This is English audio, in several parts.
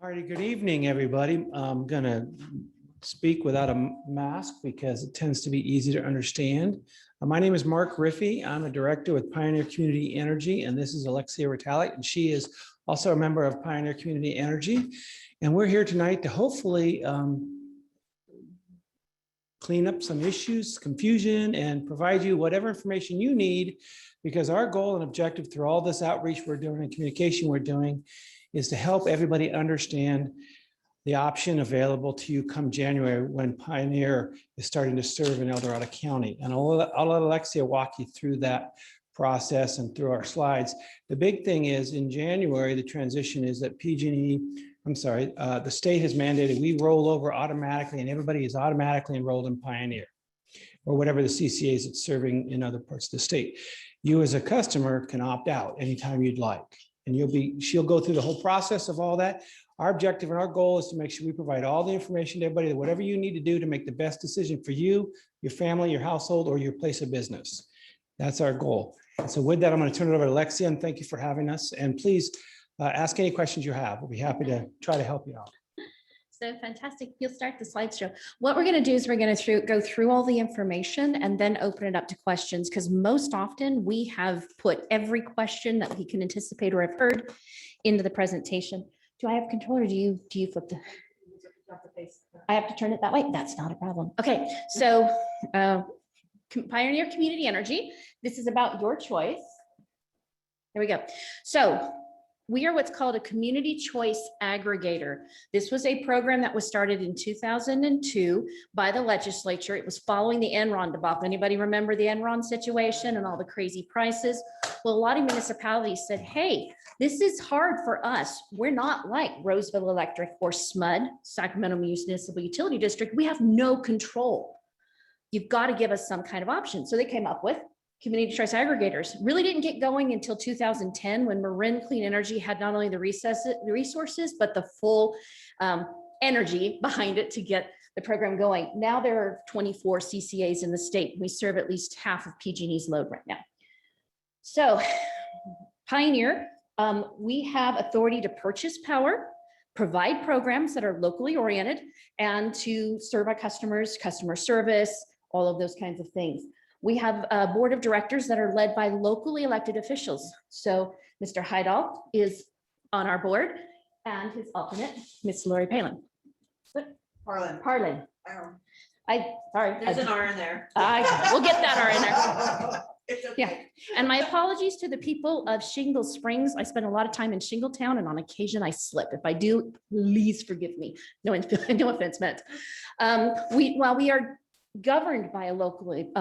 Alrighty, good evening, everybody. I'm going to speak without a mask because it tends to be easy to understand. My name is Mark Riffey. I'm a director with Pioneer Community Energy, and this is Alexia Ritalik, and she is also a member of Pioneer Community Energy. And we're here tonight to hopefully clean up some issues, confusion, and provide you whatever information you need, because our goal and objective through all this outreach we're doing and communication we're doing is to help everybody understand the option available to you come January when Pioneer is starting to serve in El Dorado County. And I'll let Alexia walk you through that process and through our slides. The big thing is in January, the transition is that PG&E, the state has mandated we roll over automatically and everybody is automatically enrolled in Pioneer or whatever the CCAs it's serving in other parts of the state. You as a customer can opt out anytime you'd like. And she'll go through the whole process of all that. Our objective and our goal is to make sure we provide all the information to everybody, that whatever you need to do to make the best decision for you, your family, your household, or your place of business. That's our goal. And so with that, I'm going to turn it over to Alexia, and thank you for having us. And please ask any questions you have. We'll be happy to try to help you out. So fantastic. You'll start the slideshow. What we're going to do is we're going to go through all the information and then open it up to questions, because most often we have put every question that we can anticipate or have heard into the presentation. Do I have control, or do you flip the? I have to turn it that way. That's not a problem. Okay, so Pioneer Community Energy. This is about your choice. There we go. So we are what's called a community choice aggregator. This was a program that was started in 2002 by the legislature. It was following the Enron debacle. Anybody remember the Enron situation and all the crazy prices? Well, a lot of municipalities said, hey, this is hard for us. We're not like Roseville Electric or SMUD, Sacramento Municipal Utility District. We have no control. You've got to give us some kind of option. So they came up with community choice aggregators. Really didn't get going until 2010 when Marin Clean Energy had not only the resources, but the full energy behind it to get the program going. Now there are 24 CCAs in the state. We serve at least half of PG&E's load right now. So Pioneer, we have authority to purchase power, provide programs that are locally oriented, and to serve our customers, customer service, all of those kinds of things. We have a board of directors that are led by locally elected officials. So Mr. Heidel is on our board, and his alternate, Ms. Lori Palin. Parlin. Sorry. There's an R in there. We'll get that R in there. It's okay. Yeah, and my apologies to the people of Shingle Springs. I spend a lot of time in Shingletown, and on occasion I slip. If I do, please forgive me. No offense meant. While we are governed by a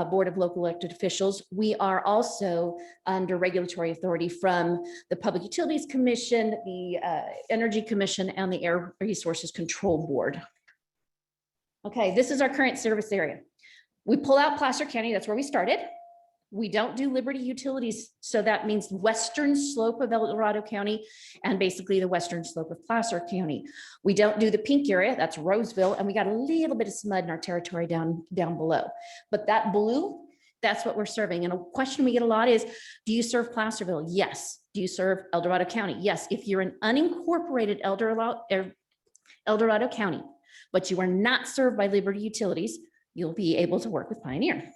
board of local elected officials, we are also under regulatory authority from the Public Utilities Commission, the Energy Commission, and the Air Resources Control Board. Okay, this is our current service area. We pull out Placer County, that's where we started. We don't do Liberty Utilities, so that means western slope of El Dorado County and basically the western slope of Placer County. We don't do the pink area, that's Roseville, and we got a little bit of SMUD in our territory down below. But that blue, that's what we're serving. And a question we get a lot is, do you serve Placerville? Yes. Do you serve El Dorado County? Yes. If you're an unincorporated El Dorado County, but you are not served by Liberty Utilities, you'll be able to work with Pioneer.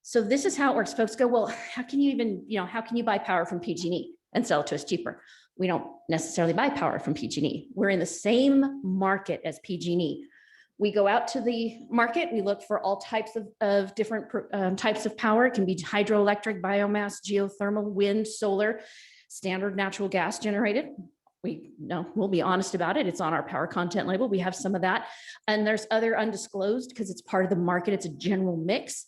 So this is how it works. Folks go, well, how can you even, how can you buy power from PG&E and sell it to us cheaper? We don't necessarily buy power from PG&E. We're in the same market as PG&E. We go out to the market. We look for all types of different types of power. It can be hydroelectric, biomass, geothermal, wind, solar, standard natural gas generated. We'll be honest about it. It's on our power content label. We have some of that. And there's other undisclosed because it's part of the market. It's a general mix.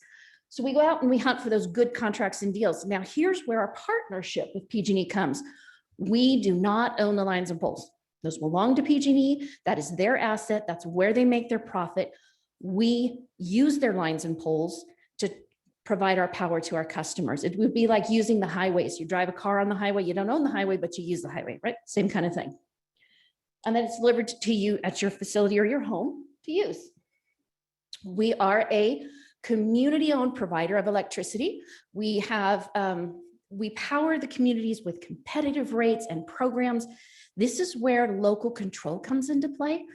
So we go out and we hunt for those good contracts and deals. Now, here's where our partnership with PG&E comes. We do not own the lines and poles. Those belong to PG&E. That is their asset. That's where they make their profit. We use their lines and poles to provide our power to our customers. It would be like using the highways. You drive a car on the highway. You don't own the highway, but you use the highway, right? Same kind of thing. And then it's delivered to you at your facility or your home to use. We are a community-owned provider of electricity. We have we power the communities with competitive rates and programs. This is where local control comes into play.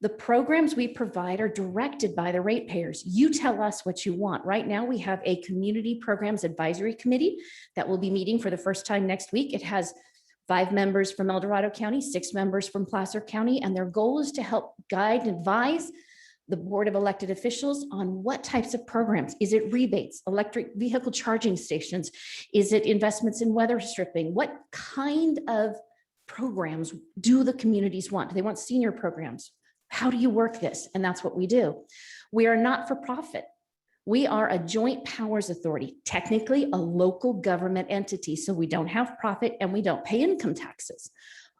The programs we provide are directed by the ratepayers. You tell us what you want. Right now, we have a community programs advisory committee that will be meeting for the first time next week. It has 5 members from El Dorado County, 6 members from Placer County, and their goal is to help guide and advise the Board of Elected Officials on what types of programs. Is it rebates, electric vehicle charging stations? Is it investments in weather stripping? What kind of programs do the communities want? Do they want senior programs? How do you work this? And that's what we do. We are not for profit. We are a joint powers authority, technically a local government entity. So we don't have profit and we don't pay income taxes.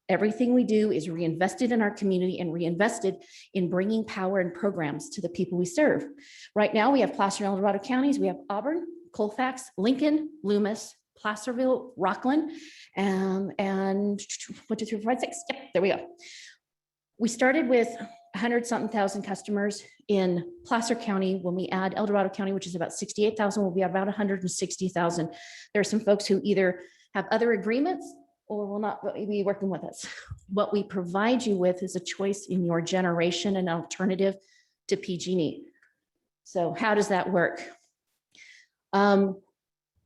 Everything we do is reinvested in our community and reinvested in bringing power and programs to the people we serve. Right now, we have Placer and El Dorado counties. We have Auburn, Colfax, Lincoln, Loomis, Placerville, Rockland, and 1, 2, 3, 4, 5, 6. Yep, there we go. We started with 100-something thousand customers in Placer County. When we add El Dorado County, which is about 68,000, we'll be about 160,000. There are some folks who either have other agreements or will not be working with us. What we provide you with is a choice in your generation, an alternative to PG&E. So how does that work?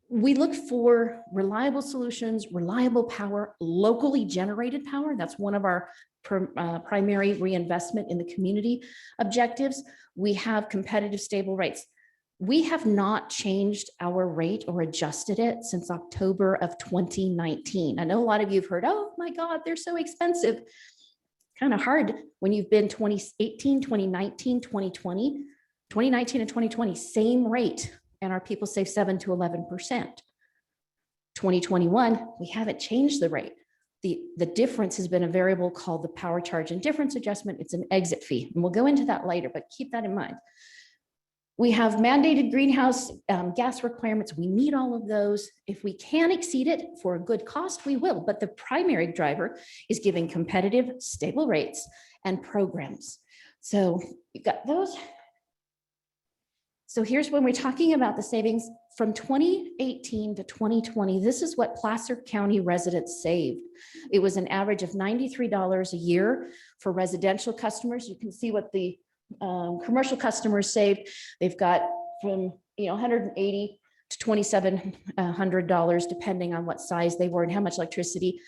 We look for reliable solutions, reliable power, locally generated power. That's one of our primary reinvestment in the community objectives. We have competitive, stable rates. We have not changed our rate or adjusted it since October of 2019. I know a lot of you have heard, oh my God, they're so expensive. Kind of hard when you've been 2018, 2019, 2020, 2019 and 2020, same rate, and our people save 7 to 11%. 2021, we haven't changed the rate. The difference has been a variable called the power charge and difference adjustment. It's an exit fee, and we'll go into that later, but keep that in mind. We have mandated greenhouse gas requirements. We meet all of those. If we can exceed it for a good cost, we will. But the primary driver is giving competitive, stable rates and programs. So you've got those. So here's when we're talking about the savings from 2018 to 2020. This is what Placer County residents saved. It was an average of $93 a year for residential customers. You can see what the commercial customers saved. They've got from $180 to $2,700 depending on what size they were and how much electricity.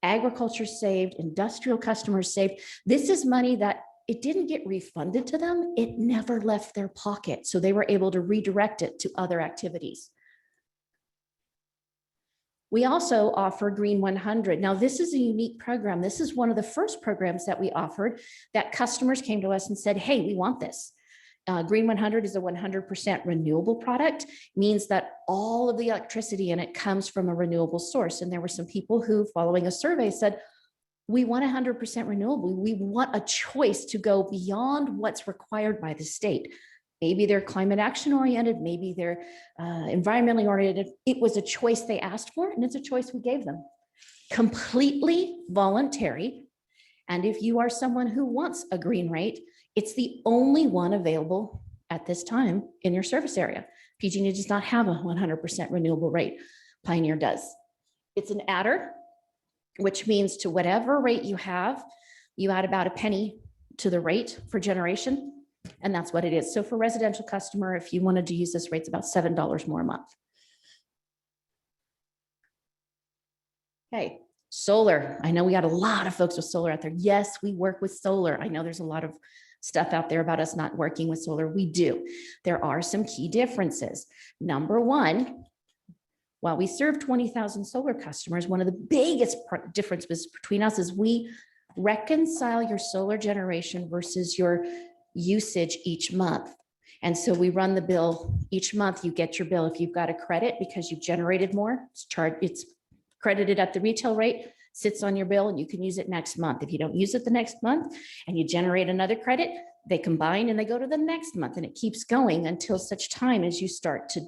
Agriculture saved, industrial customers saved. This is money that it didn't get refunded to them. It never left their pocket. So they were able to redirect it to other activities. We also offer Green 100. Now, this is a unique program. This is one of the first programs that we offered that customers came to us and said, hey, we want this. Green 100 is a 100% renewable product, means that all of the electricity in it comes from a renewable source. And there were some people who, following a survey, said, we want 100% renewable. We want a choice to go beyond what's required by the state. Maybe they're climate action oriented, maybe they're environmentally oriented. It was a choice they asked for, and it's a choice we gave them. Completely voluntary. And if you are someone who wants a green rate, it's the only one available at this time in your service area. PG&E does not have a 100% renewable rate. Pioneer does. It's an adder, which means to whatever rate you have, you add about a penny to the rate for generation. And that's what it is. So for residential customer, if you wanted to use this rate, it's about $7 more a month. Okay, solar. I know we got a lot of folks with solar out there. Yes, we work with solar. I know there's a lot of stuff out there about us not working with solar. We do. There are some key differences. Number one, while we serve 20,000 solar customers, one of the biggest differences between us is we reconcile your solar generation versus your usage each month. And so we run the bill each month. You get your bill. If you've got a credit because you've generated more, it's credited at the retail rate, sits on your bill, and you can use it next month. If you don't use it the next month and you generate another credit, they combine and they go to the next month, and it keeps going until such time as you start to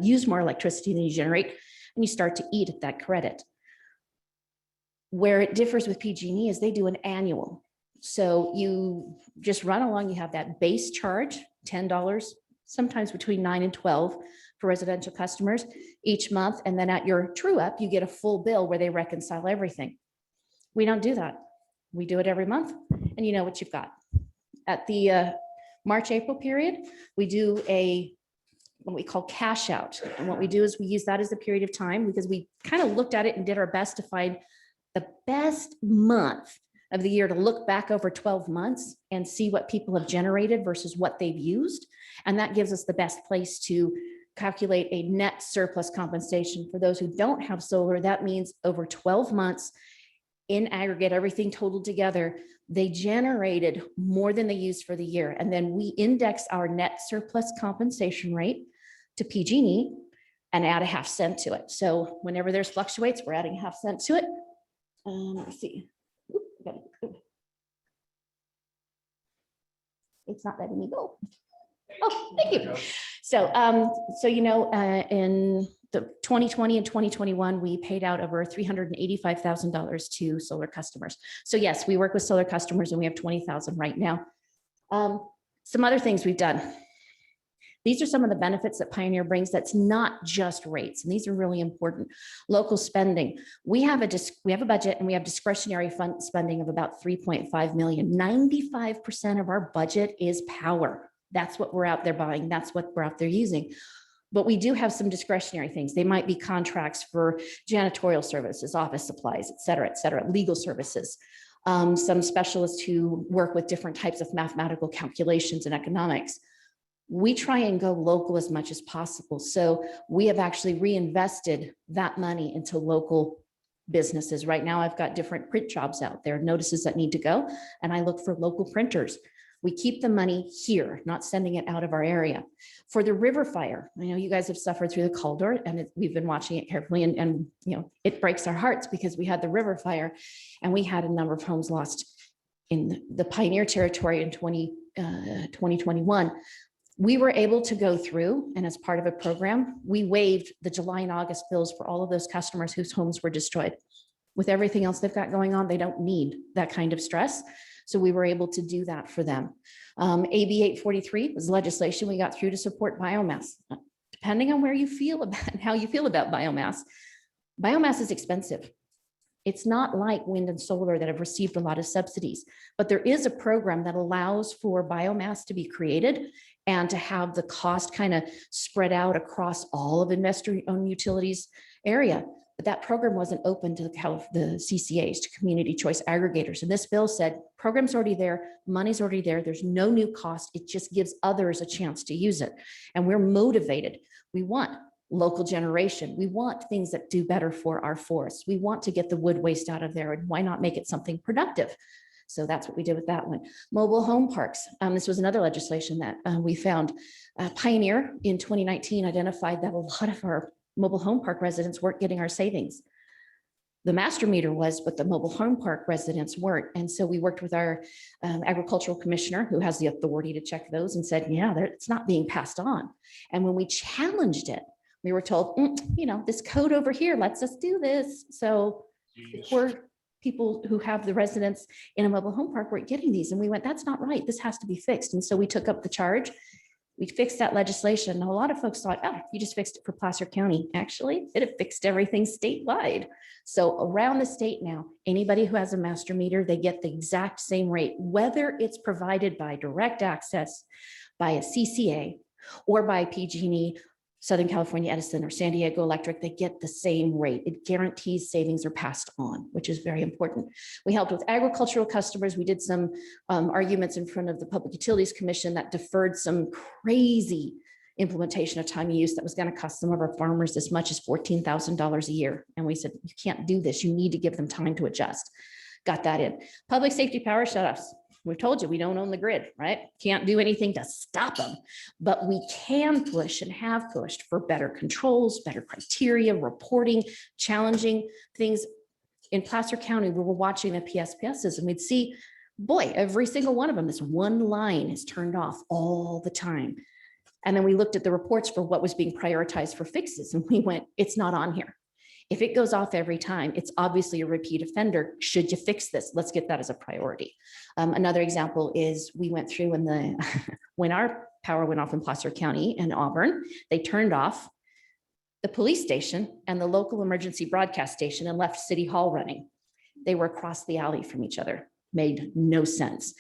use more electricity than you generate, and you start to eat at that credit. Where it differs with PG&E is they do an annual. So you just run along, you have that base charge, $10 sometimes between 9 and 12 for residential customers each month. And then at your true up, you get a full bill where they reconcile everything. We don't do that. We do it every month, and you know what you've got. At the March, April period, we do what we call cash out. And what we do is we use that as a period of time because we kind of looked at it and did our best to find the best month of the year to look back over 12 months and see what people have generated versus what they've used. And that gives us the best place to calculate a net surplus compensation. For those who don't have solar, that means over 12 months in aggregate, everything totaled together, they generated more than they used for the year. And then we index our net surplus compensation rate to PG&E and add a 0.5 cent to it. So whenever there's fluctuates, we're adding 0.5 cent to it. Let's see. It's not letting me go. Oh, thank you. So, in the 2020 and 2021, we paid out over $385,000 to solar customers. So yes, we work with solar customers and we have 20,000 right now. Some other things we've done. These are some of the benefits that Pioneer brings. That's not just rates, and these are really important. Local spending. We have a budget and we have discretionary fund spending of about 3.5 million. 95% of our budget is power. That's what we're out there buying. That's what we're out there using. But we do have some discretionary things. They might be contracts for janitorial services, office supplies, et cetera, legal services. Some specialists who work with different types of mathematical calculations and economics. We try and go local as much as possible. So we have actually reinvested that money into local businesses. Right now, I've got different print jobs out there, notices that need to go, and I look for local printers. We keep the money here, not sending it out of our area. For the river fire, I know you guys have suffered through the Caldor, and we've been watching it carefully, and it breaks our hearts because we had the river fire, and we had a number of homes lost in the Pioneer territory in 2021. We were able to go through, and as part of a program, we waived the July and August bills for all of those customers whose homes were destroyed. With everything else they've got going on, they don't need that kind of stress. So we were able to do that for them. AB 843 was legislation we got through to support biomass. Depending on where you feel about and how you feel about biomass is expensive. It's not like wind and solar that have received a lot of subsidies, but there is a program that allows for biomass to be created and to have the cost kind of spread out across all of investor-owned utilities area. But that program wasn't open to the CCAs, to community choice aggregators. And this bill said, program's already there, money's already there, there's no new cost, it just gives others a chance to use it. And we're motivated. We want local generation. We want things that do better for our forests. We want to get the wood waste out of there, and why not make it something productive? So that's what we did with that one. Mobile home parks. This was another legislation that we found. Pioneer in 2019 identified that a lot of our mobile home park residents weren't getting our savings. The master meter was, but the mobile home park residents weren't. And so we worked with our agricultural commissioner, who has the authority to check those, and said, yeah, it's not being passed on. And when we challenged it, we were told, this code over here lets us do this. So we're people who have the residents in a mobile home park weren't getting these. And we went, that's not right. This has to be fixed. And so we took up the charge. We fixed that legislation. A lot of folks thought, oh, you just fixed it for Placer County. Actually, it had fixed everything statewide. So around the state now, anybody who has a master meter, they get the exact same rate, whether it's provided by direct access, by a CCA, or by PG&E, Southern California Edison, or San Diego Electric. They get the same rate. It guarantees savings are passed on, which is very important. We helped with agricultural customers. We did some arguments in front of the Public Utilities Commission that deferred some crazy implementation of time of use that was going to cost some of our farmers as much as $14,000 a year. And we said, you can't do this. You need to give them time to adjust. Got that in. Public safety power shutoffs. We've told you we don't own the grid, right? Can't do anything to stop them, but we can push and have pushed for better controls, better criteria, reporting, challenging things. In Placer County, we were watching the PSPSs and we'd see, boy, every single one of them, this one line is turned off all the time. And then we looked at the reports for what was being prioritized for fixes, and we went, it's not on here. If it goes off every time, it's obviously a repeat offender. Should you fix this? Let's get that as a priority. Another example is we went through when when our power went off in Placer County and Auburn, they turned off the police station and the local emergency broadcast station and left City Hall running. They were across the alley from each other. Made no sense.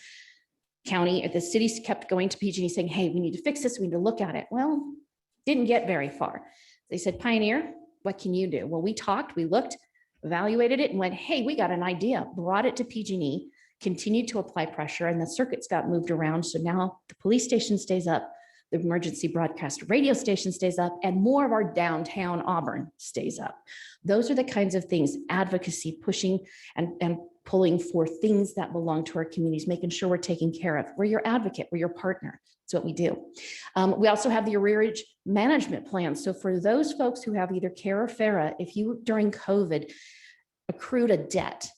The cities kept going to PG&E saying, hey, we need to fix this. We need to look at it. Well, didn't get very far. They said, Pioneer, what can you do? Well, we talked, we looked, evaluated it and went, hey, we got an idea, brought it to PG&E, continued to apply pressure, and the circuits got moved around. So now the police station stays up, the emergency broadcast radio station stays up, and more of our downtown Auburn stays up. Those are the kinds of things, advocacy, pushing and pulling for things that belong to our communities, making sure we're taken care of. We're your advocate, we're your partner. That's what we do. We also have the arrearage management plan. So for those folks who have either CARE or FARA, if you during COVID accrued a debt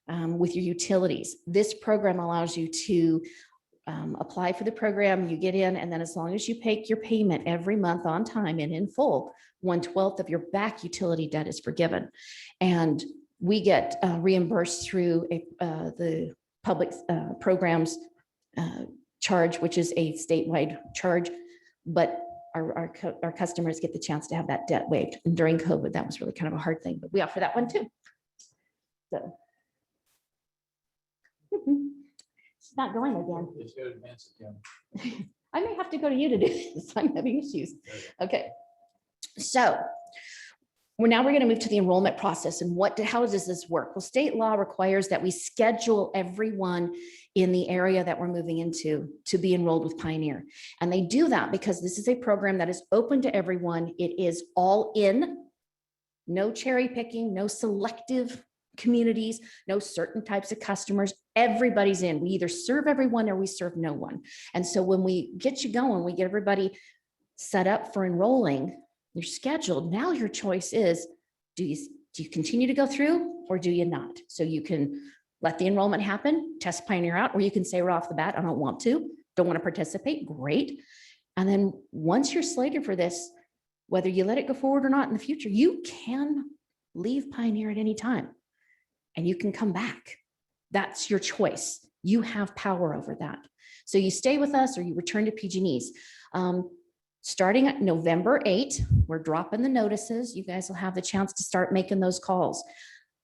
with your utilities, this program allows you to apply for the program, you get in, and then as long as you pay your payment every month on time and in full, 1/12 of your back utility debt is forgiven. And we get reimbursed through the public programs charge, which is a statewide charge, but our customers get the chance to have that debt waived. And during COVID, that was really kind of a hard thing, but we offer that one too. So. It's not going again. I may have to go to you to do this. I'm having issues. Okay. So we're going to move to the enrollment process. And how does this work? Well, state law requires that we schedule everyone in the area that we're moving into to be enrolled with Pioneer. And they do that because this is a program that is open to everyone. It is all in, no cherry picking, no selective communities, no certain types of customers. Everybody's in. We either serve everyone or we serve no one. And so when we get you going, we get everybody set up for enrolling, you're scheduled. Now your choice is, do you continue to go through or do you not? So you can let the enrollment happen, test Pioneer out, or you can say right off the bat, I don't want to, don't want to participate. Great. And then once you're slated for this, whether you let it go forward or not in the future, you can leave Pioneer at any time and you can come back. That's your choice. You have power over that. So you stay with us or you return to PG&E's. Starting at November 8, we're dropping the notices. You guys will have the chance to start making those calls.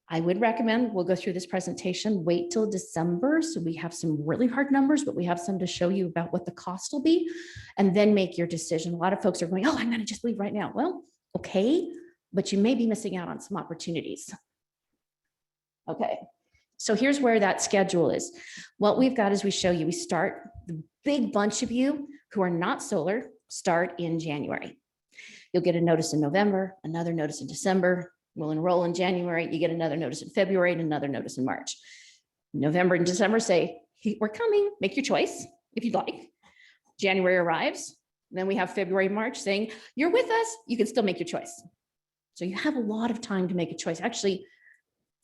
I would recommend, we'll go through this presentation, wait till December. So we have some really hard numbers, but we have some to show you about what the cost will be, and then make your decision. A lot of folks are going, oh, I'm going to just leave right now. Well, okay, but you may be missing out on some opportunities. Okay, so here's where that schedule is. What we've got is we show you, we start, the big bunch of you who are not solar start in January. You'll get a notice in November, another notice in December. We'll enroll in January. You get another notice in February and another notice in March. November and December say, hey, we're coming, make your choice if you'd like. January arrives. Then we have February, March saying, you're with us, you can still make your choice. So you have a lot of time to make a choice. Actually,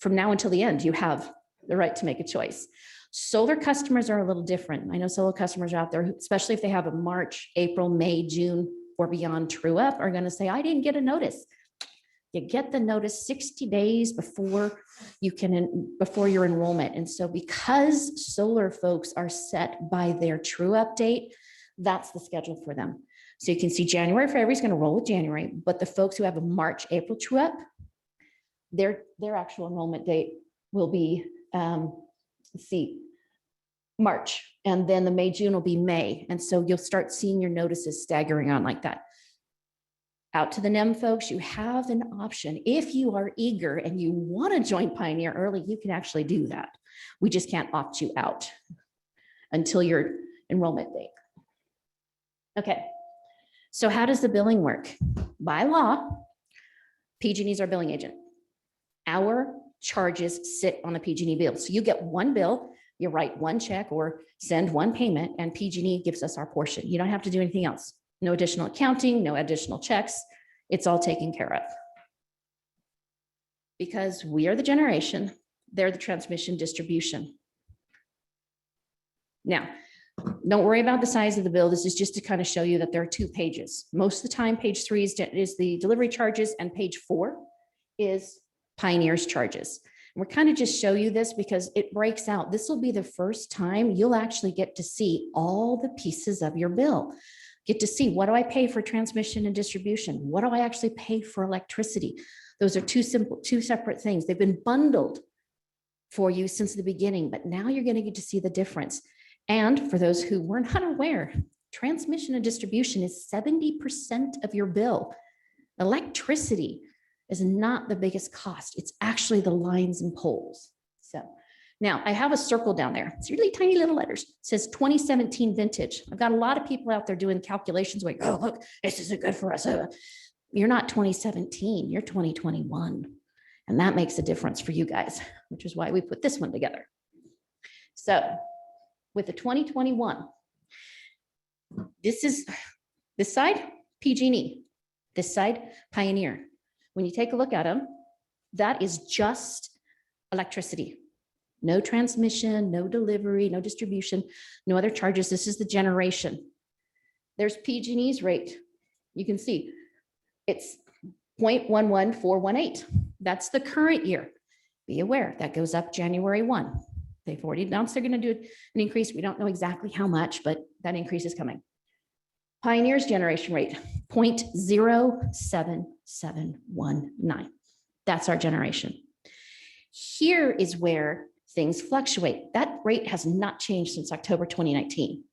from now until the end, you have the right to make a choice. Solar customers are a little different. I know solar customers are out there, especially if they have a March, April, May, June, or beyond true up, are going to say, I didn't get a notice. You get the notice 60 days before your enrollment. And so because solar folks are set by their true up date, that's the schedule for them. So you can see January, February is going to roll with January, but the folks who have a March, April true up, their actual enrollment date will be, let's see, March, and then the May, June will be May. And so you'll start seeing your notices staggering on like that. Out to the NEM folks, you have an option. If you are eager and you want to join Pioneer early, you can actually do that. We just can't opt you out until your enrollment date. Okay, so how does the billing work? By law, PG&E is our billing agent. Our charges sit on the PG&E bill. So you get one bill, you write one check or send one payment, and PG&E gives us our portion. You don't have to do anything else. No additional accounting, no additional checks. It's all taken care of. Because we are the generation, they're the transmission distribution. Now, don't worry about the size of the bill. This is just to kind of show you that there are 2 pages. Most of the time, page 3 is the delivery charges, and page 4 is Pioneer's charges. And we're kind of just show you this because it breaks out. This will be the first time you'll actually get to see all the pieces of your bill. Get to see, what do I pay for transmission and distribution? What do I actually pay for electricity? Those are two separate things. They've been bundled for you since the beginning, but now you're going to get to see the difference. And for those who were not aware, transmission and distribution is 70% of your bill. Electricity is not the biggest cost. It's actually the lines and poles. So now I have a circle down there. It's really tiny little letters. It says 2017 vintage. I've got a lot of people out there doing calculations like, oh, look, this isn't good for us. You're not 2017, you're 2021. And that makes a difference for you guys, which is why we put this one together. So with the 2021, this side, PG&E, this side, Pioneer. When you take a look at them, that is just electricity. No transmission, no delivery, no distribution, no other charges. This is the generation. There's PG&E's rate. You can see it's 0.11418. That's the current year. Be aware that goes up January 1. They've already announced they're going to do an increase. We don't know exactly how much, but that increase is coming. Pioneer's generation rate, 0.07719. That's our generation. Here is where things fluctuate. That rate has not changed since October 2019.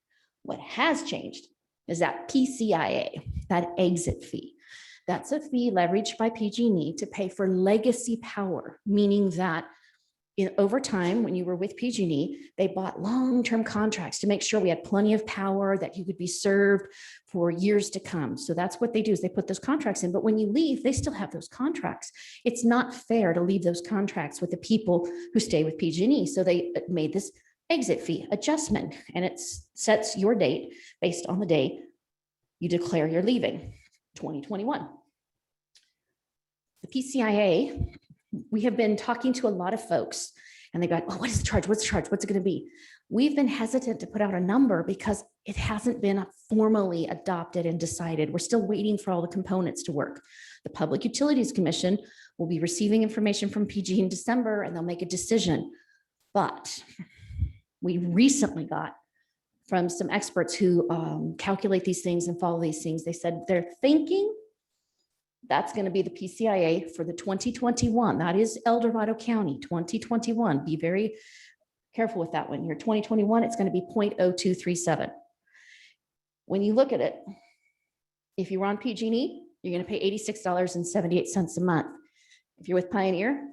What has changed is that PCIA, that exit fee. That's a fee leveraged by PG&E to pay for legacy power, meaning that over time, when you were with PG&E, they bought long-term contracts to make sure we had plenty of power, that you could be served for years to come. So that's what they do, is they put those contracts in. But when you leave, they still have those contracts. It's not fair to leave those contracts with the people who stay with PG&E. So they made this exit fee adjustment, and it sets your date based on the day you declare you're leaving, 2021. The PCIA, we have been talking to a lot of folks and they go, oh, what is the charge? What's the charge? What's it going to be? We've been hesitant to put out a number because it hasn't been formally adopted and decided. We're still waiting for all the components to work. The Public Utilities Commission will be receiving information from PG in December and they'll make a decision. But we recently got from some experts who calculate these things and follow these things. They said they're thinking that's going to be the PCIA for the 2021. That is El Dorado County, 2021. Be very careful with that one. Your 2021, it's going to be 0.0237. When you look at it, if you're on PG&E, you're going to pay $86.78 a month. If you're with Pioneer,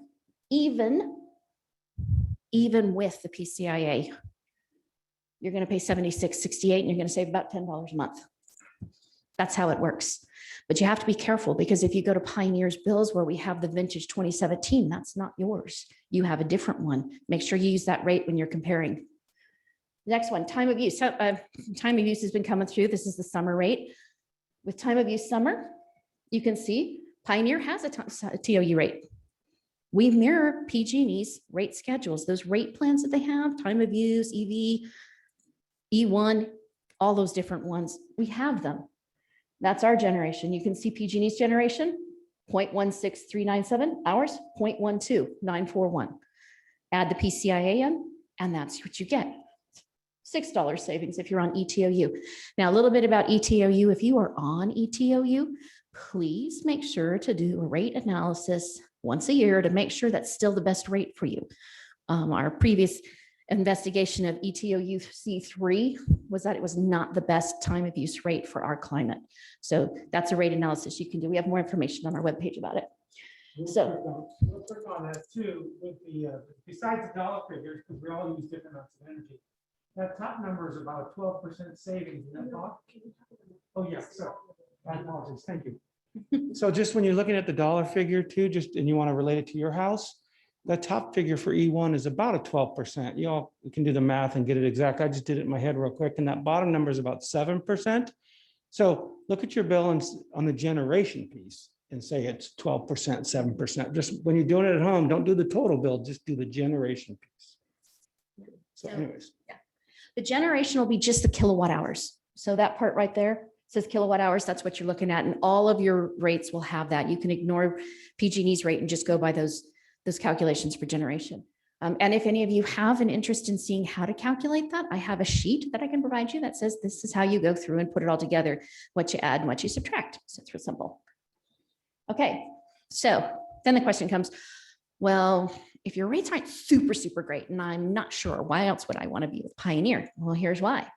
even with the PCIA, you're going to pay $76.68 and you're going to save about $10 a month. That's how it works. But you have to be careful because if you go to Pioneer's bills where we have the vintage 2017, that's not yours. You have a different one. Make sure you use that rate when you're comparing. Next one, time of use. Time of use has been coming through. This is the summer rate. With time of use summer, you can see Pioneer has a TOU rate. We mirror PG&E's rate schedules. Those rate plans that they have, time of use, EV, E1, all those different ones, we have them. That's our generation. You can see PG&E's generation, 0.16397, ours, 0.12941. Add the PCIA in, and that's what you get. $6 savings if you're on ETOU. Now, a little bit about ETOU. If you are on ETOU, please make sure to do a rate analysis once a year to make sure that's still the best rate for you. Our previous investigation of ETOU C3 was that it was not the best time of use rate for our climate. So that's a rate analysis you can do. We have more information on our webpage about it. Real quick on that too, with the besides the dollar figures, because we all use different amounts of energy. That top number is about a 12% savings in that box. Oh yeah, so I apologize. Thank you. So just when you're looking at the dollar figure too, and you want to relate it to your house, the top figure for E1 is about a 12%. You all can do the math and get it exact. I just did it in my head real quick. And that bottom number is about 7%. So look at your bill on the generation piece and say it's 12%, 7%. Just when you're doing it at home, don't do the total bill, just do the generation piece. So anyways. Yeah. The generation will be just the kilowatt hours. So that part right there, says kilowatt hours, that's what you're looking at. And all of your rates will have that. You can ignore PG&E's rate and just go by those calculations for generation. And if any of you have an interest in seeing how to calculate that, I have a sheet that I can provide you that says this is how you go through and put it all together, what you add and what you subtract. So it's real simple. Okay, so then the question comes, well, if your rates aren't super, super great, and I'm not sure, why else would I want to be with Pioneer? Well, here's why.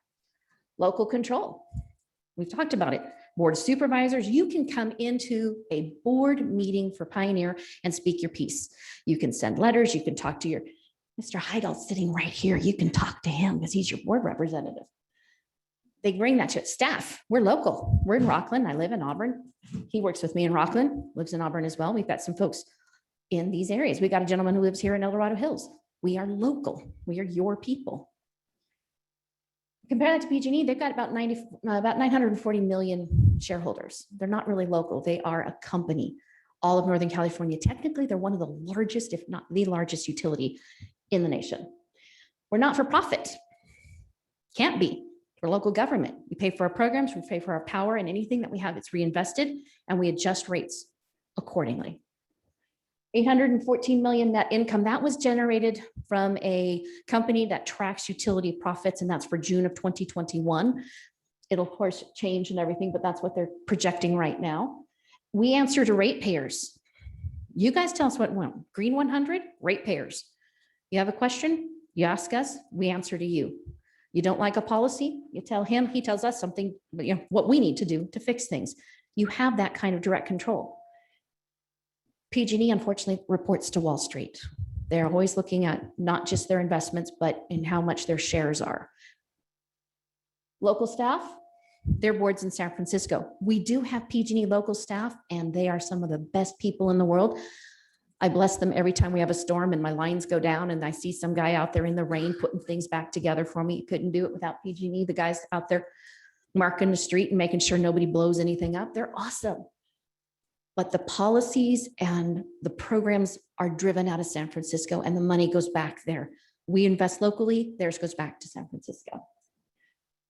Local control. We've talked about it. Board of Supervisors, you can come into a board meeting for Pioneer and speak your piece. You can send letters, you can talk to your, Mr. Heidel's sitting right here. You can talk to him because he's your board representative. They bring that to staff. We're local. We're in Rockland. I live in Auburn. He works with me in Rockland, lives in Auburn as well. We've got some folks in these areas. We got a gentleman who lives here in El Dorado Hills. We are local. We are your people. Compare that to PG&E, they've got about 940 million shareholders. They're not really local. They are a company. All of Northern California, technically, they're one of the largest, if not the largest utility in the nation. We're not for profit. Can't be. We're local government. We pay for our programs, we pay for our power, and anything that we have, it's reinvested, and we adjust rates accordingly. 814 million net income, that was generated from a company that tracks utility profits, and that's for June of 2021. It'll of course change and everything, but that's what they're projecting right now. We answer to ratepayers. You guys tell us what won. Green 100, ratepayers. You have a question, you ask us, we answer to you. You don't like a policy, you tell him, he tells us something, you know, what we need to do to fix things. You have that kind of direct control. PG&E unfortunately reports to Wall Street. They're always looking at not just their investments, but in how much their shares are. Local staff, their boards in San Francisco. We do have PG&E local staff, and they are some of the best people in the world. I bless them every time we have a storm and my lines go down and I see some guy out there in the rain putting things back together for me. Couldn't do it without PG&E. The guys out there marking the street and making sure nobody blows anything up. They're awesome. But the policies and the programs are driven out of San Francisco, and the money goes back there. We invest locally, theirs goes back to San Francisco.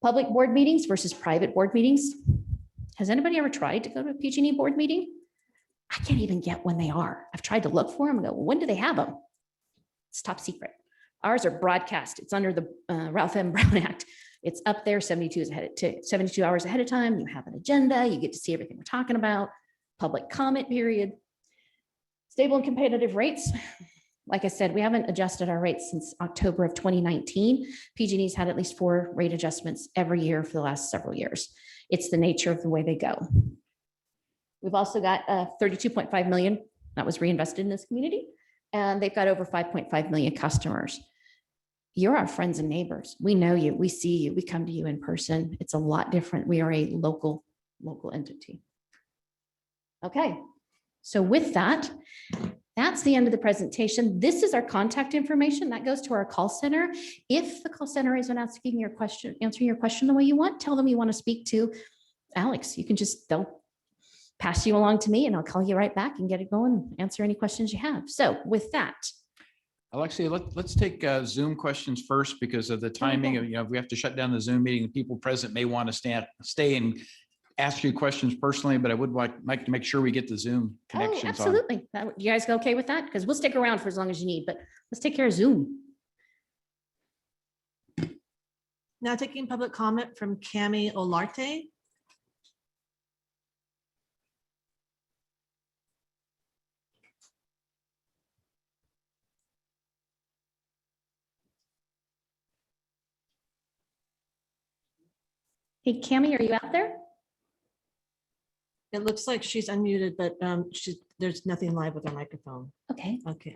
Public board meetings versus private board meetings. Has anybody ever tried to go to a PG&E board meeting? I can't even get when they are. I've tried to look for them and go, well, when do they have them? It's top secret. Ours are broadcast. It's under the Ralph M. Brown Act. It's up there 72 hours ahead of time. You have an agenda. You get to see everything we're talking about. Public comment period. Stable and competitive rates. Like I said, we haven't adjusted our rates since October of 2019. PG&E's had at least 4 rate adjustments every year for the last several years. It's the nature of the way they go. We've also got 32.5 million that was reinvested in this community, and they've got over 5.5 million customers. You're our friends and neighbors. We know you, we see you, we come to you in person. It's a lot different. We are a local entity. Okay, so with that, that's the end of the presentation. This is our contact information that goes to our call center. If the call center isn't answering your question the way you want, tell them you want to speak to Alex. You can just, they'll pass you along to me and I'll call you right back and get it going, answer any questions you have. So with that. Alexia, let's take Zoom questions first because of the timing of, we have to shut down the Zoom meeting. The people present may want to stay and ask you questions personally, but I would like to make sure we get the Zoom connections. Oh, absolutely. You guys go okay with that? Because we'll stick around for as long as you need, but let's take care of Zoom. Now taking public comment from Cami Olarte. Hey, Cami, are you out there? It looks like she's unmuted, but there's nothing live with her microphone. Okay. Okay.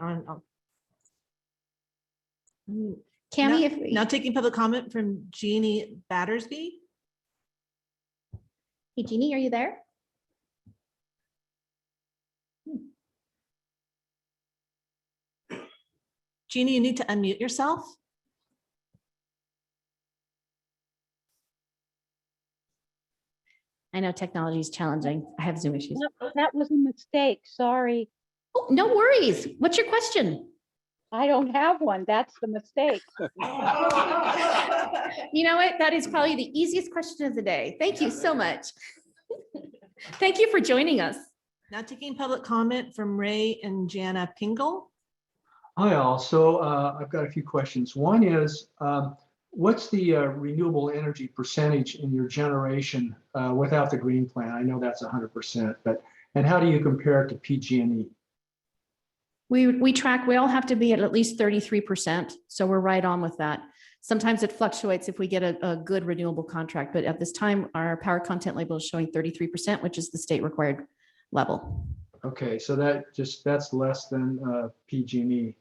Cami, Now taking public comment from Jeannie Battersby. Hey, Jeannie, are you there? Jeannie, you need to unmute yourself. I know technology is challenging. I have Zoom issues. That was a mistake. Sorry. Oh, no worries. What's your question? I don't have one. That's the mistake. You know what? That is probably the easiest question of the day. Thank you so much. Thank you for joining us. Now taking public comment from Ray and Jana Pingle. Hi all. So I've got a few questions. One is, what's the renewable energy percentage in your generation without the green plan? I know that's 100%, and how do you compare it to PG&E? We track, we all have to be at least 33%. So we're right on with that. Sometimes it fluctuates if we get a good renewable contract, but at this time, our power content label is showing 33%, which is the state required level. Okay, so that's less than PG&E.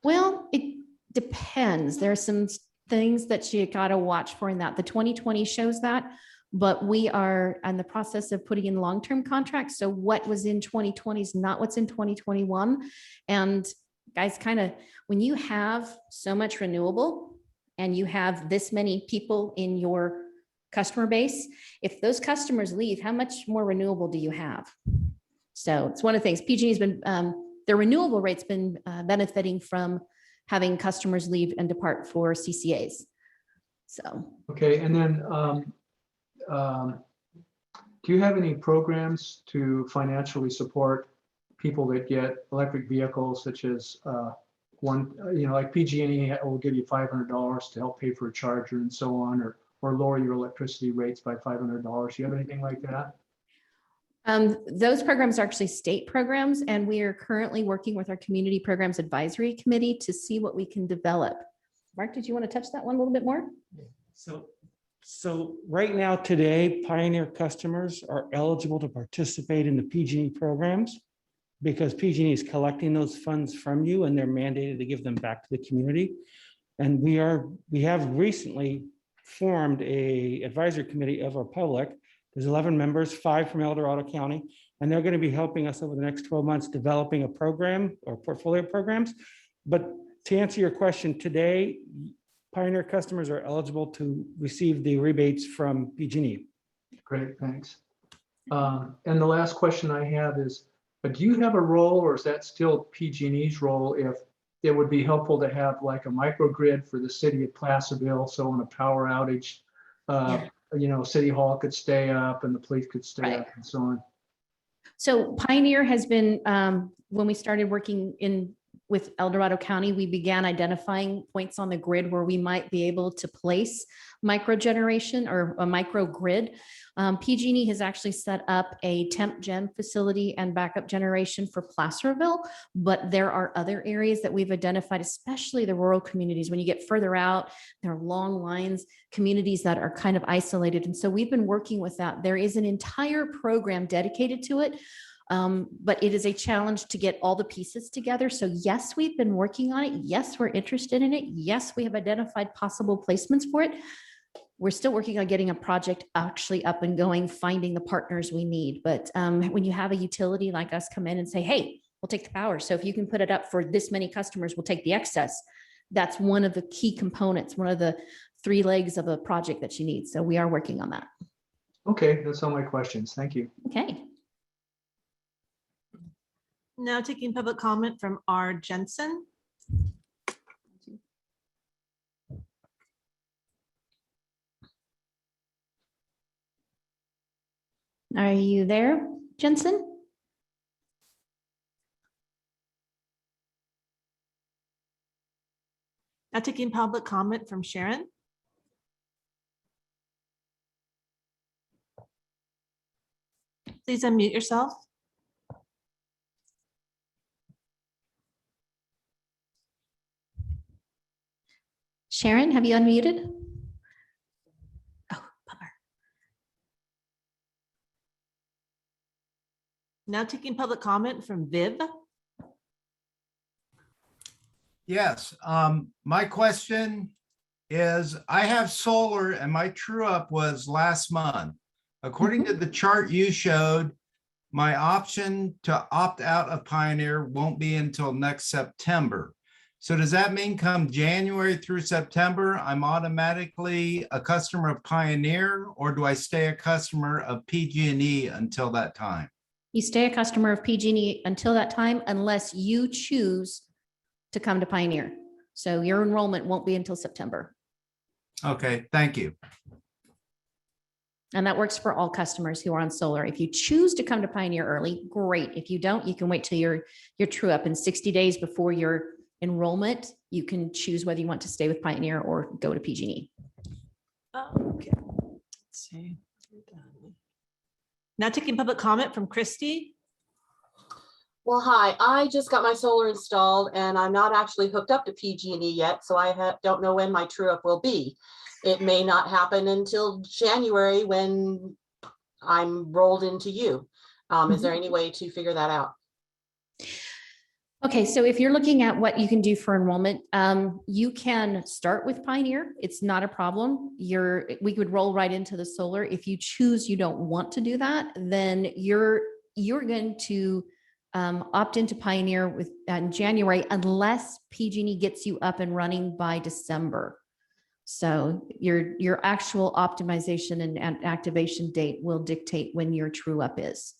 Well, it depends. There are some things that you got to watch for in that. The 2020 shows that, but we are in the process of putting in long-term contracts. So what was in 2020 is not what's in 2021. And guys, kind of when you have so much renewable and you have this many people in your customer base, if those customers leave, how much more renewable do you have? So it's one of the things PG&E's been, their renewable rate's been benefiting from having customers leave and depart for CCAs. So. Okay, and then do you have any programs to financially support people that get electric vehicles, such as like PG&E will give you $500 to help pay for a charger and so on, or lower your electricity rates by $500. Do you have anything like that? Those programs are actually state programs, and we are currently working with our Community Programs Advisory Committee to see what we can develop. Mark, did you want to touch that one a little bit more? So right now, today, Pioneer customers are eligible to participate in the PG&E programs because PG&E is collecting those funds from you and they're mandated to give them back to the community. And we have recently formed a advisory committee of our public. There's 11 members, 5 from El Dorado County, and they're going to be helping us over the next 12 months developing a program or portfolio of programs. But to answer your question, today, Pioneer customers are eligible to receive the rebates from PG&E. Great, thanks. And the last question I have is, do you have a role, or is that still PG&E's role, if it would be helpful to have like a microgrid for the city of Placerville, so on a power outage, City Hall could stay up and the police could stay up and so on? So Pioneer has been, when we started working with El Dorado County, we began identifying points on the grid where we might be able to place micro generation or a microgrid. PG&E has actually set up a temp gen facility and backup generation for Placerville, but there are other areas that we've identified, especially the rural communities. When you get further out, there are long lines, communities that are kind of isolated. And so we've been working with that. There is an entire program dedicated to it. But it is a challenge to get all the pieces together. So yes, we've been working on it. Yes, we're interested in it. Yes, we have identified possible placements for it. We're still working on getting a project actually up and going, finding the partners we need. But when you have a utility like us come in and say, hey, we'll take the power. So if you can put it up for this many customers, we'll take the excess. That's one of the key components, one of the 3 legs of a project that you need. So we are working on that. Okay, that's all my questions. Thank you. Okay. Now taking public comment from R. Jensen. Are you there, Jensen? Now taking public comment from Sharon. Please unmute yourself. Sharon, have you unmuted? Oh, bummer. Now taking public comment from Viv. Yes, my question is, I have solar and my true up was last month. According to the chart you showed, my option to opt out of Pioneer won't be until next September. So does that mean come January through September, I'm automatically a customer of Pioneer, or do I stay a customer of PG&E until that time? You stay a customer of PG&E until that time, unless you choose to come to Pioneer. So your enrollment won't be until September. Okay, thank you. And that works for all customers who are on solar. If you choose to come to Pioneer early, great. If you don't, you can wait till your true up in 60 days before your enrollment. You can choose whether you want to stay with Pioneer or go to PG&E. Okay. Let's see. Now taking public comment from Christy. Well, hi, I just got my solar installed and I'm not actually hooked up to PG&E yet, so I don't know when my true up will be. It may not happen until January when I'm rolled into you. Is there any way to figure that out? Okay, so if you're looking at what you can do for enrollment, you can start with Pioneer. It's not a problem. We could roll right into the solar. If you choose you don't want to do that, then you're going to opt into Pioneer in January unless PG&E gets you up and running by December. So your actual optimization and activation date will dictate when your true up is.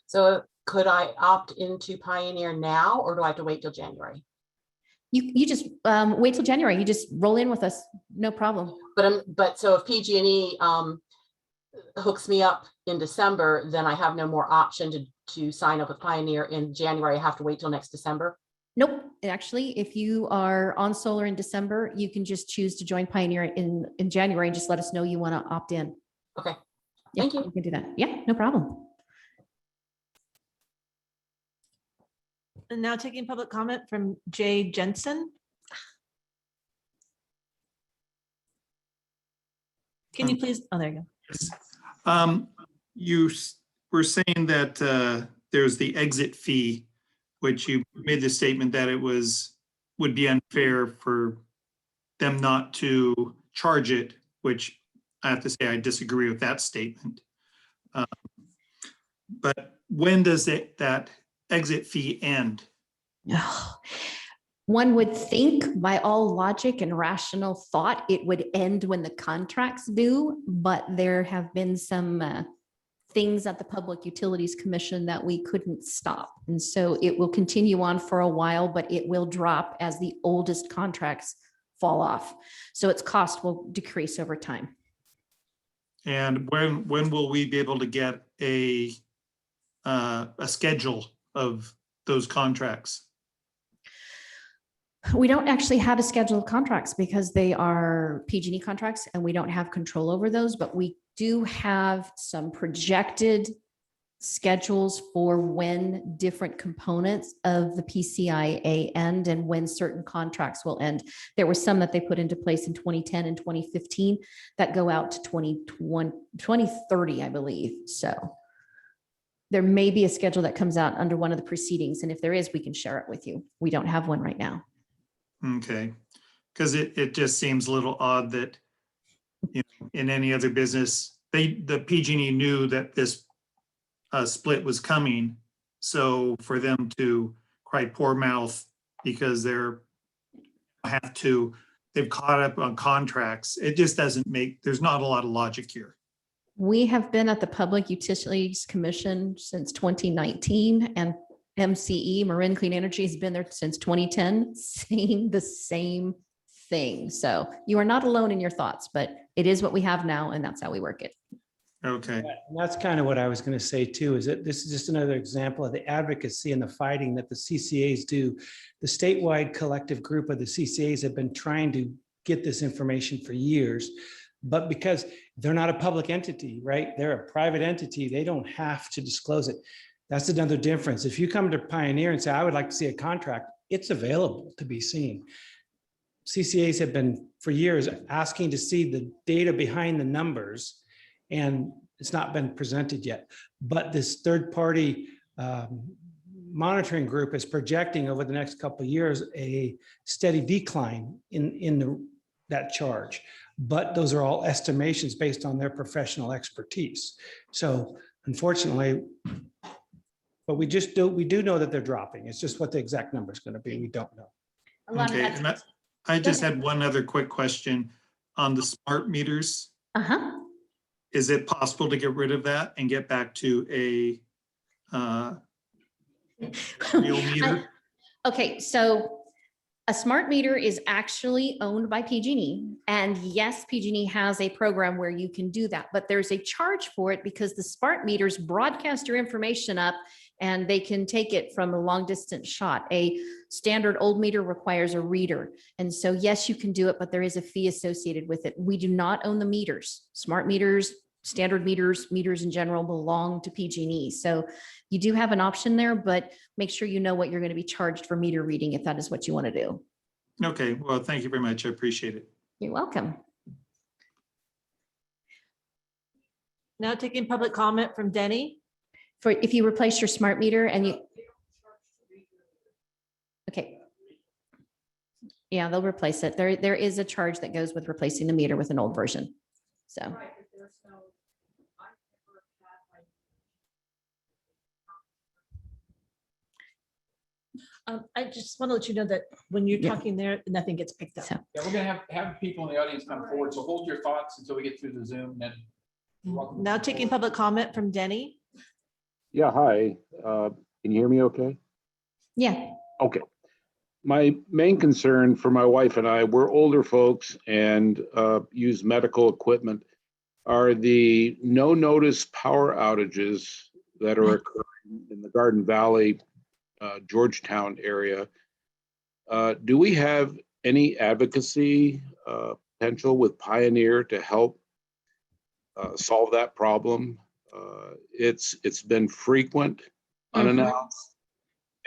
So could I opt into Pioneer now, or do I have to wait till January? You just wait till January. You just roll in with us. No problem. But so if PG&E hooks me up in December, then I have no more option to sign up with Pioneer in January. I have to wait till next December. Nope. Actually, if you are on solar in December, you can just choose to join Pioneer in January and just let us know you want to opt in. Okay. Yeah, Thank you. You can do that. Yeah, no problem. And now taking public comment from Jay Jensen. Can you please, oh, there you go. You were saying that there's the exit fee, which you made the statement that it would be unfair for them not to charge it, which I have to say I disagree with that statement. But when does that exit fee end? One would think by all logic and rational thought, it would end when the contracts do, but there have been some things at the Public Utilities Commission that we couldn't stop. And so it will continue on for a while, but it will drop as the oldest contracts fall off. So its cost will decrease over time. And when will we be able to get a schedule of those contracts? We don't actually have a schedule of contracts because they are PG&E contracts and we don't have control over those, but we do have some projected schedules for when different components of the PCIA end and when certain contracts will end. There were some that they put into place in 2010 and 2015 that go out to 2030, I believe. So there may be a schedule that comes out under one of the proceedings. And if there is, we can share it with you. We don't have one right now. Okay, because it just seems a little odd that, you know, in any other business, the PG&E knew that this split was coming. So for them to cry poor mouth because they've caught up on contracts, it just doesn't there's not a lot of logic here. We have been at the Public Utilities Commission since 2019 and MCE, Marin Clean Energy, has been there since 2010, saying the same thing. So you are not alone in your thoughts, but it is what we have now, and that's how we work it. Okay. And that's kind of what I was going to say too, is that this is just another example of the advocacy and the fighting that the CCAs do. The statewide collective group of the CCAs have been trying to get this information for years, but because they're not a public entity, right? They're a private entity. They don't have to disclose it. That's another difference. If you come to Pioneer and say, I would like to see a contract, it's available to be seen. CCAs have been for years asking to see the data behind the numbers, and it's not been presented yet. But this third-party monitoring group is projecting over the next couple of years a steady decline in that charge. But those are all estimations based on their professional expertise. So unfortunately, but we do know that they're dropping. It's just what the exact number is going to be. We don't know. A lot Okay, of and that's. I just had one other quick question on the smart meters. Uh-huh. Is it possible to get rid of that and get back to a real meter? Okay, so A smart meter is actually owned by PG&E. And yes, PG&E has a program where you can do that, but there's a charge for it because the smart meters broadcast your information up and they can take it from a long distance shot. A standard old meter requires a reader. And so yes, you can do it, but there is a fee associated with it. We do not own the meters. Smart meters, standard meters, meters in general belong to PG&E. So you do have an option there, but make sure you know what you're going to be charged for meter reading if that is what you want to do. Okay, well, thank you very much. I appreciate it. You're welcome. Now taking public comment from Denny. For if you replace your smart meter and you. Okay. Yeah, they'll replace it. There is a charge that goes with replacing the meter with an old version. So. I just want to let you know that when you're Yeah. talking there, nothing gets picked up. So. Yeah, we're gonna have people in the audience come forward, so hold your thoughts until we get through the Zoom, then. you're welcome. Now taking public comment from Denny. Yeah, hi. Can you hear me okay? Yeah. Okay. My main concern for my wife and I, we're older folks and use medical equipment, are the no notice power outages that are occurring in the Garden Valley, Georgetown area. Do we have any advocacy potential with Pioneer to help solve that problem? It's been frequent, unannounced,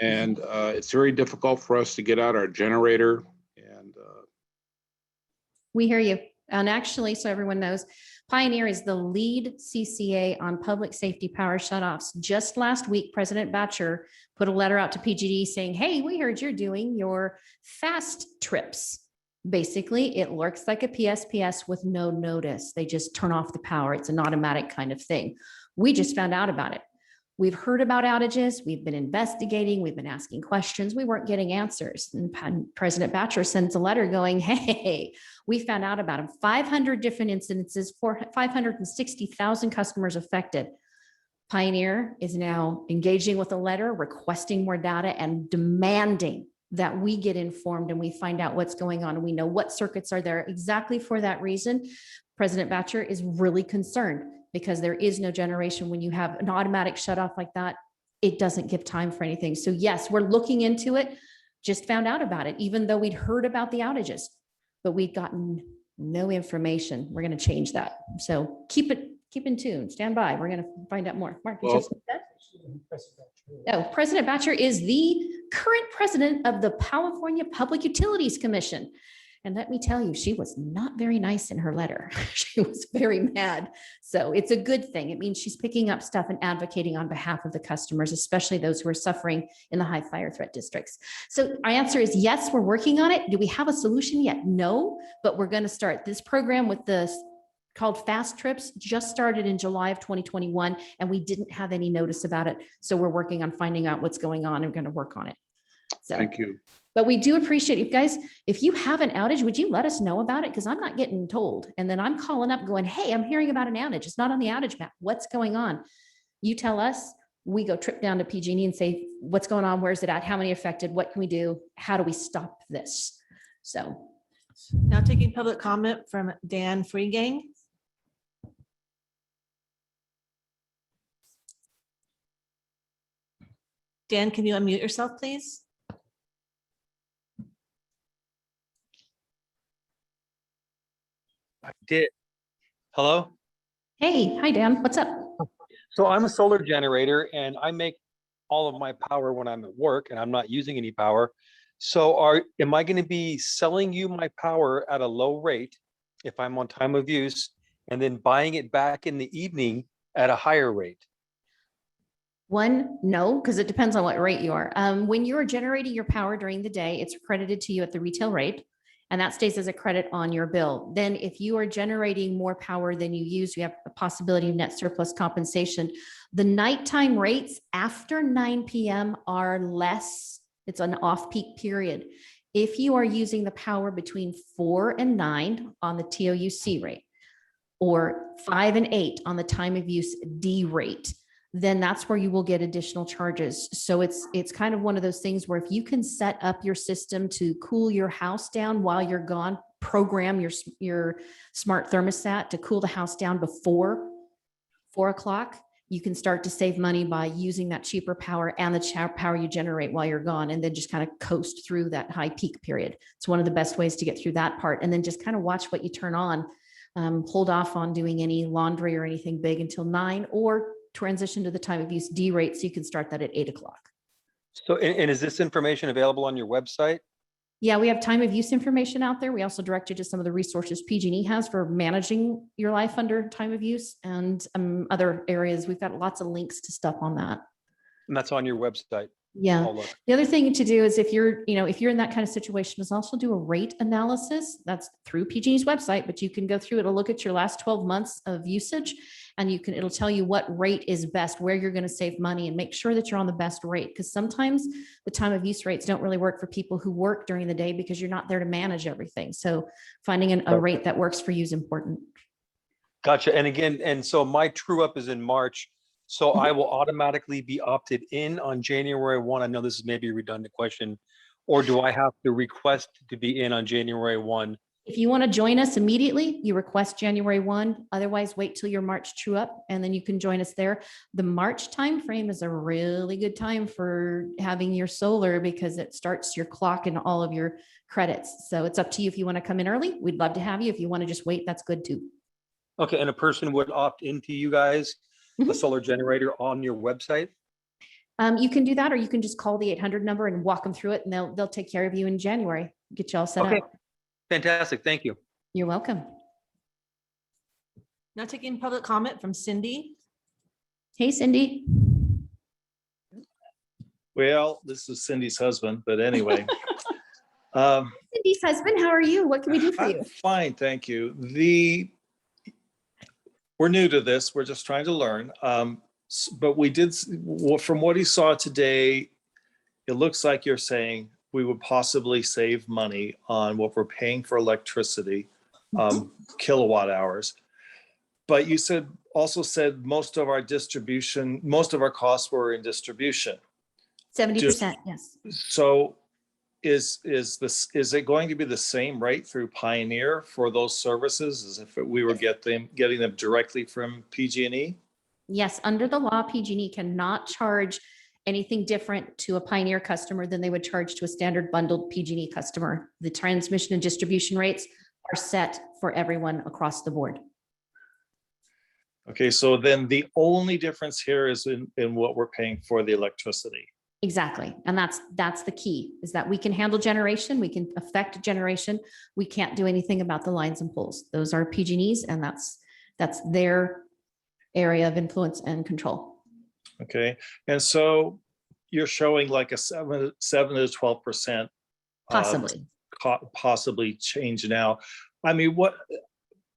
and it's very difficult for us to get out our generator. And We hear you. And actually, so everyone knows, Pioneer is the lead CCA on public safety power shutoffs. Just last week, President Batcher put a letter out to PG&E saying, hey, we heard you're doing your fast trips. Basically, it looks like a PSPS with no notice. They just turn off the power. It's an automatic kind of thing. We just found out about it. We've heard about outages. We've been investigating. We've been asking questions. We weren't getting answers. And President Batcher sends a letter going, hey, we found out about them. 500 different incidences, 560,000 customers affected. Pioneer is now engaging with a letter, requesting more data and demanding that we get informed and we find out what's going on and we know what circuits are there. Exactly for that reason, President Batcher is really concerned because there is no generation when you have an automatic shutoff like that. It doesn't give time for anything. So yes, we're looking into it. Just found out about it, even though we'd heard about the outages, but we've gotten no information. We're going to change that. So keep in tune. Stand by. We're going to find out more. Mark, did you have something to say? No, President Batcher is the current president of the California Public Utilities Commission. And let me tell you, she was not very nice in her letter. She was very mad. So it's a good thing. It means she's picking up stuff and advocating on behalf of the customers, especially those who are suffering in the high fire threat districts. So our answer is yes, we're working on it. Do we have a solution yet? No, but we're going to start this program with this called Fast Trips, just started in July of 2021, and we didn't have any notice about it. So we're working on finding out what's going on and going to work on it. So, thank you. but we do appreciate you guys. If you have an outage, would you let us know about it? Because I'm not getting told. And then I'm calling up going, hey, I'm hearing about an outage. It's not on the outage map. What's going on? You tell us, we go trip down to PG&E and say, what's going on? Where's it at? How many affected? What can we do? How do we stop this? So. Now taking public comment from Dan Freegang. Dan, can you unmute yourself, please? I did. Hello? Hey, hi, Dan. What's up? So I'm a solar generator and I make all of my power when I'm at work and I'm not using any power. So am I going to be selling you my power at a low rate if I'm on time of use and then buying it back in the evening at a higher rate? One, no, because it depends on what rate you are. When you are generating your power during the day, it's credited to you at the retail rate, and that stays as a credit on your bill. Then if you are generating more power than you use, you have a possibility of net surplus compensation. The nighttime rates after 9 p.m. are less. It's an off-peak period. If you are using the power between 4 and 9 on the TOUC rate, or 5 and 8 on the time of use D rate, then that's where you will get additional charges. So it's kind of one of those things where if you can set up your system to cool your house down while you're gone, program your smart thermostat to cool the house down before 4 o'clock, you can start to save money by using that cheaper power and the power you generate while you're gone, and then just kind of coast through that high peak period. It's one of the best ways to get through that part. And then just kind of watch what you turn on. Hold off on doing any laundry or anything big until 9, or transition to the time of use D rate so you can start that at 8 o'clock. So, and is this information available on your website? Yeah, we have time of use information out there. We also direct you to some of the resources PG&E has for managing your life under time of use, and other areas. We've got lots of links to stuff on that. And that's on your website. Yeah. I'll look. The other thing to do is if you're in that kind of situation, is also do a rate analysis. That's through PG&E's website, but you can go through, it'll look at your last 12 months of usage, and it'll tell you what rate is best, where you're going to save money, and make sure that you're on the best rate. Because sometimes the time of use rates don't really work for people who work during the day because you're not there to manage everything. So finding a rate that works for you is important. Gotcha. And again, and so my true up is in March. So I will automatically be opted in on January 1. I know this is maybe a redundant question, or do I have to request to be in on January 1? If you want to join us immediately, you request January 1. Otherwise, wait till your March true up, and then you can join us there. The March timeframe is a really good time for having your solar because it starts your clock and all of your credits. So it's up to you if you want to come in early. We'd love to have you. If you want to just wait, that's good too. Okay, and a person would opt into you guys, the solar generator, on your website? You can do that, or you can just call the 800 number and walk them through it, and they'll take care of you in January. Get you all set up. Fantastic. Thank you. You're welcome. Now taking public comment from Cindy. Hey, Cindy. Well, this is Cindy's husband, but anyway. Cindy's husband, how are you? What can we do for you? I'm fine, thank you. We're new to this. We're just trying to learn. But we did, from what he saw today, it looks like you're saying we would possibly save money on what we're paying for electricity, kilowatt hours. But you also said most of our costs were in distribution. 70%, yes. So is it going to be the same rate through Pioneer for those services as if we were getting them directly from PG&E? Yes, under the law, PG&E cannot charge anything different to a Pioneer customer than they would charge to a standard bundled PG&E customer. The transmission and distribution rates are set for everyone across the board. Okay, so then the only difference here is in what we're paying for the electricity. Exactly. And that's the key, is that we can handle generation, we can affect generation. We can't do anything about the lines and poles. Those are PG&E's, and that's their area of influence and control. Okay, and so you're showing like a 7 to 12% possibly change now. I mean,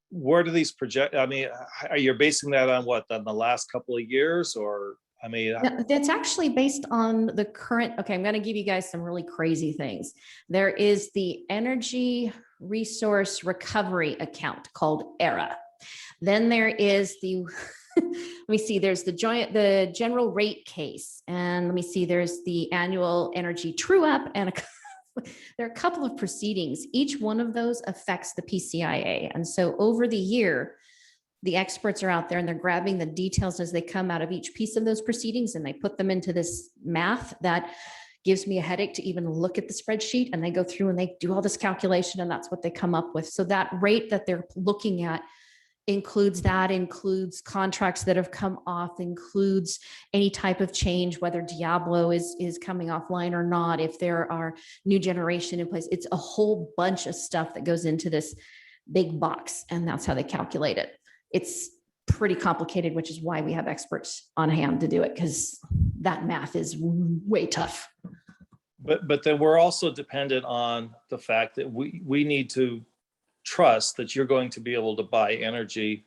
where do these project? I mean, are you basing that on what, on the last couple of years, or? I mean, that's actually based on the current. Okay, I'm going to give you guys some really crazy things. There is the Energy Resource Recovery account called ERA. Then there is the let me see, there's the general rate case, and let me see, there's the annual energy true up, and there are a couple of proceedings. Each one of those affects the PCIA, and so over the year, the experts are out there and they're grabbing the details as they come out of each piece of those proceedings, and they put them into this math that gives me a headache to even look at the spreadsheet, and they go through and they do all this calculation, and that's what they come up with. So that rate that they're looking at includes contracts that have come off, includes any type of change, whether Diablo is coming offline or not, if there are new generation in place. It's a whole bunch of stuff that goes into this big box, and that's how they calculate it. It's pretty complicated, which is why we have experts on hand to do it, because that math is way tough. But then we're also dependent on the fact that we need to trust that you're going to be able to buy energy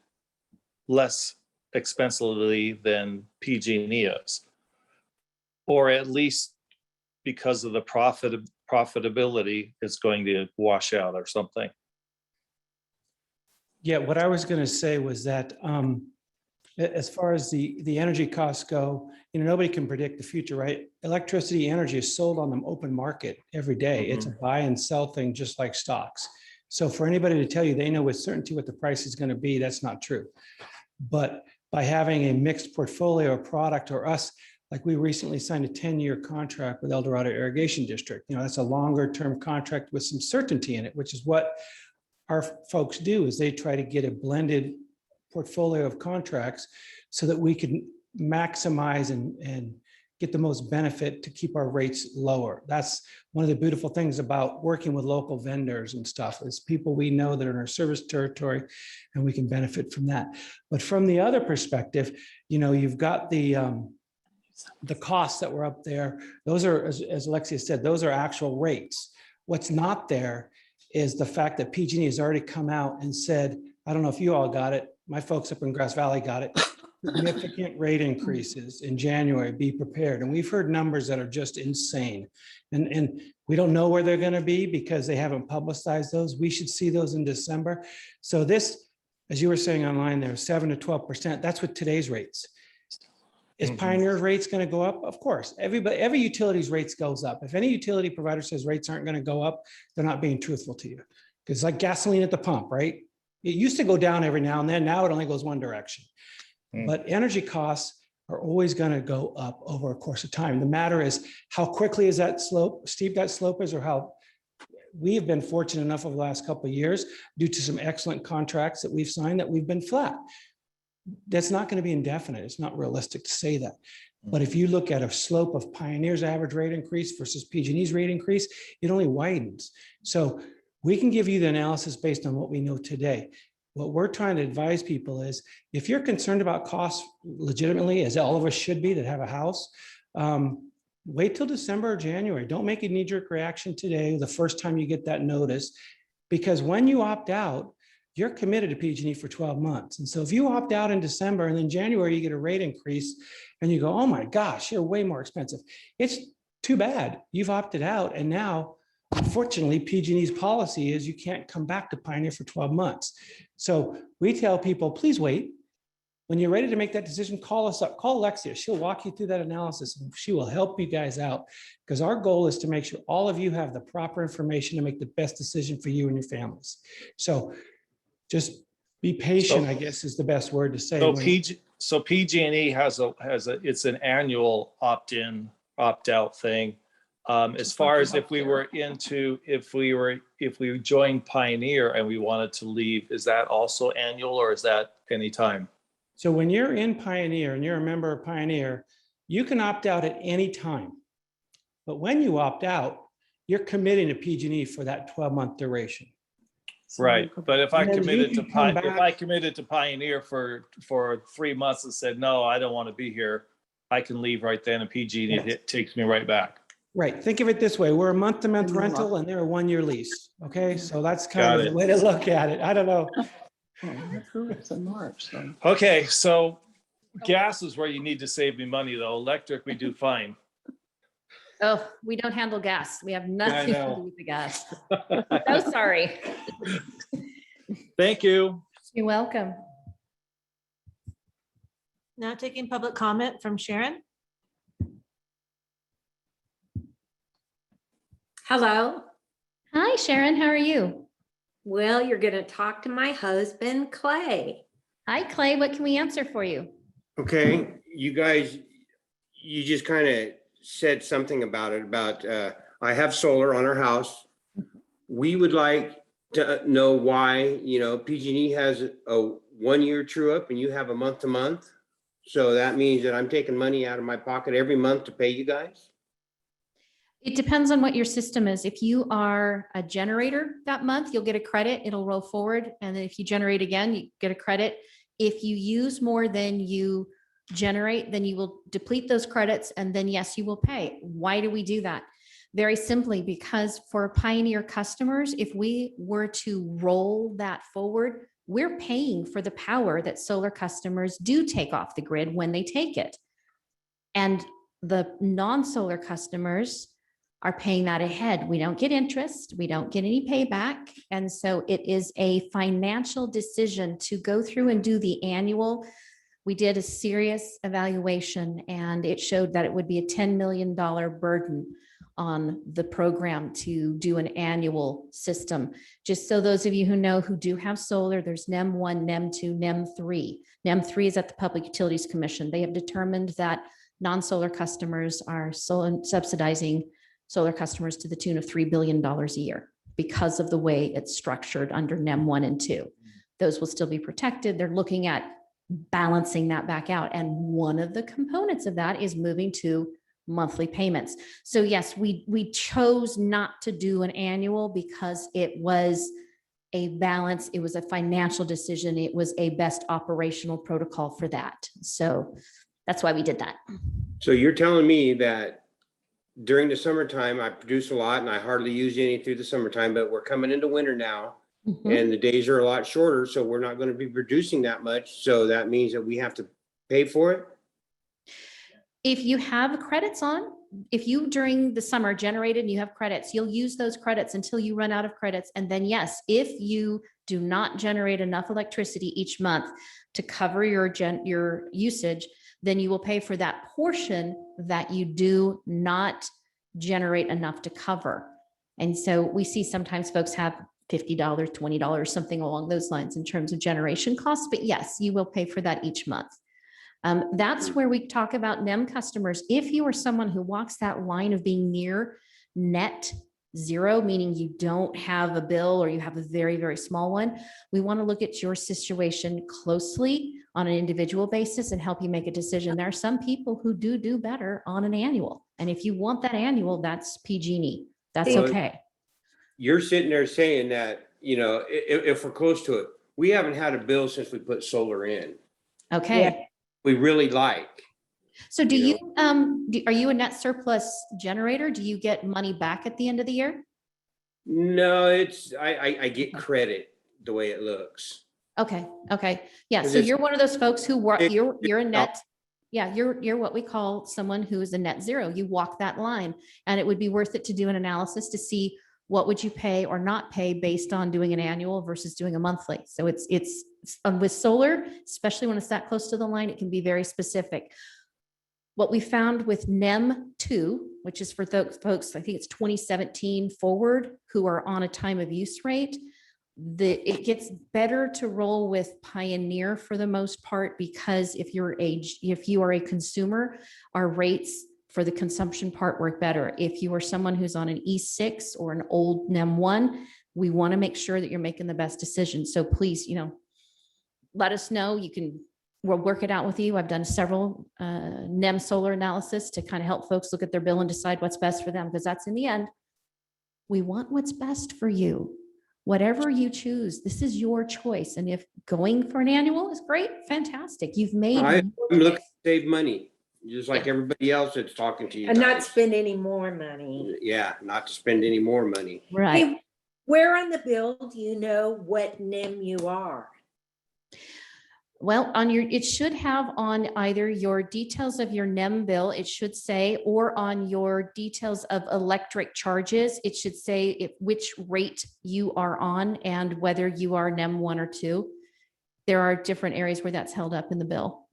less expensively than PG&E is, or at least because of the profitability, it's going to wash out or something. Yeah, what I was going to say was that As far as the energy costs go, nobody can predict the future, right? Electricity energy is sold on the open market every day. It's a buy and sell thing, just like stocks. So for anybody to tell you they know with certainty what the price is going to be, that's not true. But by having a mixed portfolio or product, or us, like we recently signed a 10-year contract with El Dorado Irrigation District. That's a longer term contract with some certainty in it, which is what our folks do, is they try to get a blended portfolio of contracts so that we can maximize and get the most benefit to keep our rates lower. That's one of the beautiful things about working with local vendors and stuff, is people we know that are in our service territory, and we can benefit from that. But from the other perspective, you've got the costs that were up there. Those are, as Alexia said, those are actual rates. What's not there is the fact that PG&E has already come out and said, I don't know if you all got it, my folks up in Grass Valley got it, significant rate increases in January, be prepared. And we've heard numbers that are just insane. And we don't know where they're going to be because they haven't publicized those. We should see those in December. So this, as you were saying online there, 7 to 12%, that's with today's rates. Is Pioneer's rates going to go up? Of course. Every utility's rates goes up. If any utility provider says rates aren't going to go up, they're not being truthful to you. Because it's like gasoline at the pump, right? It used to go down every now and then. Now it only goes one direction. But energy costs are always going to go up over a course of time. The matter is, how quickly is that slope, steep that slope is, or how we've been fortunate enough over the last couple of years, due to some excellent contracts that we've signed, that we've been flat. That's not going to be indefinite. It's not realistic to say that. But if you look at a slope of Pioneer's average rate increase versus PG&E's rate increase, it only widens. So we can give you the analysis based on what we know today. What we're trying to advise people is, if you're concerned about costs legitimately, as all of us should be that have a house, wait till December or January. Don't make a knee-jerk reaction today, the first time you get that notice, because when you opt out, you're committed to PG&E for 12 months. And so if you opt out in December and then January, you get a rate increase and you go, oh my gosh, you're way more expensive. It's too bad. You've opted out. And now, unfortunately, PG&E's policy is you can't come back to Pioneer for 12 months. So we tell people, please wait. When you're ready to make that decision, call us up, call Alexia. She'll walk you through that analysis and she will help you guys out, because our goal is to make sure all of you have the proper information to make the best decision for you and your families. So just be patient, I guess is the best word to say. So PG&E has it's an annual opt-in, opt-out thing. As far as if we joined Pioneer and we wanted to leave, is that also annual, or is that anytime? So when you're in Pioneer and you're a member of Pioneer, you can opt out at any time. But when you opt out, you're committing to PG&E for that 12-month duration. Right, but if I And then committed you to can come back- if I committed to Pioneer for 3 months and said, no, I don't want to be here, I can leave right then, and PG&E it takes me right back. Right. Think of it this way. We're a month-to-month rental and they're a one-year lease. Okay. So that's kind of the way to look at it. I don't know. It's in March. So. Okay, so gas is where you need to save me money, though. Electric, we do fine. Oh, we don't handle gas. We have nothing to know. do with the gas. So sorry. Thank you. You're welcome. Now taking public comment from Sharon. Hello. Hi, Sharon. How are you? Well, you're going to talk to my husband, Clay. Hi, Clay. What can we answer for you? Okay, you guys, you just kind of said something about it, about I have solar on our house. We would like to know why, PG&E has a 1-year true up and you have a month to month. So that means that I'm taking money out of my pocket every month to pay you guys? It depends on what your system is. If you are a generator that month, you'll get a credit. It'll roll forward. And then if you generate again, you get a credit. If you use more than you generate, then you will deplete those credits. And then yes, you will pay. Why do we do that? Very simply, because for Pioneer customers, if we were to roll that forward, we're paying for the power that solar customers do take off the grid when they take it. And the non-solar customers are paying that ahead. We don't get interest. We don't get any payback. And so it is a financial decision to go through and do the annual we did a serious evaluation and it showed that it would be a $10 million burden on the program to do an annual system. Just so those of you who know who do have solar, there's NEM 1, NEM 2, NEM 3. NEM 3 is at the Public Utilities Commission. They have determined that non-solar customers are subsidizing solar customers to the tune of $3 billion a year because of the way it's structured under NEM 1 and 2. Those will still be protected. They're looking at balancing that back out. And one of the components of that is moving to monthly payments. So yes, we chose not to do an annual because it was a balance. It was a financial decision. It was a best operational protocol for that. So that's why we did that. So you're telling me that during the summertime, I produce a lot and I hardly use any through the summertime, but we're coming into winter now and the days are a lot shorter. So we're not going to be producing that much. So that means that we have to pay for it. If you have credits on, if you during the summer generated and you have credits, you'll use those credits until you run out of credits. And then yes, if you do not generate enough electricity each month to cover your usage, then you will pay for that portion that you do not generate enough to cover. And so we see sometimes folks have $50, $20, something along those lines in terms of generation costs, but yes, you will pay for that each month. That's where we talk about NEM customers. If you are someone who walks that line of being near net zero, meaning you don't have a bill or you have a very, very small one, we want to look at your situation closely on an individual basis and help you make a decision. There are some people who do better on an annual. And if you want that annual, that's PG&E. That's okay. You're sitting there saying that, you know, if we're close to it, we haven't had a bill since we put solar in. Okay. Yeah. We really like. So do you, are you a net surplus generator? Do you get money back at the end of the year? No, it's, I get credit the way it looks. Okay. Okay. Yeah. 'Cause So it's- you're one of those folks who work, you're a net. Yeah. You're what we call someone who is a net zero. You walk that line, and it would be worth it to do an analysis to see what would you pay or not pay based on doing an annual versus doing a monthly. So it's with solar, especially when it's that close to the line, it can be very specific. What we found with NEM 2, which is for those folks, I think it's 2017 forward, who are on a time of use rate, it gets better to roll with Pioneer for the most part, because if you are a consumer, our rates for the consumption part work better. If you are someone who's on an E6 or an old NEM 1, we want to make sure that you're making the best decision. So please, let us know. We'll work it out with you. I've done several NEM solar analysis to kind of help folks look at their bill and decide what's best for them, because that's in the end, we want what's best for you. Whatever you choose, this is your choice. And if going for an annual is great, fantastic. You've made. I'm looking to save money, just like everybody else that's talking to you. And not guys. spend any more money. Yeah, not to spend any more money. Right. Hey, where on the bill do you know what NEM you are? Well, it should have on either your details of your NEM bill, it should say, or on your details of electric charges, it should say which rate you are on and whether you are NEM 1 or 2. There are different areas where that's held up in the bill.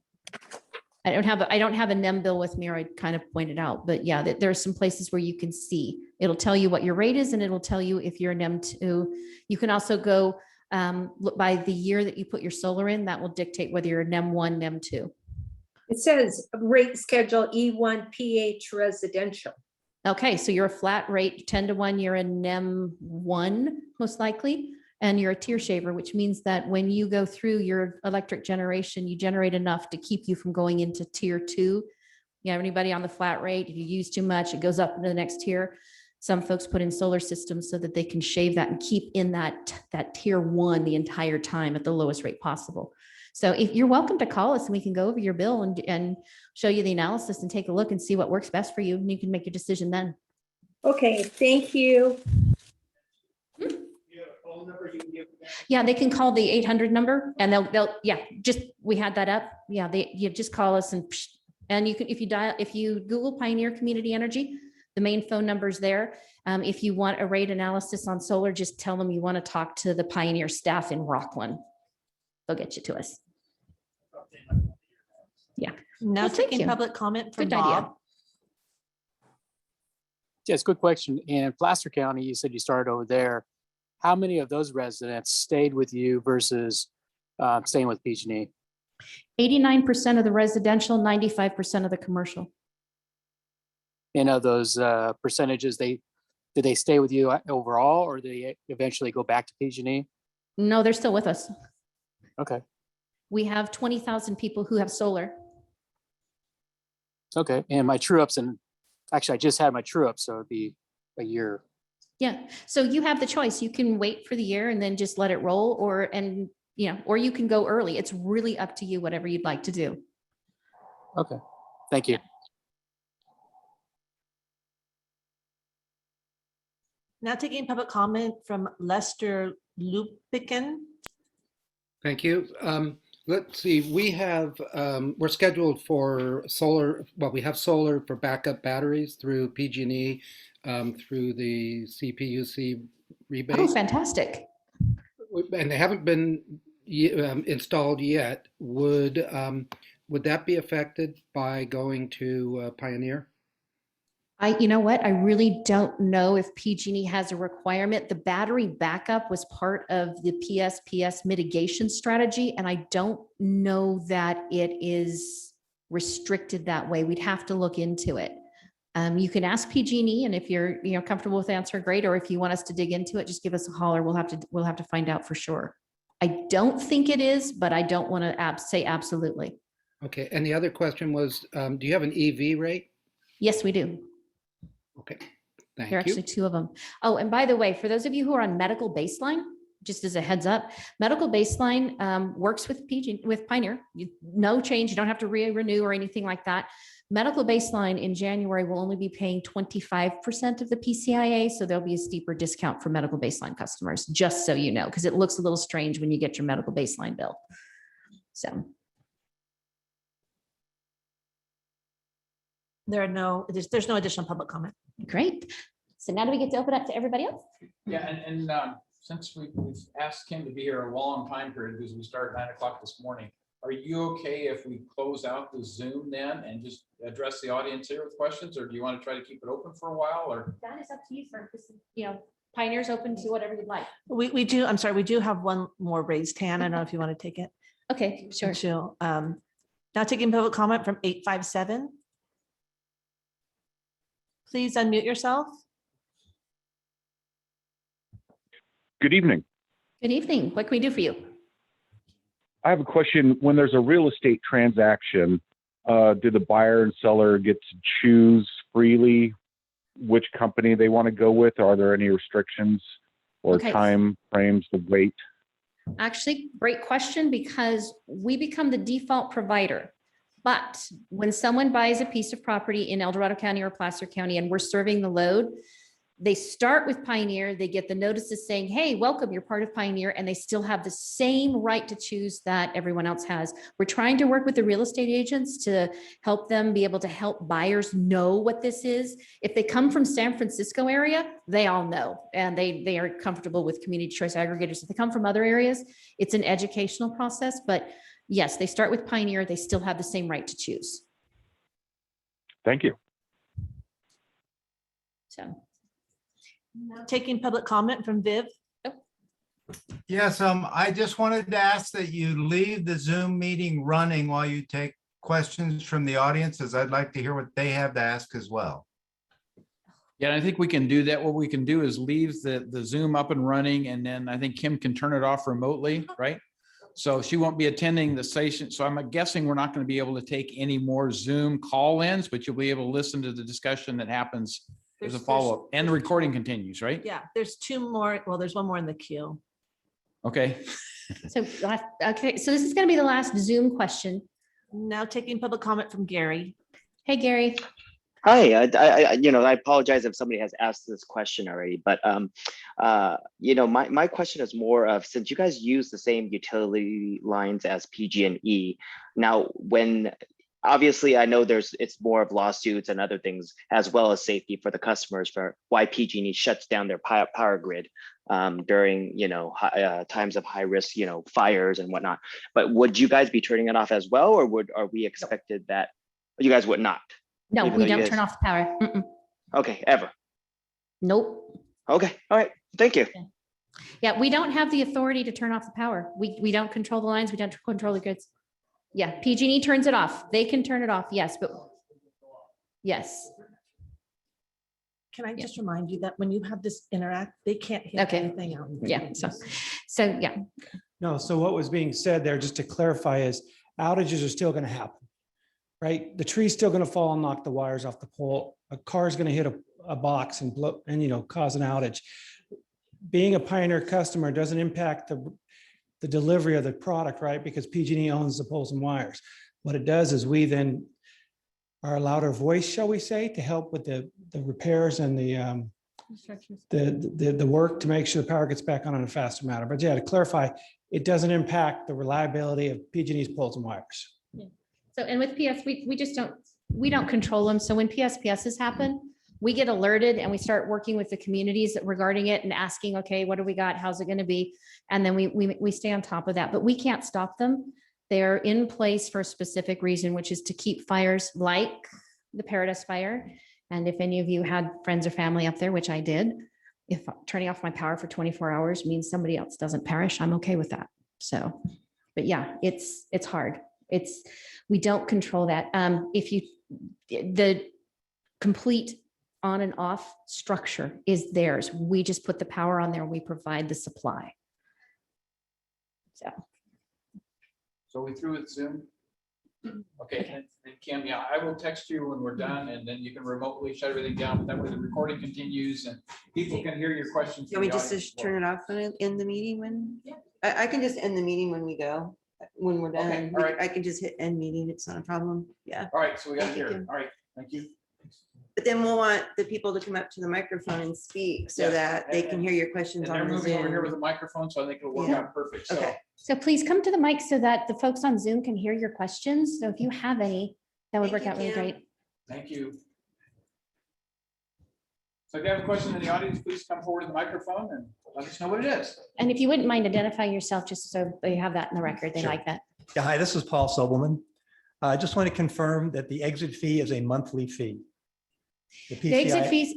I don't have a NEM bill with me, or I kind of pointed out, but yeah, there are some places where you can see. It'll tell you what your rate is, and it'll tell you if you're NEM 2. You can also go look by the year that you put your solar in. That will dictate whether you're NEM 1, NEM 2. It says rate schedule E1 PH residential. Okay, so you're a flat rate 10-to-1. You're a NEM 1 most likely, and you're a tier shaver, which means that when you go through your electric generation, you generate enough to keep you from going into tier 2. You have anybody on the flat rate? If you use too much, it goes up into the next tier. Some folks put in solar systems so that they can shave that and keep in that tier 1 the entire time at the lowest rate possible. So if you're welcome to call us, and we can go over your bill and show you the analysis and take a look and see what works best for you, and you can make your decision then. Okay, thank you. Yeah, they can call the 800 number, and we had that up. Yeah, you just call us, and you can, if you Google Pioneer Community Energy, the main phone number is there. If you want a rate analysis on solar, just tell them you want to talk to the Pioneer staff in Rockland. They'll get you to us. Now Well, thank taking you. public comment from Good idea. Bob. Yes, good question. In Placer County, you said you started over there. How many of those residents stayed with you versus staying with PG&E? 89% of the residential, 95% of the commercial. And of those percentages, did they stay with you overall, or did they eventually go back to PG&E? No, they're still with us. Okay, We have 20,000 people who have solar. okay. And my true ups, and actually I just had my true up, so it'd be a year. Yeah, so you have the choice. You can wait for the year and then just let it roll, or you can go early. It's really up to you, whatever you'd like to do. Okay, thank you. Now taking public comment from Lester Lupikin. Thank you. Let's see, we have, we're scheduled for solar, well, we have solar for backup batteries through PG&E, through the CPUC rebate. Oh, fantastic. And they haven't been installed yet. Would that be affected by going to Pioneer? You know what? I really don't know if PG&E has a requirement. The battery backup was part of the PSPS mitigation strategy, and I don't know that it is restricted that way. We'd have to look into it. You can ask PG&E, and if you're comfortable with the answer, great. Or if you want us to dig into it, just give us a holler. We'll have to find out for sure. I don't think it is, but I don't want to say absolutely. Okay, and the other question was, do you have an EV rate? Yes, we do. Okay, thank There are you. actually two of them. Oh, and by the way, for those of you who are on medical baseline, just as a heads up, medical baseline works with Pioneer. No change. You don't have to renew or anything like that. Medical baseline in January will only be paying 25% of the PCIA, so there'll be a steeper discount for medical baseline customers, just so you know, because it looks a little strange when you get your medical baseline bill. So. There's no additional public comment. Great. So now do we get to open up to everybody else? Yeah, and since we've asked Kim to be here a long time period, because we started 9 o'clock this morning, are you okay if we close out the Zoom then and just address the audience here with questions, or do you want to try to keep it open for a while, or? That is up to you, sir. Pioneer's open to whatever you'd like. We do, I'm sorry, we do have one more raised hand. I don't know if you want to take it. Okay, sure. Now taking public comment from 857. Please unmute yourself. Good evening. Good evening. What can we do for you? I have a question. When there's a real estate transaction, do the buyer and seller get to choose freely which company they want to go with? Are there any restrictions or time frames to wait? Actually, great question, because we become the default provider. But when someone buys a piece of property in El Dorado County or Placer County and we're serving the load, they start with Pioneer, they get the notices saying, hey, welcome, you're part of Pioneer, and they still have the same right to choose that everyone else has. We're trying to work with the real estate agents to help them be able to help buyers know what this is. If they come from San Francisco area, they all know, and they are comfortable with community choice aggregators. If they come from other areas, it's an educational process, but yes, they start with Pioneer, they still have the same right to choose. Thank you. So. Now taking public comment from Viv. Yes, I just wanted to ask that you leave the Zoom meeting running while you take questions from the audience, as I'd like to hear what they have to ask as well. Yeah, I think we can do that. What we can do is leave the Zoom up and running, and then I think Kim can turn it off remotely, right? So she won't be attending the session. So I'm guessing we're not going to be able to take any more Zoom call-ins, but you'll be able to listen to the discussion that happens as a follow-up, and the recording continues, right? Yeah, there's two more. Well, there's one more in the queue. Okay. So this is going to be the last Zoom question. Now taking public comment from Gary. Hey, Gary. Hi, I apologize if somebody has asked this question already, but my question is more of, since you guys use the same utility lines as PG&E, now when obviously I know it's more of lawsuits and other things as well as safety for the customers for why PG&E shuts down their power grid during, times of high risk, fires and whatnot. But would you guys be turning it off as well, or are we expected that you guys would not? No, Even we though you don't guys- turn off the power. Mm-mm. Okay, ever. Nope. Okay, all right, thank you. Yeah, we don't have the authority to turn off the power. We don't control the lines. We don't control the grids. Yeah, PG&E turns it off. They can turn it off, yes, but yes. Can I just remind you that when you have this interact, they can't hit Okay. anything out. Yeah, so yeah. No, so what was being said there, just to clarify, is outages are still going to happen, right? The tree's still going to fall and knock the wires off the pole. A car's going to hit a box and blow and, cause an outage. Being a Pioneer customer doesn't impact the delivery of the product, right? Because PG&E owns the poles and wires. What it does is we then are a louder voice, shall we say, to help with the repairs and the work to make sure the power gets back on in a faster manner. But yeah, to clarify, it doesn't impact the reliability of PG&E's poles and wires. So, and with PS, we don't control them. So when PSPSs happen, we get alerted and we start working with the communities regarding it and asking, okay, what do we got? How's it going to be? And then we stay on top of that, but we can't stop them. They're in place for a specific reason, which is to keep fires like the Paradise Fire. And if any of you had friends or family up there, which I did, if turning off my power for 24 hours means somebody else doesn't perish, I'm okay with that. So, but yeah, it's hard. We don't control that. The complete on and off structure is theirs. We just put the power on there. We provide the supply. So we through with Zoom? Okay, and Kim, yeah, I will text you when we're done, and then you can remotely shut everything down, but that way the recording continues and people can hear your questions. Can we just turn it off when it end the meeting when? I can just end the meeting when we go, when we're done. Okay, all right. I can just hit end meeting. It's not a problem. Yeah. All right, so we got Thank you, here. Kim. All right, thank you. But then we'll want the people to come up to the microphone and speak so Yes, that they can and- hear your questions And they're on the moving over here with Zoom. a microphone, so I think it'll work Yeah. out perfect. So Okay. So please come to the mic so that the folks on Zoom can hear your questions. So if you have any, that would work out really great. thank you. So if you have a question in the audience, please come forward to the microphone and let us know what it is. And if you wouldn't mind identifying yourself, just so they have that in the record, they Sure. like that. Yeah, hi, this is Paul Sobelman. I just want to confirm that the exit fee is a monthly fee. The exit fees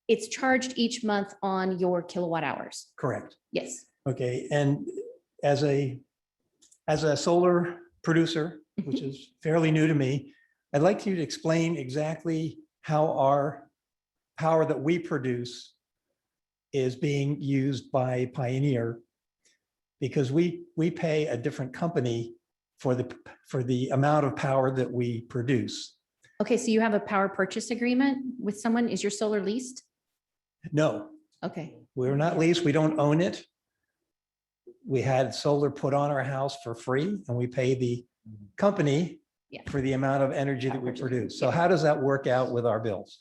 it's charged each month on your kilowatt hours. Correct. Yes. Okay, and as a solar producer, which is fairly new to me, I'd like you to explain exactly how our power that we produce is being used by Pioneer, because we pay a different company for the amount of power that we produce. Okay, so you have a power purchase agreement with someone? Is your solar leased? No, Okay. we're not leased, we don't own it. We had solar put on our house for free and we pay the company for the amount of energy that we produce. So how does that work out with our bills?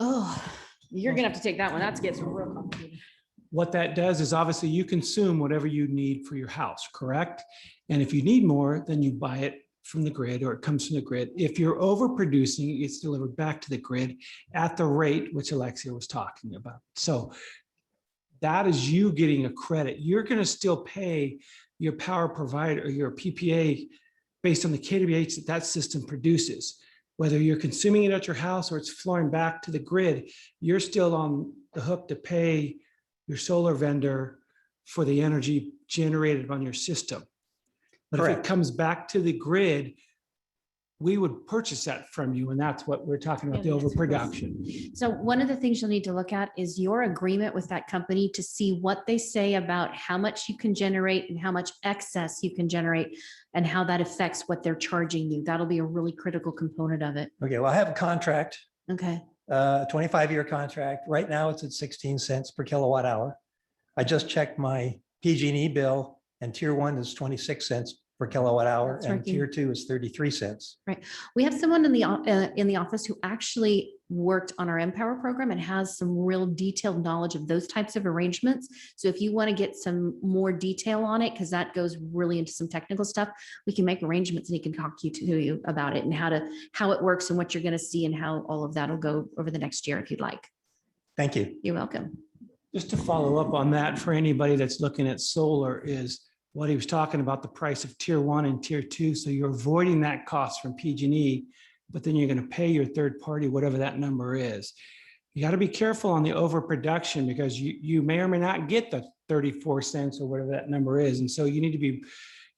Oh, you're gonna have to take that one. That gets real complicated. What that does is obviously you consume whatever you need for your house, correct? And if you need more, then you buy it from the grid or it comes from the grid. If you're overproducing, it's delivered back to the grid at the rate which Alexia was talking about. So that is you getting a credit. You're going to still pay your power provider or your PPA based on the kWh that system produces. Whether you're consuming it at your house or it's flowing back to the grid, you're still on the hook to pay your solar vendor for the energy generated on your system. But if it Correct. comes back to the grid, we would purchase that from you. And that's what we're talking about, the overproduction. So one of the things you'll need to look at is your agreement with that company to see what they say about how much you can generate and how much excess you can generate and how that affects what they're charging you. That'll be a really critical component of it. Okay, well, I have a contract, Okay. a 25-year contract. Right now, it's at 16 cents per kilowatt hour. I just checked my PG&E bill and tier one is 26 cents per kilowatt hour, That's and working. tier 2 is 33 cents. Right. We have someone in the office who actually worked on our Empower program and has some real detailed knowledge of those types of arrangements. So if you want to get some more detail on it, because that goes really into some technical stuff, we can make arrangements and he can talk to you about it and how it works and what you're going to see and how all of that will go over the next year if you'd like. Thank you. You're welcome. Just to follow up on that, for anybody that's looking at solar, is what he was talking about, the price of tier 1 and tier 2. So you're avoiding that cost from PG&E, but then you're going to pay your third party, whatever that number is. You got to be careful on the overproduction because you may or may not get the 34 cents or whatever that number is. And so you need to be,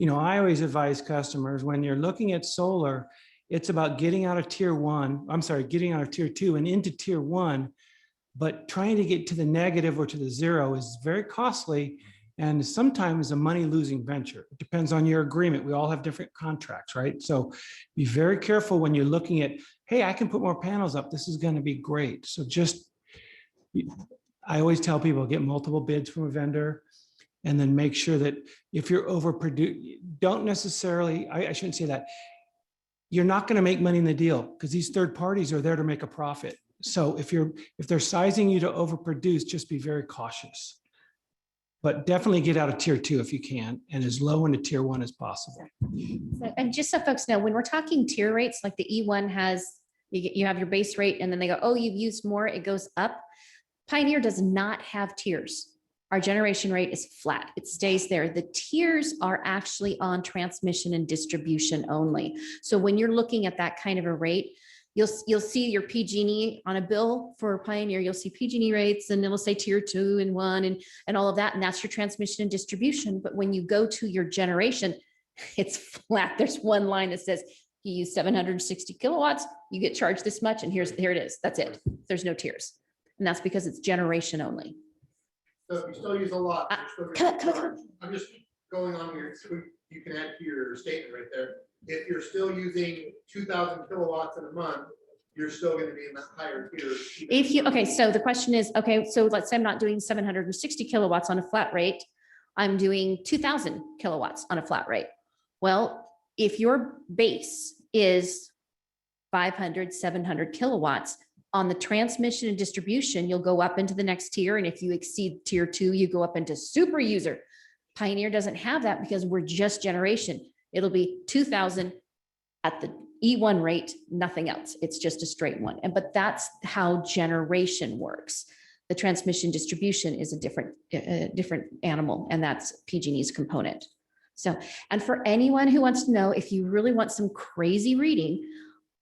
I always advise customers when you're looking at solar, it's about getting out of tier 2 and into tier 1. But trying to get to the negative or to the zero is very costly and sometimes a money losing venture. It depends on your agreement. We all have different contracts, right? So be very careful when you're looking at, hey, I can put more panels up. This is going to be great. So I always tell people, get multiple bids from a vendor and then make sure that if you're overproduced, don't necessarily, I shouldn't say that. You're not going to make money in the deal because these third parties are there to make a profit. So if they're sizing you to overproduce, just be very cautious. But definitely get out of tier 2 if you can, and as low into tier 1 as possible. And just so folks know, when we're talking tier rates, like the E1 has, you have your base rate and then they go, oh, you've used more, it goes up. Pioneer does not have tiers. Our generation rate is flat. It stays there. The tiers are actually on transmission and distribution only. So when you're looking at that kind of a rate, you'll see your PG&E on a bill for Pioneer. You'll see PG&E rates and it'll say tier 2 and 1 and all of that. And that's your transmission and distribution. But when you go to your generation, it's flat. There's one line that says you use 760 kilowatts, you get charged this much. And here it is. That's it. There's no tiers. And that's because it's generation only. So if you still use a lot, you're still Come gonna on. charge. I'm just going on here, so you can add to your statement right there. If you're still using 2,000 kilowatts in a month, you're still going to be in that higher tier. So the question is, so let's say I'm not doing 760 kilowatts on a flat rate. I'm doing 2,000 kilowatts on a flat rate. Well, if your base is 500, 700 kilowatts, on the transmission and distribution, you'll go up into the next tier. And if you exceed tier 2, you go up into super user. Pioneer doesn't have that because we're just generation. It'll be 2,000 at the E1 rate, nothing else. It's just a straight one. But that's how generation works. The transmission distribution is a different animal, and that's PG&E's component. So, and for anyone who wants to know, if you really want some crazy reading,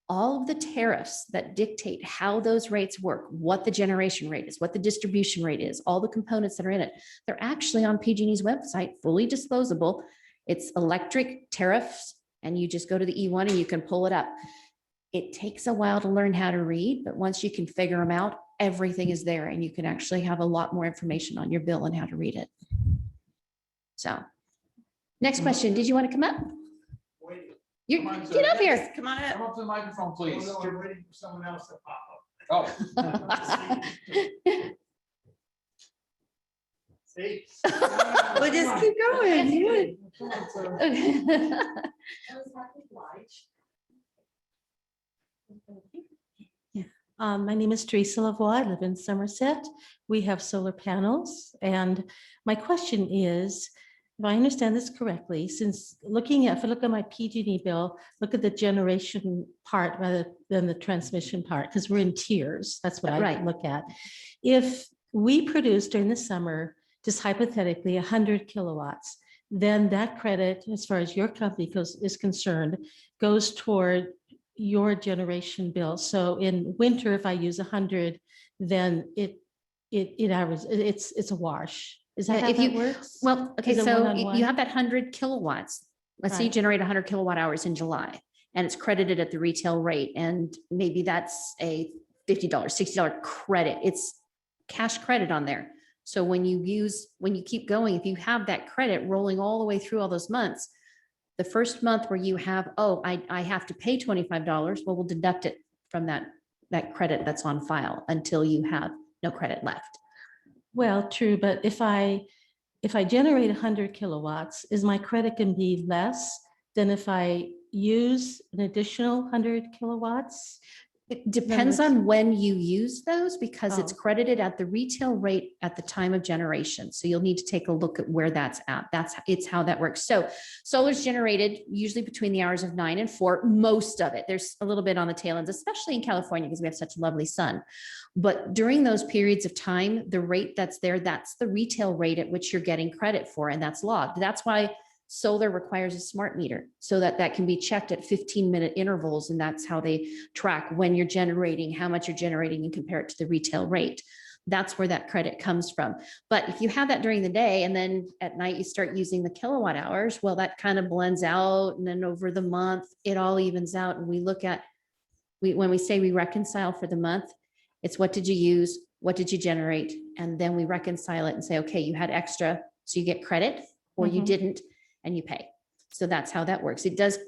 all of the tariffs that dictate how those rates work, what the generation rate is, what the distribution rate is, all the components that are in it, they're actually on PG&E's website, fully disclosable. It's electric tariffs, and you just go to the E1 and you can pull it up. It takes a while to learn how to read, but once you can figure them out, everything is there and you can actually have a lot more information on your bill and how to read it. So, next question. Did you want to come up? Get up here. Come on up. Come up to the microphone, please. Oh, no, I'm waiting for someone else to pop up. Oh. See? We'll just keep going. My name is Teresa Lavoie. I live in Somerset. We have solar panels. And my question is, if I understand this correctly, since if I look at my PG&E bill, look at the generation part rather than the transmission part, because we're in tiers. That's what I look at. If we produce during the summer, just hypothetically 100 kilowatts, then that credit, as far as your company is concerned, goes toward your generation bill. So in winter, if I use 100, then it averages, it's a wash. Is that how that works? Well, okay, Is it so one-on-one? you have that 100 kilowatts. Let's say you Right. generate 100 kilowatt hours in July, and it's credited at the retail rate, and maybe that's a $50, $60 credit. It's cash credit on there. So when you keep going, if you have that credit rolling all the way through all those months, the first month where you have, I have to pay $25, well, we'll deduct it from that credit that's on file until you have no credit left. Well, true, but if I if I generate 100 kilowatts, is my credit can be less than if I use an additional 100 kilowatts? It depends on when you use those because it's Oh. credited at the retail rate at the time of generation. So you'll need to take a look at where that's at. It's how that works. So solar's generated usually between the hours of 9 and 4, most of it. There's a little bit on the tail ends, especially in California because we have such lovely sun. But during those periods of time, the rate that's there, that's the retail rate at which you're getting credit for, and that's logged. That's why solar requires a smart meter so that that can be checked at 15-minute intervals. And that's how they track when you're generating, how much you're generating and compare it to the retail rate. That's where that credit comes from. But if you have that during the day and then at night you start using the kilowatt hours, well, that kind of blends out. And then over the month, it all evens out. And we look at, when we say we reconcile for the month, it's what did you use? What did you generate? And then we reconcile it and say, okay, you had extra, so you get credit, or you didn't, and you pay. So that's how that works. It does,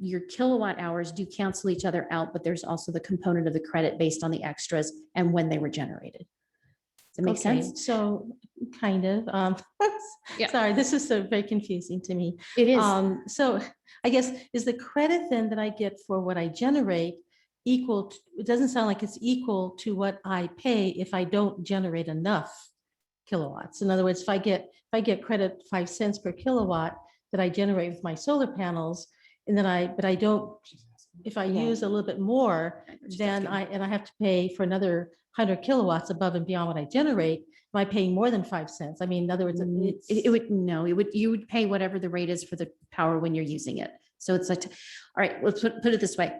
your kilowatt hours do cancel each other out, but there's also the component of the credit based on the extras and when they were generated. Does that make sense? So kind of, Yeah. sorry, this is so very confusing to me. It is. So I guess, is the credit then that I get for what I generate equal, it doesn't sound like it's equal to what I pay if I don't generate enough kilowatts. In other words, if I get credit 5 cents per kilowatt that I generate with my solar panels, and then but I don't, if I use a little bit more, then I have to pay for another 100 kilowatts above and beyond what I generate, am I paying more than 5 cents? I mean, in other words, you would pay whatever the rate is for the power when you're using it. So it's like, all right, let's put it this way.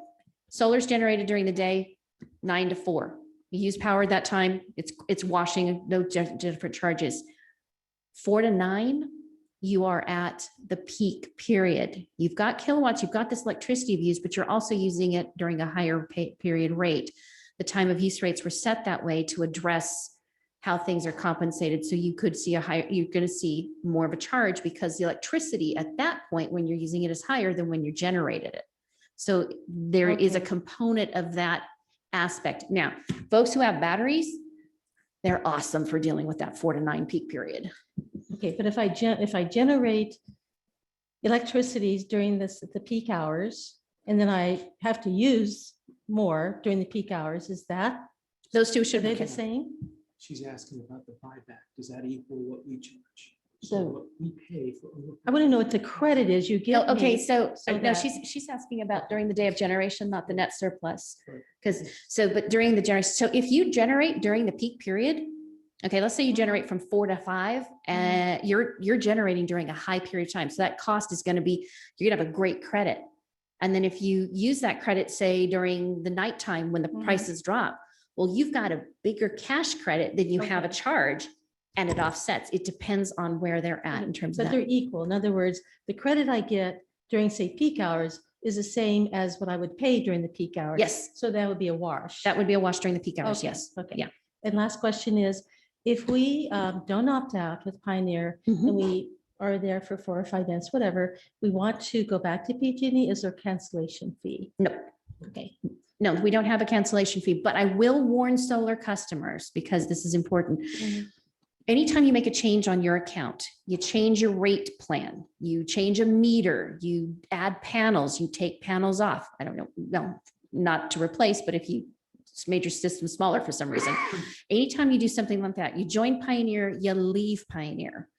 Solar's generated during the day, 9 to 4. You use power at that time, it's washing, no different charges. 4 to 9, you are at the peak period. You've got kilowatts, you've got this electricity you've used, but you're also using it during a higher period rate. The time of use rates were set that way to address how things are compensated. So you could see you're going to see more of a charge because the electricity at that point when you're using it is higher than when you generated it. So there is a component of that aspect. Now, folks who have batteries, they're awesome for dealing with that 4 to 9 peak period. okay, but if I generate electricity during the peak hours, and then I have to use more during the peak hours, is that? Those two should be be the same? She's asking about the buyback. Does that equal what we charge? So what we pay for. I want to know what the credit is you get. Okay, me so no, that- she's asking about during the day of generation, not the net surplus. But during the generation, so if you generate during the peak period, okay, let's say you generate from 4 to 5, and you're generating during a high period of time. So that cost is going to be, you're gonna have a great credit. And then if you use that credit, say during the nighttime when the prices drop, well, you've got a bigger cash credit than you have a charge, and it offsets. It depends on where they're at in terms of But that. they're equal. In other words, the credit I get during, say, peak hours is the same as what I would pay during the peak hours. Yes. So that would be a wash. That would be a wash during the peak hours, Okay, yes. Okay. Yeah. And last question is, if we don't opt out with Pioneer and we are there for 4 or 5 minutes, whatever, we want to go back to PG&E, is there cancellation fee? No. Okay. No, we don't have a cancellation fee, but I will warn solar customers because this is important. Anytime you make a change on your account, you change your rate plan, you change a meter, you add panels, you take panels off. I don't know, no, not to replace, but if you made your system smaller for some reason, anytime you do something like that, you join Pioneer, you leave Pioneer.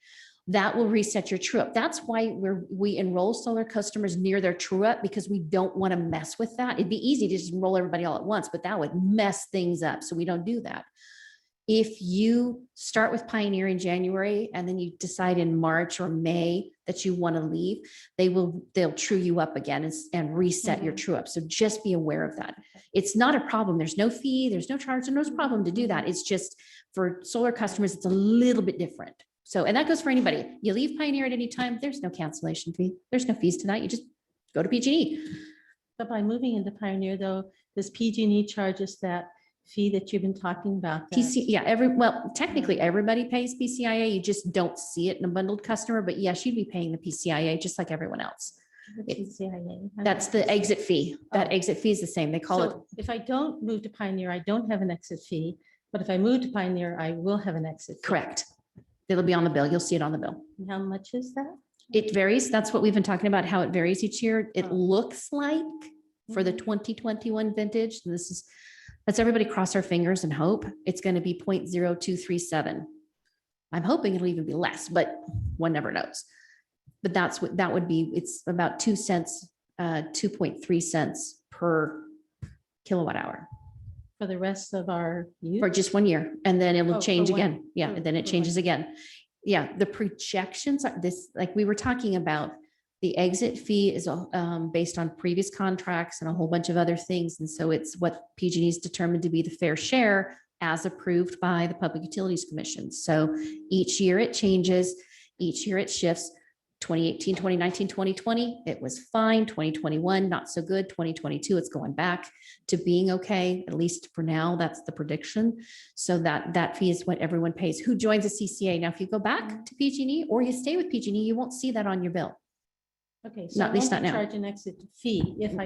That will reset your true up. That's why we enroll solar customers near their true up, because we don't want to mess with that. It'd be easy to just enroll everybody all at once, but that would mess things up. So we don't do that. If you start with Pioneer in January and then you decide in March or May that you want to leave, they'll true you up again and reset your true up. So just be aware of that. It's not a problem. There's no fee, there's no charge, there's no problem to do that. It's just for solar customers, it's a little bit different. So, and that goes for anybody. You leave Pioneer at any time, there's no cancellation fee. There's no fees to that. You just go to PG&E. But by moving into Pioneer though, does PG&E charge us that fee that you've been talking about? Technically everybody pays PCIA. You just don't see it in a bundled customer, but yes, you'd be paying the PCIA just like everyone else. PCIA. That's the exit fee. That exit fee is the same. They call it. So if I don't move to Pioneer, I don't have an exit fee, but if I move to Pioneer, I will have an exit fee. Correct. It'll be on the bill. You'll see it on the bill. And how much is that? It varies. That's what we've been talking about, how it varies each year. It looks like for the 2021 vintage, and let's everybody cross our fingers and hope it's going to be 0.0237. I'm hoping it'll even be less, but one never knows. But that's what that would be. It's about 2 cents, 2.3 cents per kilowatt hour For the rest of our use? for just 1 year, and then it will Oh, change for one- again. Yeah, for- and then it for changes 1 year. again. Yeah, the projections are this, like we were talking about, the exit fee is based on previous contracts and a whole bunch of other things. And so it's what PG&E is determined to be the fair share as approved by the Public Utilities Commission. So each year it changes, each year it shifts. 2018, 2019, 2020, it was fine. 2021, not so good. 2022, it's going back to being okay, at least for now. That's the prediction. So that fee is what everyone pays. Who joins a CCA? Now, if you go back to PG&E or you stay with PG&E, you won't see that on your bill. Okay, so Not- at least I won't not be now. charged an exit fee if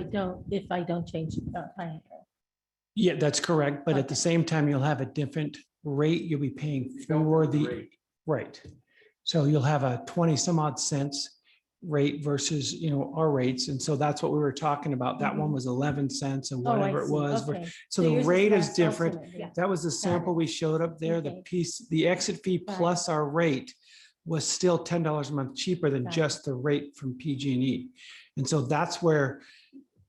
I don't change my. Yeah, that's correct. But at the same time, you'll have a different rate you'll be paying for the, right. So you'll have a 20 some odd cents rate versus, our rates. And so that's what we were talking about. That one was 11 cents and Oh, I whatever it see. was. Okay. So So the yours is rate is less different. ultimate, yeah. That was the Got sample it. we showed up there. The Okay. piece, the exit fee Got it. plus our rate was still $10 a month cheaper than Got it. just the rate from PG&E. And so that's where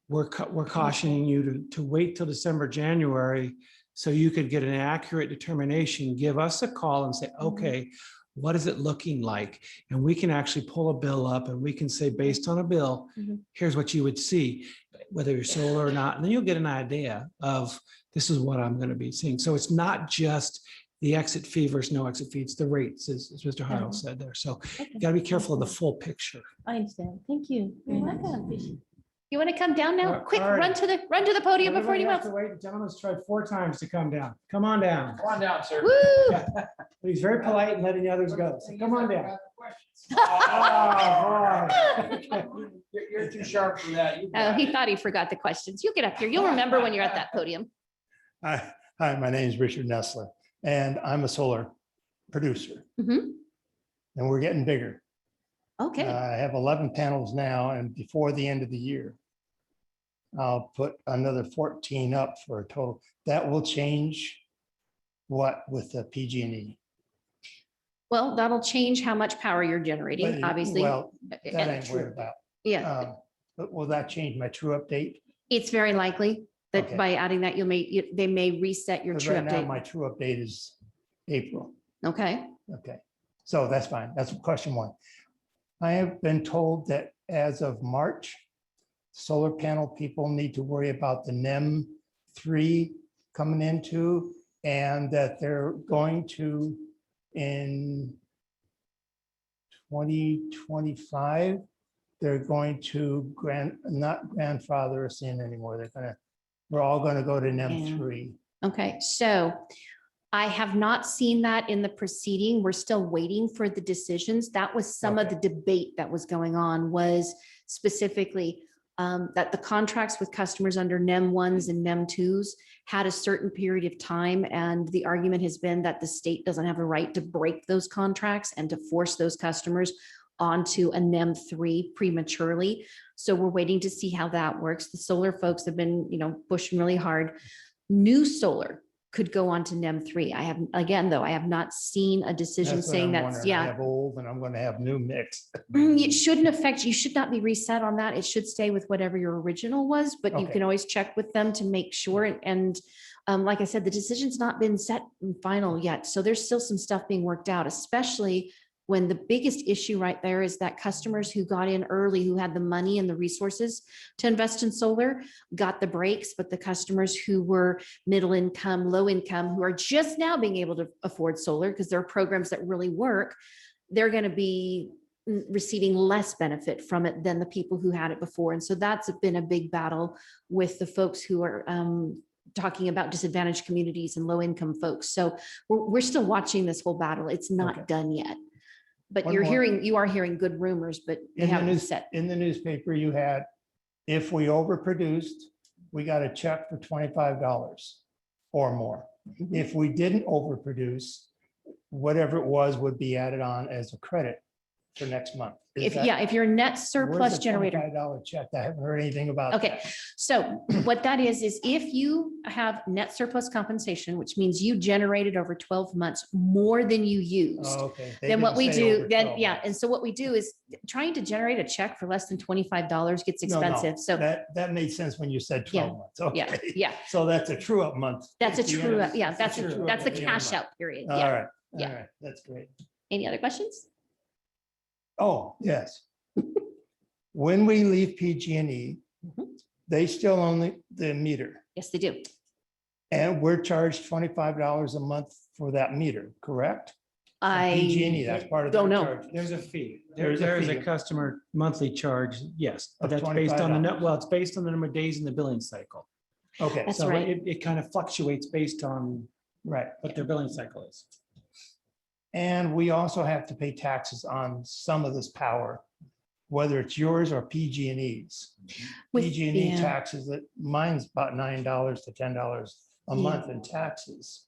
we're cautioning you to wait till December, January, so you could get an accurate determination, give us a call and say, okay, what is it looking like? And we can actually pull a bill up and we can say, based on a bill, Mhm. here's what you would see, whether you're solar or not. And then you'll get an idea of, this is what I'm going to be seeing. So it's not just the exit fee versus no exit fee, it's the rates, as Mr. Heil said there. So you got to be careful of the full picture. I understand. Thank you. very much. You want to come down now? Quick, all right. run to the podium before Everybody anyone has else. to wait. The gentleman's tried 4 times to come down. Come on down. Come on down, sir. Woo! But he's very polite and letting the others go. So come on down. Oh, boy. You're too sharp for that. You Oh, got he it. thought he forgot the questions. You get up here. You'll remember when you're at that podium. Hi, my name is Richard Nessler, and I'm a solar producer, Mhm. and we're getting bigger. Okay. I have 11 panels now, and before the end of the year, I'll put another 14 up for a total. That will change what with the PG&E? Well, that'll change how much power you're generating, obviously. Well, that And- ain't worried about. Yeah, But will that change my true update? it's very likely that Okay. by adding that, they may reset your 'Cause true right now, update. my true update is April. Okay. Okay, so that's fine. That's question one. I have been told that as of March, solar panel people need to worry about the NEM 3 coming into, and that they're going to, in 2025, they're going to not grandfather us in anymore. We're all gonna go to NEM Yeah. 3. Okay, so I have not seen that in the proceeding. We're still waiting for the decisions. That was some of the debate that was going on, was specifically that the contracts with customers under NEM 1s and NEM 2s had a certain period of time. And the argument has been that the state doesn't have a right to break those contracts and to force those customers onto a NEM 3 prematurely. So we're waiting to see how that works. The solar folks have been, pushing really hard. New solar could go on to NEM 3. I have not seen a decision That's what saying I'm that's, wondering. I yeah. have old and I'm gonna have new mix. It shouldn't affect, you should not be reset on that. It should stay with whatever your original was, but you Okay. can always check with them to make sure. And like I said, the decision's not been set and final yet. So there's still some stuff being worked out, especially when the biggest issue right there is that customers who got in early, who had the money and the resources to invest in solar, got the breaks, but the customers who were middle income, low income, who are just now being able to afford solar because there are programs that really work, they're going to be receiving less benefit from it than the people who had it before. And so that's been a big battle with the folks who are talking about disadvantaged communities and low income folks. So we're still watching this whole battle. It's not done yet. But One you more. are hearing good rumors, but they In the haven't news, set. in the newspaper, you had, if we overproduced, we got a check for $25 or more. Mm-hmm. If we didn't overproduce, whatever it was would be added on as a credit for next month. If, yeah, if you're a net surplus generator. $25 check. I haven't heard anything about. Okay, so what that is if you have net surplus compensation, which means you generated over 12 months more than you used. Oh, okay. They Then what didn't we say do, over then, 12 yeah, months. and so what we do is trying to generate a check for less than $25 gets No, no, expensive. So that made sense when you said Yeah, 12 months. yeah, Okay. yeah. So that's a true up month. That's a at the end true, of- yeah, it's that's true up that's the at the end of cash the month. out period. All Yeah. right, all Yeah. right, that's great. Any other questions? Oh, yes. When we leave PG&E, Mm-hmm. they still own the meter, Yes, they do. and we're charged $25 a month for that meter, correct? PG&E, that's part of don't their know. charge. There's a fee. There's a There is a fee. customer monthly charge, yes, but Of that's based on the, $25. well, it's based on the number of days in the billing cycle. Okay, That's So right. it kind of fluctuates based on right. what their billing cycle is. And we also have to pay taxes on some of this power, whether it's yours or PG&E's. With- PG&E yeah. taxes, that mine's about $9 to $10 a Yeah. month in taxes.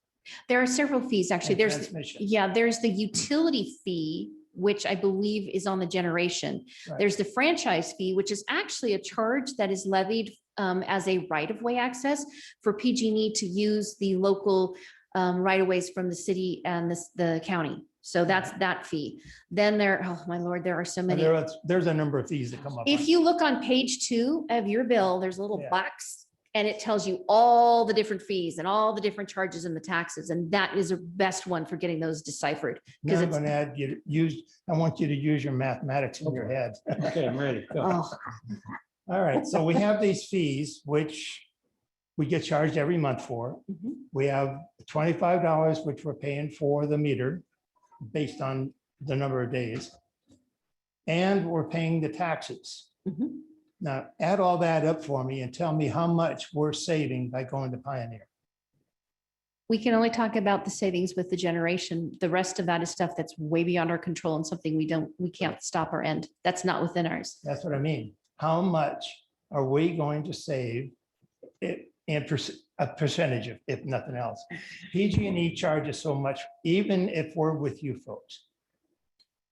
There are several fees, actually. And There's, transmission. yeah, there's the utility fee, which I believe is on the generation. Right. There's the franchise fee, which is actually a charge that is levied as a right-of-way access for PG&E to use the local right-of-ways from the city and the county. So that's that fee. Then there, oh my Lord, there are so many. There's a number of fees that come up. If you look on page 2 of your bill, there's a little Yeah. box and it tells you all the different fees and all the different charges and the taxes. And that is the best one for getting those deciphered. Now I'm it's- going to add you to use, I want you to use your mathematics in your head. Okay, I'm ready. Go. Oh, All right, so we have these fees, which we get charged every month for. Mhm. We have $25, which we're paying for the meter based on the number of days. And we're paying the taxes. Mhm. Now, add all that up for me and tell me how much we're saving by going to Pioneer. we can only talk about the savings with the generation. The rest of that is stuff that's way beyond our control and something we can't stop or end. That's not within ours. That's what I mean. How much are we going to save in a percentage of, if nothing else? PG&E charges so much, even if we're with you folks.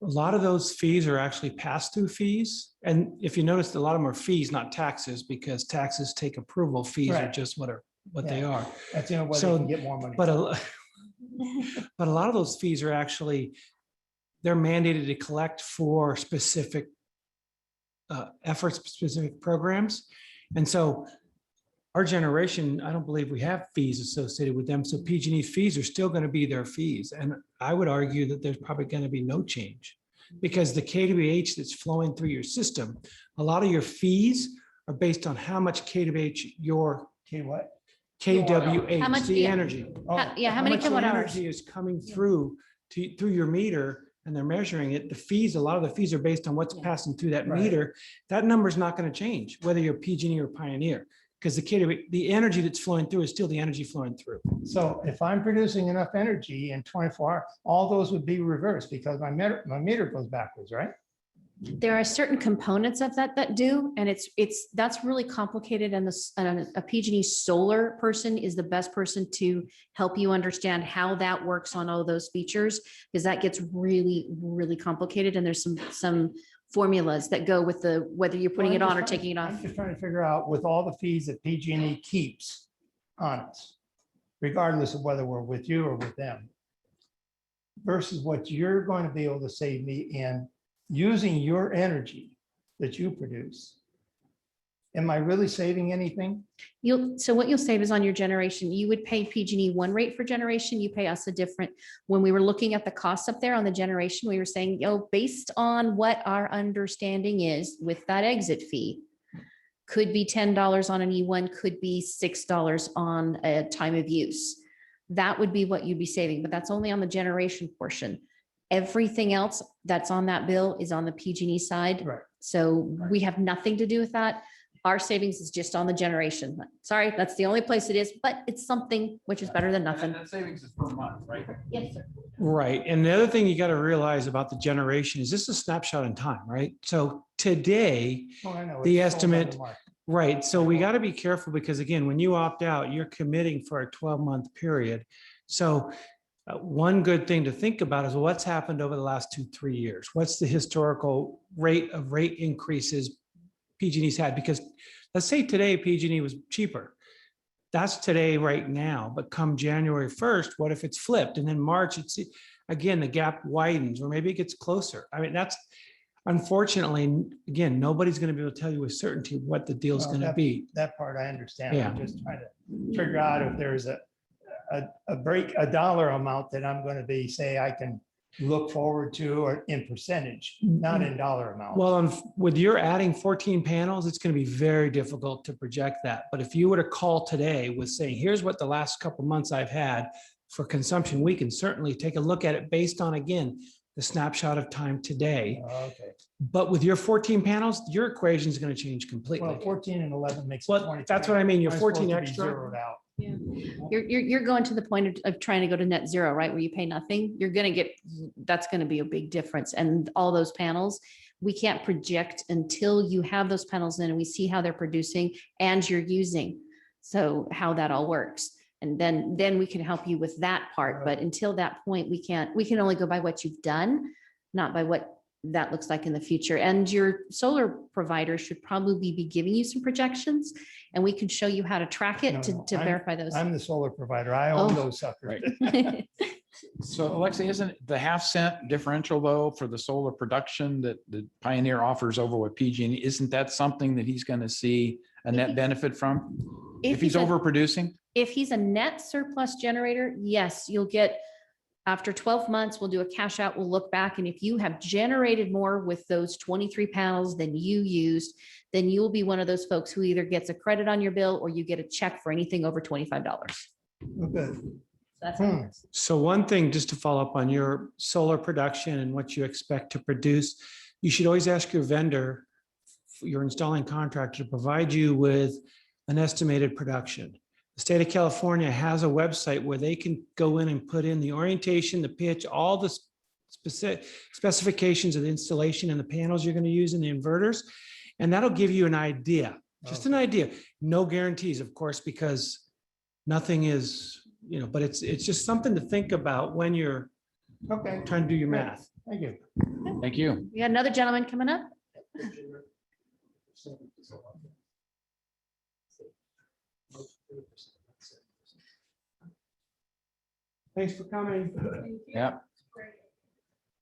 A lot of those fees are actually pass-through fees. And if you notice, a lot of them are fees, not taxes, because taxes take approval. Fees are Right. just what they are. That's the only way they So, can get more money. But but a lot of those fees are actually, they're mandated to collect for specific efforts, specific programs. And so our generation, I don't believe we have fees associated with them. So PG&E fees are still going to be their fees. And I would argue that there's probably going to be no change because the KWH that's flowing through your system, a lot of your fees are based on how much KWH your what? KWH, How much- the yeah. energy. Yeah, how many much the kilowatt hours? Energy is coming through through your meter and they're measuring it. The fees, a lot of the fees are based on what's passing through that Right. meter. That number's not going to change, whether you're PG&E or Pioneer, because the energy that's flowing through is still the energy flowing through. So if I'm producing enough energy in 24 hours, all those would be reversed because my meter goes backwards, right? There are certain components of that do, and that's really complicated. And a PG&E solar person is the best person to help you understand how that works on all those features, because that gets really, really complicated. And there's some formulas that go with whether you're putting it on or taking it off. I'm just trying to figure out with all the fees that PG&E keeps on us, regardless of whether we're with you or with them, versus what you're going to be able to save me in using your energy that you produce. Am I really saving anything? So what you'll save is on your generation. You would pay PG&E one rate for generation. You pay us a different. When we were looking at the costs up there on the generation, we were saying, based on what our understanding is with that exit fee, could be $10 on an E1, could be $6 on a time of use. That would be what you'd be saving, but that's only on the generation portion. Everything else that's on that bill is on the PG&E side. Right. So we have nothing to do with that. Our savings is just on the generation. Sorry, that's the only place it is, but it's something which is better than nothing. That savings is per month, right? Yes, sir. Right. And the other thing you got to realize about the generation is this is a snapshot in time, right? So today, Oh, I know, the it's sold on the estimate, market. right. So we got to be careful because again, when you opt out, you're committing for a 12-month period. So One good thing to think about is what's happened over the last 2-3 years. What's the historical rate of rate increases PG&E's had? Because let's say today PG&E was cheaper. That's today right now, but come January 1st, what if it's flipped? And then March, it's again, the gap widens, or maybe it gets closer. I mean, that's unfortunately, again, nobody's going to be able to tell you with certainty what the deal's Well, going to that- be. That part I understand. Yeah. I'm just trying to figure out if there's a dollar amount that I'm going to be, say, I can look forward to, or in percentage, not in dollar amount. Well, with your adding 14 panels, it's going to be very difficult to project that. But if you were to call today with saying, here's what the last couple months I've had for consumption, we can certainly take a look at it based on, again, the snapshot of time today. Okay. But with your 14 panels, your equation is going to change completely. Well, 14 and 11 makes it Well, 23. that's what I mean. Your I'm 14 supposed to be extra. zeroed out. Yeah. You're going to the point of trying to go to net zero, right? Where you pay nothing. You're going to get, that's going to be a big difference. And all those panels, we can't project until you have those panels in and we see how they're producing and you're using. So how that all works. And then we can help you with that part. But until that point, we can only go by what you've done, not by what that looks like in the future. And your solar provider should probably be giving you some projections and we can show you how to track it to verify those. I'm the solar provider. I own Oh. those suckers. So Alexei, isn't the half-cent differential though for the solar production that the Pioneer offers over with PG&E, isn't that something that he's going to see a net benefit from? If he's overproducing? If he's a net surplus generator, yes, you'll get, after 12 months, we'll do a cash out, we'll look back. And if you have generated more with those 23 panels than you used, then you'll be one of those folks who either gets a credit on your bill or you get a check for anything over $25. Okay. That's how it works. So one thing, just to follow up on your solar production and what you expect to produce, you should always ask your vendor, your installing contractor, to provide you with an estimated production. The state of California has a website where they can go in and put in the orientation, the pitch, all the specific specifications of the installation and the panels you're going to use in the inverters. And that'll give you an idea, just an idea. No guarantees, of course, because nothing is, but it's just something to think about when you're trying to do your math. Thank you. Thank you. We got another gentleman coming up. Thanks for coming. Yeah.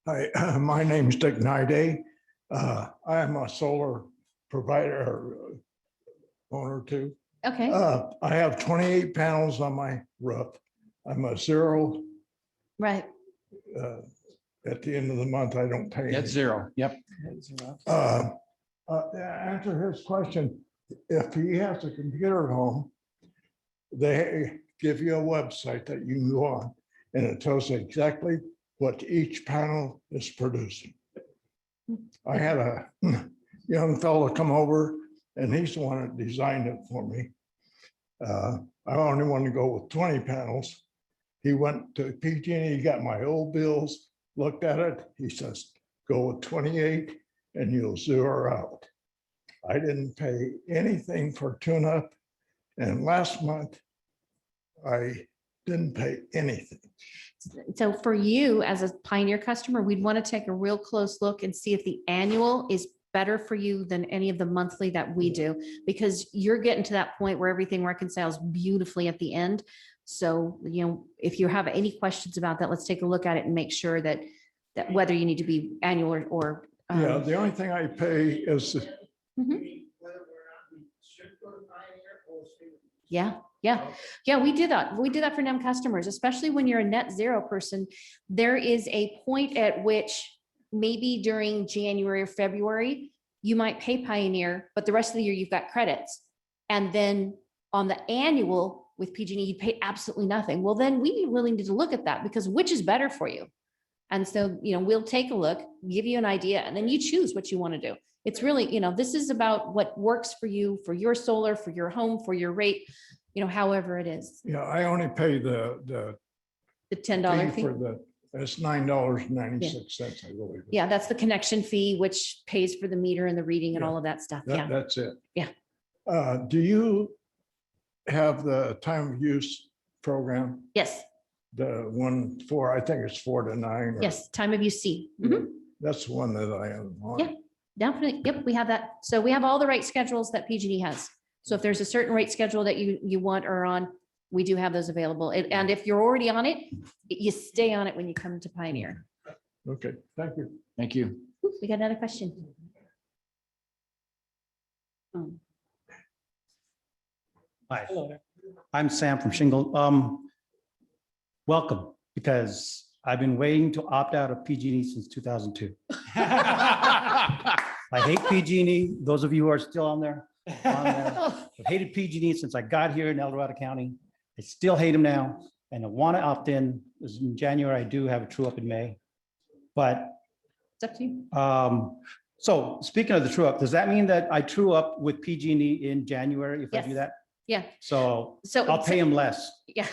Hi, my name's Dick Nide. I am a solar provider or owner too. Okay. I have 28 panels on my roof. I'm a zero. Right. At the end of the month, I don't pay. Net zero. Yep. Answer his question. If he has a computer at home, they give you a website that you can go on and it tells you exactly what each panel is producing. I had a young fellow come over and he's the one that designed it for me. I only want to go with 20 panels. He went to PG&E, he got my old bills, looked at it. He says, go with 28 and you'll zero out. I didn't pay anything for tune-up. And last month, I didn't pay anything. So for you as a Pioneer customer, we'd want to take a real close look and see if the annual is better for you than any of the monthly that we do, because you're getting to that point where everything reconciles beautifully at the end. So, if you have any questions about that, let's take a look at it and make sure that whether you need to be annual or. Yeah, the only thing I pay is Yeah, we do that. We do that for NEM customers, especially when you're a net zero person. There is a point at which maybe during January or February, you might pay Pioneer, but the rest of the year you've got credits. And then on the annual with PG&E, you pay absolutely nothing. Well, then we really need to look at that, because which is better for you? And so, we'll take a look, give you an idea, and then you choose what you want to do. It's really, this is about what works for you, for your solar, for your home, for your rate, however it is. yeah, I only pay the $10 fee. for it's $9.96, I believe. Yeah, that's the connection fee, which pays for the meter and the reading and all of that stuff. Yeah. That's it. Yeah. Do you have the time of use program? Yes. The one for, I think it's 4 to 9. or- Yes, time of use C. Mhm. That's the one that I am on. Yeah, definitely. Yep, we have that. So we have all the rate schedules that PG&E has. So if there's a certain rate schedule that you want or on, we do have those available. And if you're already on it, you stay on it when you come to Pioneer. Okay, thank you. Thank you. Ooh, we got another question. Hi, I'm Sam from Shingle. Welcome, because I've been waiting to opt out of PG&E since 2002. I hate PG&E. Those of you who are still on there. I've hated PG&E since I got here in El Dorado County. I still hate them now, and I want to opt in. This is in January. I do have a true up in May. But it's up to you. So speaking of the true up, does that mean that I true up with PG&E in January if I do Yes. that? Yeah. So I'll pay them less. Yeah.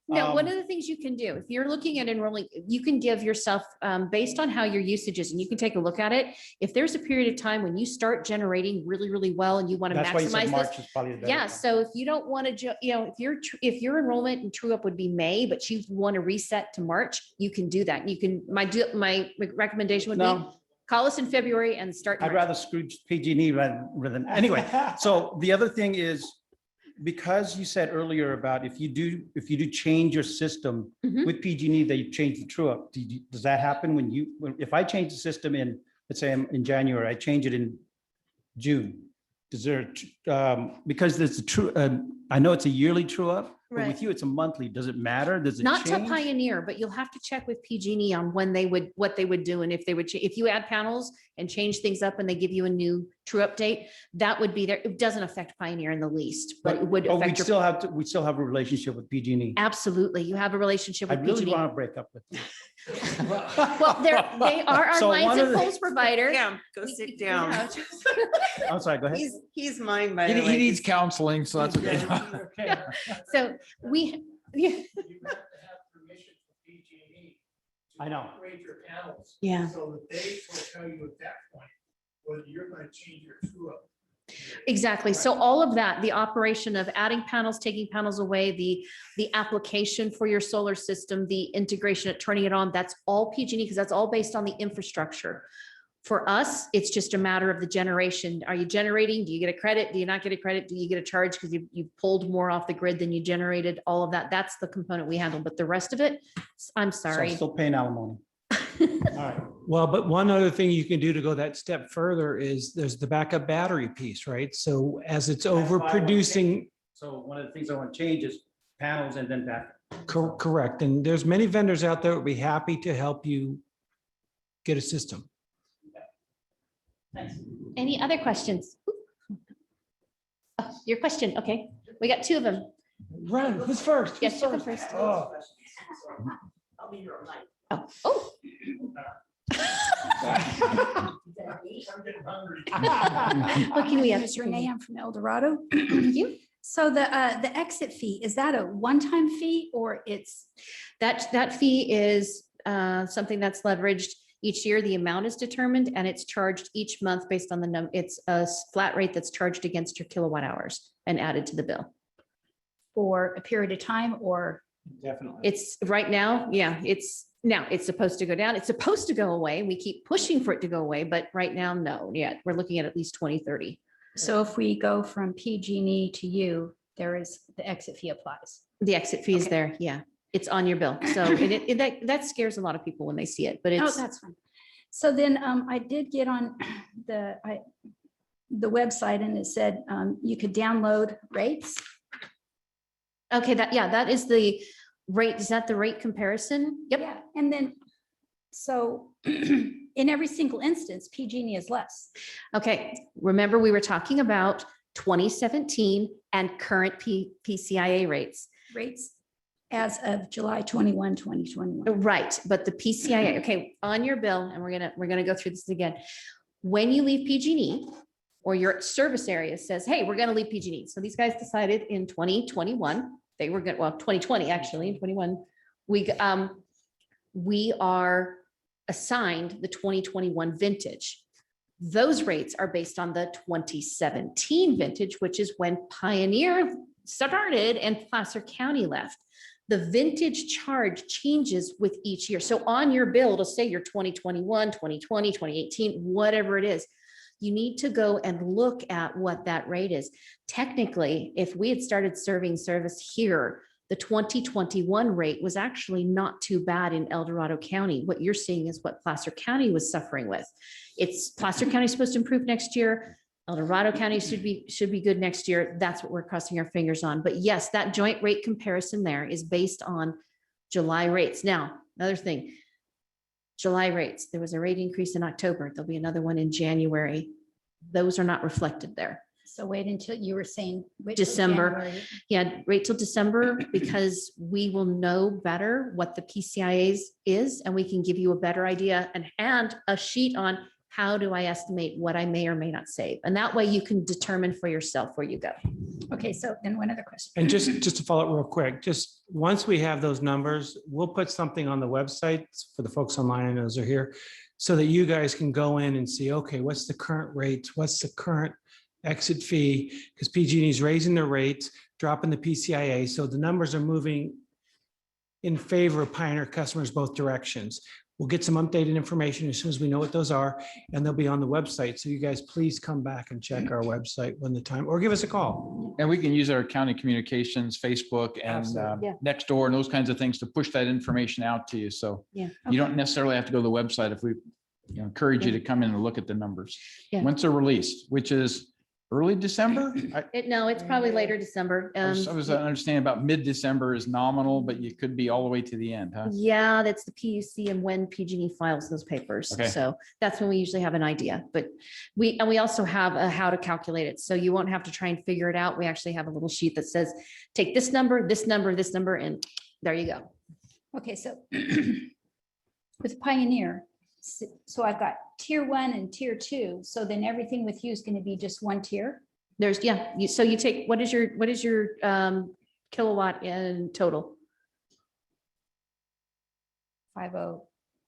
No, one of the things you can do, if you're looking at enrolling, you can give yourself, based on how your usage is, and you can take a look at it. If there's a period of time when you start generating really, really well and you want to That's why you said maximize March this. is probably the better Yeah, time. so if you don't want to, if your enrollment and true up would be May, but you want to reset to March, you can do that. You can, my recommendation would be No. call us in February and start. in I'd March. rather Scrooge PG&E rather than, anyway. So the other thing is, because you said earlier about if you do change your system Mhm. with PG&E, they change the true up. Does that happen if I change the system let's say in January, I change it in June? Does there, because there's a true, I know it's a yearly true up, but Right. with you, it's a monthly. Does it matter? Does it Not to change? Pioneer, but you'll have to check with PG&E on when they would, what they would do. And if they would, if you add panels and change things up and they give you a new true update, that would be there. It doesn't affect Pioneer in the least, but it would But affect your. we still have a relationship with PG&E. Absolutely. You have a relationship I with really PG&E. want to break up with them. Well, they are our So lines one and of the- poles provider. Yeah, go sit down. I'm sorry, go ahead. He's mine, by He the way. he needs counseling, so that's okay. So we, yeah. I know. Upgrade your panels. Yeah. So that they will tell you at that point whether you're going to change your true up. Exactly. So all of that, the operation of adding panels, taking panels away, the application for your solar system, the integration of turning it on, that's all PG&E because that's all based on the infrastructure. For us, it's just a matter of the generation. Are you generating? Do you get a credit? Do you not get a credit? Do you get a charge because you pulled more off the grid than you generated? All of that. That's the component we handle. But the rest of it, I'm So sorry. I'm still paying alimony. All right. Well, but one other thing you can do to go that step further is there's the backup battery piece, right? So as it's That's why I want to overproducing, So one of the things I want to change is panels and then back. correct. And there's many vendors out there that would be happy to help you get a system. Any other questions? Oh, your question. Okay. We got two of them. Run, who's first? Yes, you go first. Oh. Oh, oh. Lucky we have. Ms. Renee, I'm from El Dorado. You? So the exit fee, is that a one-time fee or it's? That fee is something that's leveraged each year. The amount is determined and it's charged each month based on the it's a flat rate that's charged against your kilowatt hours and added to the bill. For a period of time or? Definitely. It's right now, yeah, it's supposed to go down. It's supposed to go away. We keep pushing for it to go away, but right now, no, yeah, we're looking at least 2030. So if we go from PG&E to you, there is, the exit fee applies. The exit fee is Okay. there, yeah. It's on your bill. So and that scares a lot of people when they see it, but Oh, it's. that's fine. So then I did get on the website and it said you could download rates. Okay, that is the rate. Is that the rate comparison? Yep. Yeah, and then, so in every single instance, PG&E is less. Okay, remember we were talking about 2017 and current PCIA rates. Rates as of July 21, 2021. Right, but the PCIA, okay, on your bill, and we're gonna go through this again. When you leave PG&E or your service area says, hey, we're gonna leave PG&E. So these guys decided in 2021, they were good, well, 2020, actually, in 21, we are assigned the 2021 vintage. Those rates are based on the 2017 vintage, which is when Pioneer started and Placer County left. The vintage charge changes with each year. So on your bill, it'll say your 2021, 2020, 2018, whatever it is. You need to go and look at what that rate is. Technically, if we had started serving service here, the 2021 rate was actually not too bad in El Dorado County. What you're seeing is what Placer County was suffering with. It's Placer County is supposed to improve next year. El Dorado County should be good next year. That's what we're crossing our fingers on. But yes, that joint rate comparison there is based on July rates. Now, another thing, July rates, there was a rate increase in October. There'll be another one in January. Those are not reflected there. So wait until you were saying. wait till December. January. Yeah, wait till December because we will know better what the PCIAs is and we can give you a better idea and a sheet on how do I estimate what I may or may not save. And that way you can determine for yourself where you go. Okay, so then one other question. And just to follow up real quick, just once we have those numbers, we'll put something on the website for the folks online, I know those are here, so that you guys can go in and see, okay, what's the current rate? What's the current exit fee? Because PG&E is raising their rates, dropping the PCIA. So the numbers are moving in favor of Pioneer customers both directions. We'll get some updated information as soon as we know what those are, and they'll be on the website. So you guys please come back and check our website when the time, or give us a call. And we can use our county communications, Facebook and Absolutely. Yeah. Nextdoor and those kinds of things to push that information out to you. So Yeah. you don't necessarily have to go to the website if we encourage you to come in and look at the numbers. Yeah. Once they're released, which is early December. No, it's probably later December. I was understanding about mid-December is nominal, but you could be all the way to the end, huh? Yeah, that's the PUC and when PG&E files those papers. Okay. So that's when we usually have an idea, but we also have a how to calculate it. So you won't have to try and figure it out. We actually have a little sheet that says, take this number, this number, this number, and there you go. Okay, so with Pioneer, so I've got tier 1 and tier 2. So then everything with you is going to be just one tier? There's, so you take, what is your kilowatt in total? 50.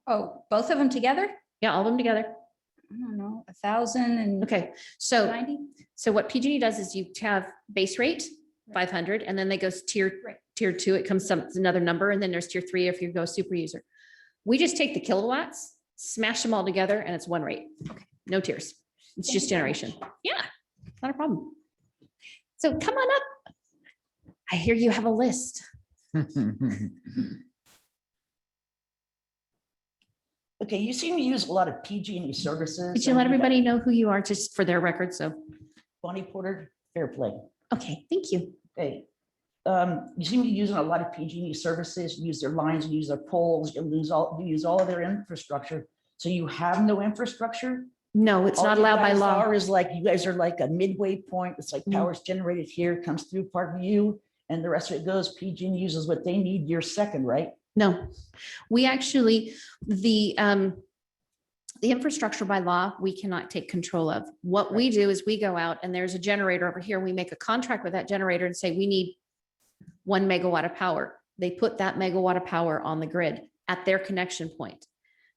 Oh, both of them together? Yeah, all of them together. I don't know, 1,000 and. Okay, so 90? So what PG&E does is you have base rate, 500, and then they go tier 2, it comes another number, and then there's tier 3 if you go super user. We just take the kilowatts, smash them all together, and it's one rate. Okay, no tiers. It's just generation. Yeah, not a problem. So come on up. I hear you have a list. Okay, you seem to use a lot of PG&E services. Could you let everybody know who you are just for their record? So Bonnie Porter, Fairplay. Okay, thank you. Okay. You seem to be using a lot of PG&E services, you use their lines, you use their poles, you use all of their infrastructure. So you have no infrastructure? No, it's not allowed by law. All is like, you guys are like a midway point. It's like power's generated here, comes through Parkview, and the rest of it goes, PG&E uses what they need, you're second, right? No, we actually, the infrastructure by law, we cannot take control of. What we do is we go out and there's a generator over here. We make a contract with that generator and say, we need 1 megawatt of power. They put that megawatt of power on the grid at their connection point.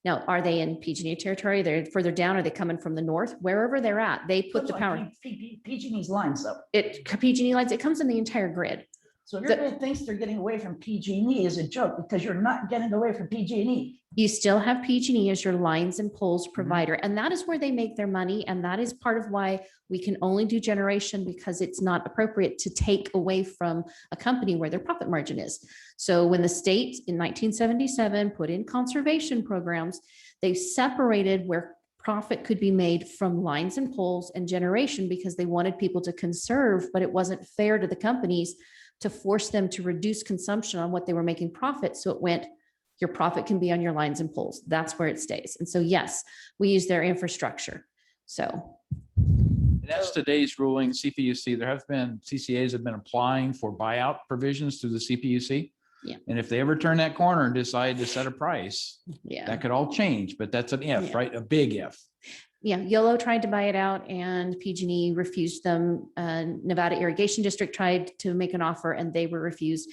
Now, are they in PG&E territory? They're further down. Are they coming from the north? Wherever they're at, they put the power. PG&E's lines though. PG&E lines, it comes in the entire grid. So if everybody thinks they're getting away from PG&E is a joke because you're not getting away from PG&E. You still have PG&E as your lines and poles provider, and that is where they make their money. And that is part of why we can only do generation, because it's not appropriate to take away from a company where their profit margin is. So when the state in 1977 put in conservation programs, they separated where profit could be made from lines and poles and generation because they wanted people to conserve, but it wasn't fair to the companies to force them to reduce consumption on what they were making profit. So it went, your profit can be on your lines and poles. That's where it stays. And so, yes, we use their infrastructure. So. That's today's ruling, CPUC. There have been, CCAs have been applying for buyout provisions through the CPUC. Yeah. And if they ever turn that corner and decide to set a price, yeah, that could all change, but that's an if, right? A big if. Yeah, YOLO tried to buy it out and PG&E refused them. Nevada Irrigation District tried to make an offer and they were refused.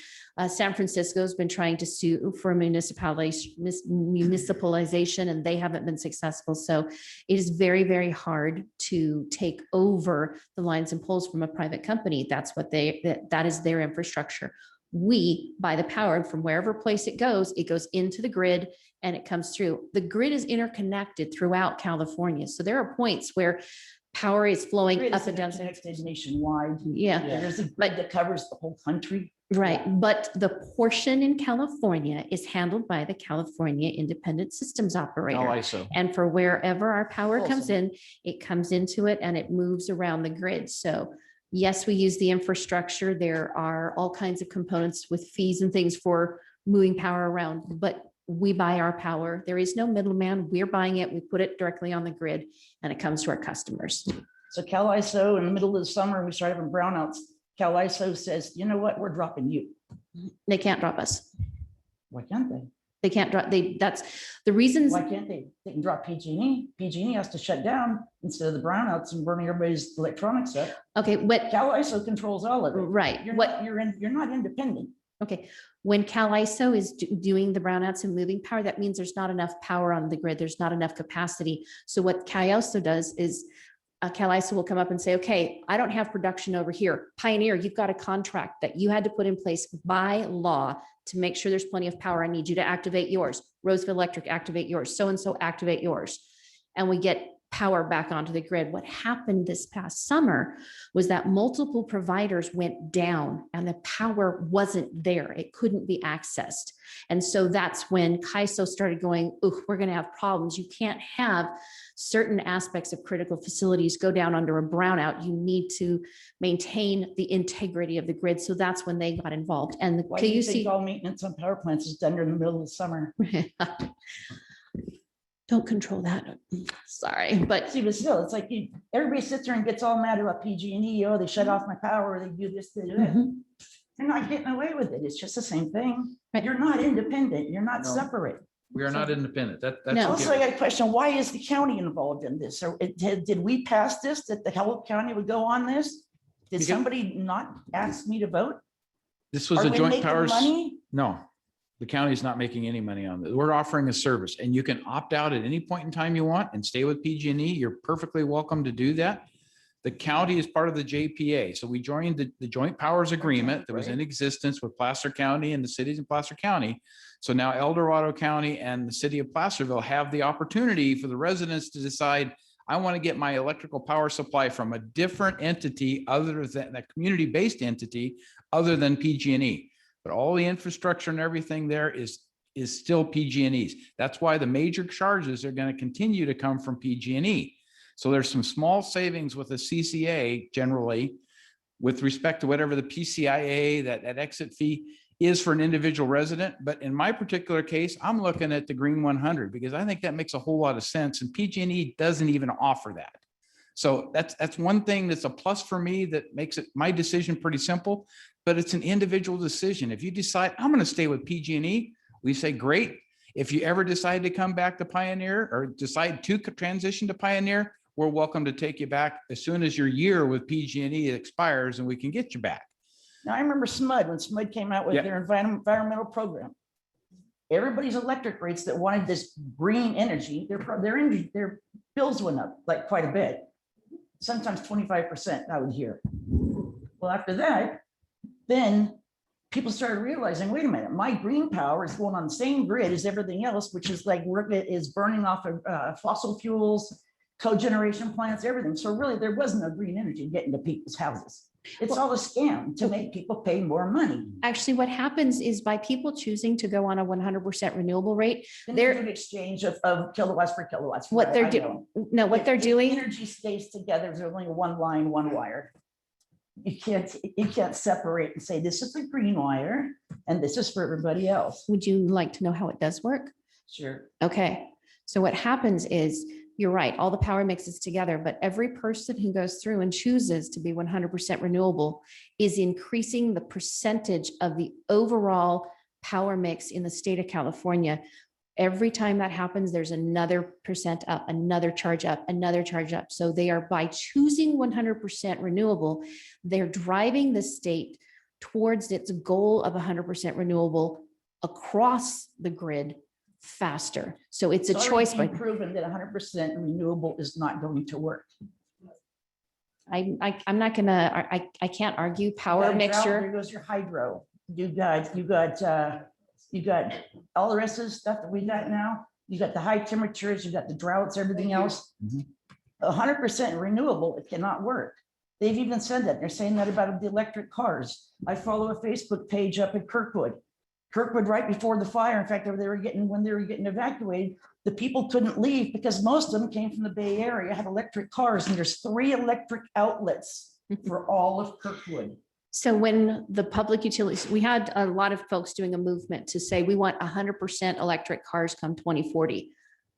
San Francisco's been trying to sue for municipalization and they haven't been successful. So it is very, very hard to take over the lines and poles from a private company. That's what that is their infrastructure. We buy the power and from wherever place it goes into the grid and it comes through. The grid is interconnected throughout California. So there are points where power is flowing Grid up is and down. interconnected nationwide. Yeah. There's a grid that covers the whole country. Right. But the portion in California is handled by the California Independent Systems Operator. CalISO. And for wherever our power comes Awesome. in, it comes into it and it moves around the grid. So yes, we use the infrastructure. There are all kinds of components with fees and things for moving power around, but we buy our power. There is no middleman. We're buying it. We put it directly on the grid and it comes to our customers. So CalISO in the middle of the summer, we started having brownouts. CalISO says, you know what, we're dropping you. They can't drop us. Why can't they? They can't drop, that's the reasons. Why can't they? They can drop PG&E. PG&E has to shut down instead of the brownouts and burning everybody's electronics up. Okay, what CalISO controls all of it. Right. You're What not, you're not independent. Okay, when CalISO is doing the brownouts and moving power, that means there's not enough power on the grid. There's not enough capacity. So what CalISO does is CalISO will come up and say, okay, I don't have production over here. Pioneer, you've got a contract that you had to put in place by law to make sure there's plenty of power. I need you to activate yours. Roseville Electric, activate yours. So-and-so, activate yours. And we get power back onto the grid. What happened this past summer was that multiple providers went down and the power wasn't there. It couldn't be accessed. And so that's when CAISO started going, oh, we're going to have problems. You can't have certain aspects of critical facilities go down under a brownout. You need to maintain the integrity of the grid. So that's when they got involved. And the Why do you think KUC all maintenance on power plants is done in the middle of the summer? don't control that. Sorry, but See, but still, it's like everybody sits there and gets all mad about PG&E. Oh, they shut off my power. They do this, they do that. Mhm. They're not getting away with it. It's just the same thing. You're not independent. You're not No. separate. We are not independent. That's No. a Also, I given. got a question. Why is the county involved in this? Or did we pass this, that the whole county would go on this? Did Because- somebody not ask me to vote? This was Are a we joint making powers. money? No, the county's not making any money on this. We're offering a service and you can opt out at any point in time you want and stay with PG&E. You're perfectly welcome to do that. The county is part of the JPA. So we joined the joint powers agreement that was in existence with Placer County and the cities in Placer County. So now El Dorado County and the city of Placerville have the opportunity for the residents to decide, I want to get my electrical power supply from a different entity other than a community-based entity other than PG&E. But all the infrastructure and everything there is still PG&E's. That's why the major charges are going to continue to come from PG&E. So there's some small savings with the CCA generally with respect to whatever the PCIA, that exit fee is for an individual resident. But in my particular case, I'm looking at the Green 100 because I think that makes a whole lot of sense. And PG&E doesn't even offer that. So that's one thing that's a plus for me that makes it my decision pretty simple, but it's an individual decision. If you decide I'm going to stay with PG&E, we say, great. If you ever decide to come back to Pioneer or decide to transition to Pioneer, we're welcome to take you back as soon as your year with PG&E expires and we can get you back. Now, I remember SMUD, when SMUD came out with Yeah. their environmental program. Everybody's electric rates that wanted this green energy, their bills went up like quite a bit. Sometimes 25%, I would hear. Well, after that, then people started realizing, wait a minute, my green power is going on the same grid as everything else, which is like is burning off of fossil fuels, cogeneration plants, everything. So really, there wasn't a green energy getting to people's houses. It's all a scam to make people pay more money. actually what happens is by people choosing to go on a 100% renewable rate, Then they do they're an exchange of kilowatts per kilowatts. what Right, they're I doing. know. No, what If they're the doing. Energy stays together. There's only one line, one wire. You can't separate and say, this is the green wire and this is for everybody else. Would you like to know how it does work? Sure. Okay, so what happens is, you're right, all the power mixes together, but every person who goes through and chooses to be 100% renewable is increasing the percentage of the overall power mix in the state of California. Every time that happens, there's another percent up, another charge up, another charge up. So they are, by choosing 100% renewable, they're driving the state towards its goal of 100% renewable across the grid faster. So it's a It's choice. already been proven that 100% renewable is not going to work. I'm not gonna, I can't argue power Got a drought, mixture. There goes your hydro. You got all the rest of the stuff that we got now. You got the high temperatures, you got the droughts, everything else. 100% renewable, it cannot work. They've even said that. They're saying that about the electric cars. I follow a Facebook page up in Kirkwood. Kirkwood, right before the fire, in fact, when they were getting evacuated, the people couldn't leave because most of them came from the Bay Area, had electric cars, and there's 3 electric outlets for all of Kirkwood. So when the public utilities, we had a lot of folks doing a movement to say, we want 100% electric cars come 2040.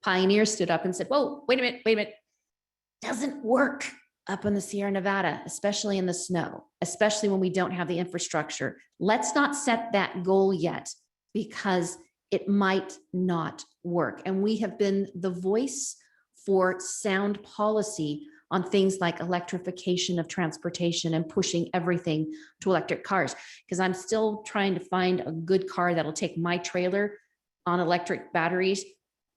Pioneer stood up and said, whoa, wait a minute. Doesn't work up in the Sierra Nevada, especially in the snow, especially when we don't have the infrastructure. Let's not set that goal yet because it might not work. And we have been the voice for sound policy on things like electrification of transportation and pushing everything to electric cars. Because I'm still trying to find a good car that'll take my trailer on electric batteries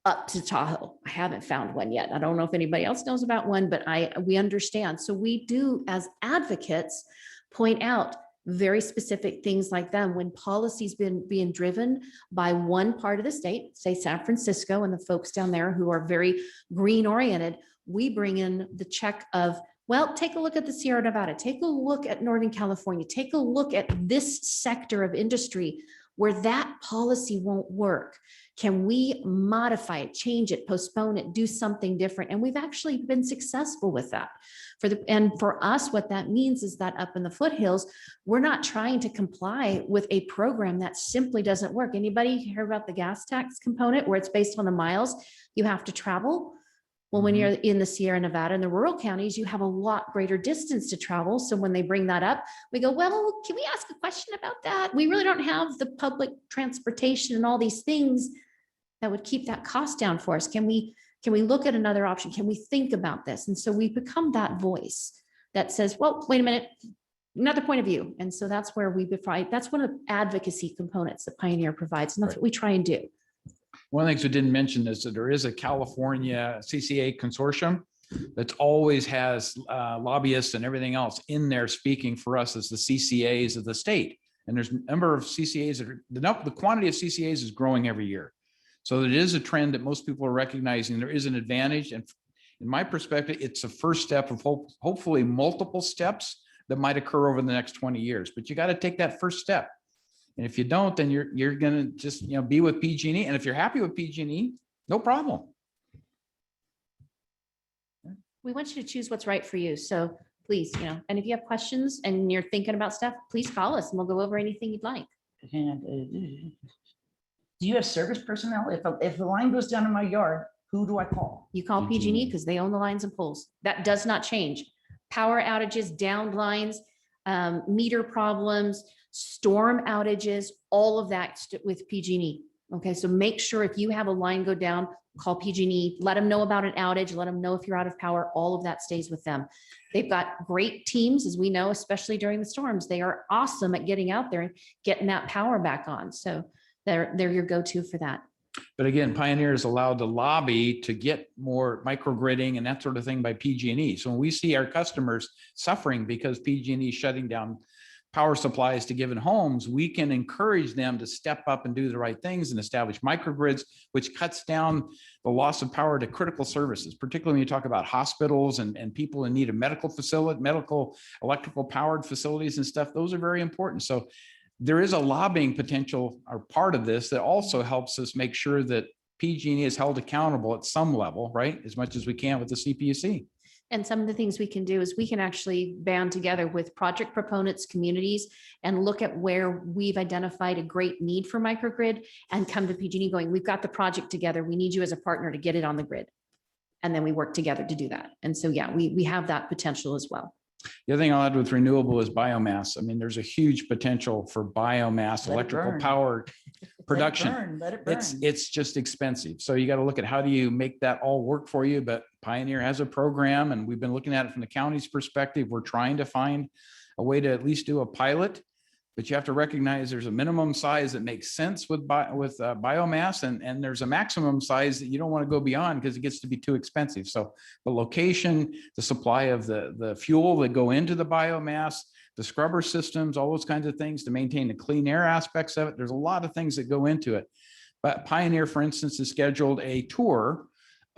up to Tahoe. I haven't found one yet. I don't know if anybody else knows about one, but we understand. So we do, as advocates, point out very specific things like them when policy's been being driven by one part of the state, say San Francisco and the folks down there who are very green oriented. We bring in the check of, well, take a look at the Sierra Nevada, take a look at Northern California, take a look at this sector of industry where that policy won't work. Can we modify it, change it, postpone it, do something different? And we've actually been successful with that. And for us, what that means is that up in the foothills, we're not trying to comply with a program that simply doesn't work. Anybody hear about the gas tax component where it's based on the miles you have to travel? Well, when you're in the Sierra Nevada and the rural counties, you have a lot greater distance to travel. So when they bring that up, we go, well, can we ask a question about that? We really don't have the public transportation and all these things that would keep that cost down for us. Can we look at another option? Can we think about this? And so we become that voice that says, well, wait a minute, another point of view. And so that's where we provide, that's one of the advocacy components that Pioneer provides. And that's what we try and do. One of the things we didn't mention is that there is a California CCA consortium that always has lobbyists and everything else in there speaking for us as the CCAs of the state. And there's a number of CCAs that are, the quantity of CCAs is growing every year. So it is a trend that most people are recognizing. There is an advantage. And in my perspective, it's the first step of hopefully multiple steps that might occur over the next 20 years. But you got to take that first step. And if you don't, then you're going to just be with PG&E. And if you're happy with PG&E, no problem. We want you to choose what's right for you. So please, and if you have questions and you're thinking about stuff, please call us and we'll go over anything you'd like. And do you have service personnel? If the line goes down in my yard, who do I call? You call PG&E because they own the lines and poles. That does not change. Power outages, downed lines, meter problems, storm outages, all of that with PG&E. Okay, so make sure if you have a line go down, call PG&E, let them know about an outage, let them know if you're out of power, all of that stays with them. They've got great teams, as we know, especially during the storms. They are awesome at getting out there and getting that power back on. So they're your go-to for that. But again, Pioneer is allowed to lobby to get more microgridding and that sort of thing by PG&E. So when we see our customers suffering because PG&E is shutting down power supplies to given homes, we can encourage them to step up and do the right things and establish microgrids, which cuts down the loss of power to critical services, particularly when you talk about hospitals and people in need of medical electrical powered facilities and stuff. Those are very important. So there is a lobbying potential or part of this that also helps us make sure that PG&E is held accountable at some level, right? As much as we can with the CPUC. And some of the things we can do is we can actually band together with project proponents, communities, and look at where we've identified a great need for microgrid and come to PG&E going, we've got the project together. We need you as a partner to get it on the grid. And then we work together to do that. And so, yeah, we have that potential as well. The other thing I'll add with renewable is biomass. I mean, there's a huge potential for biomass, Let it electrical burn. power production. Let it burn. It's just expensive. So you got to look at how do you make that all work for you? But Pioneer has a program and we've been looking at it from the county's perspective. We're trying to find a way to at least do a pilot, but you have to recognize there's a minimum size that makes sense with biomass and there's a maximum size that you don't want to go beyond because it gets to be too expensive. So the location, the supply of the fuel that go into the biomass, the scrubber systems, all those kinds of things to maintain the clean air aspects of it. There's a lot of things that go into it. But Pioneer, for instance, has scheduled a tour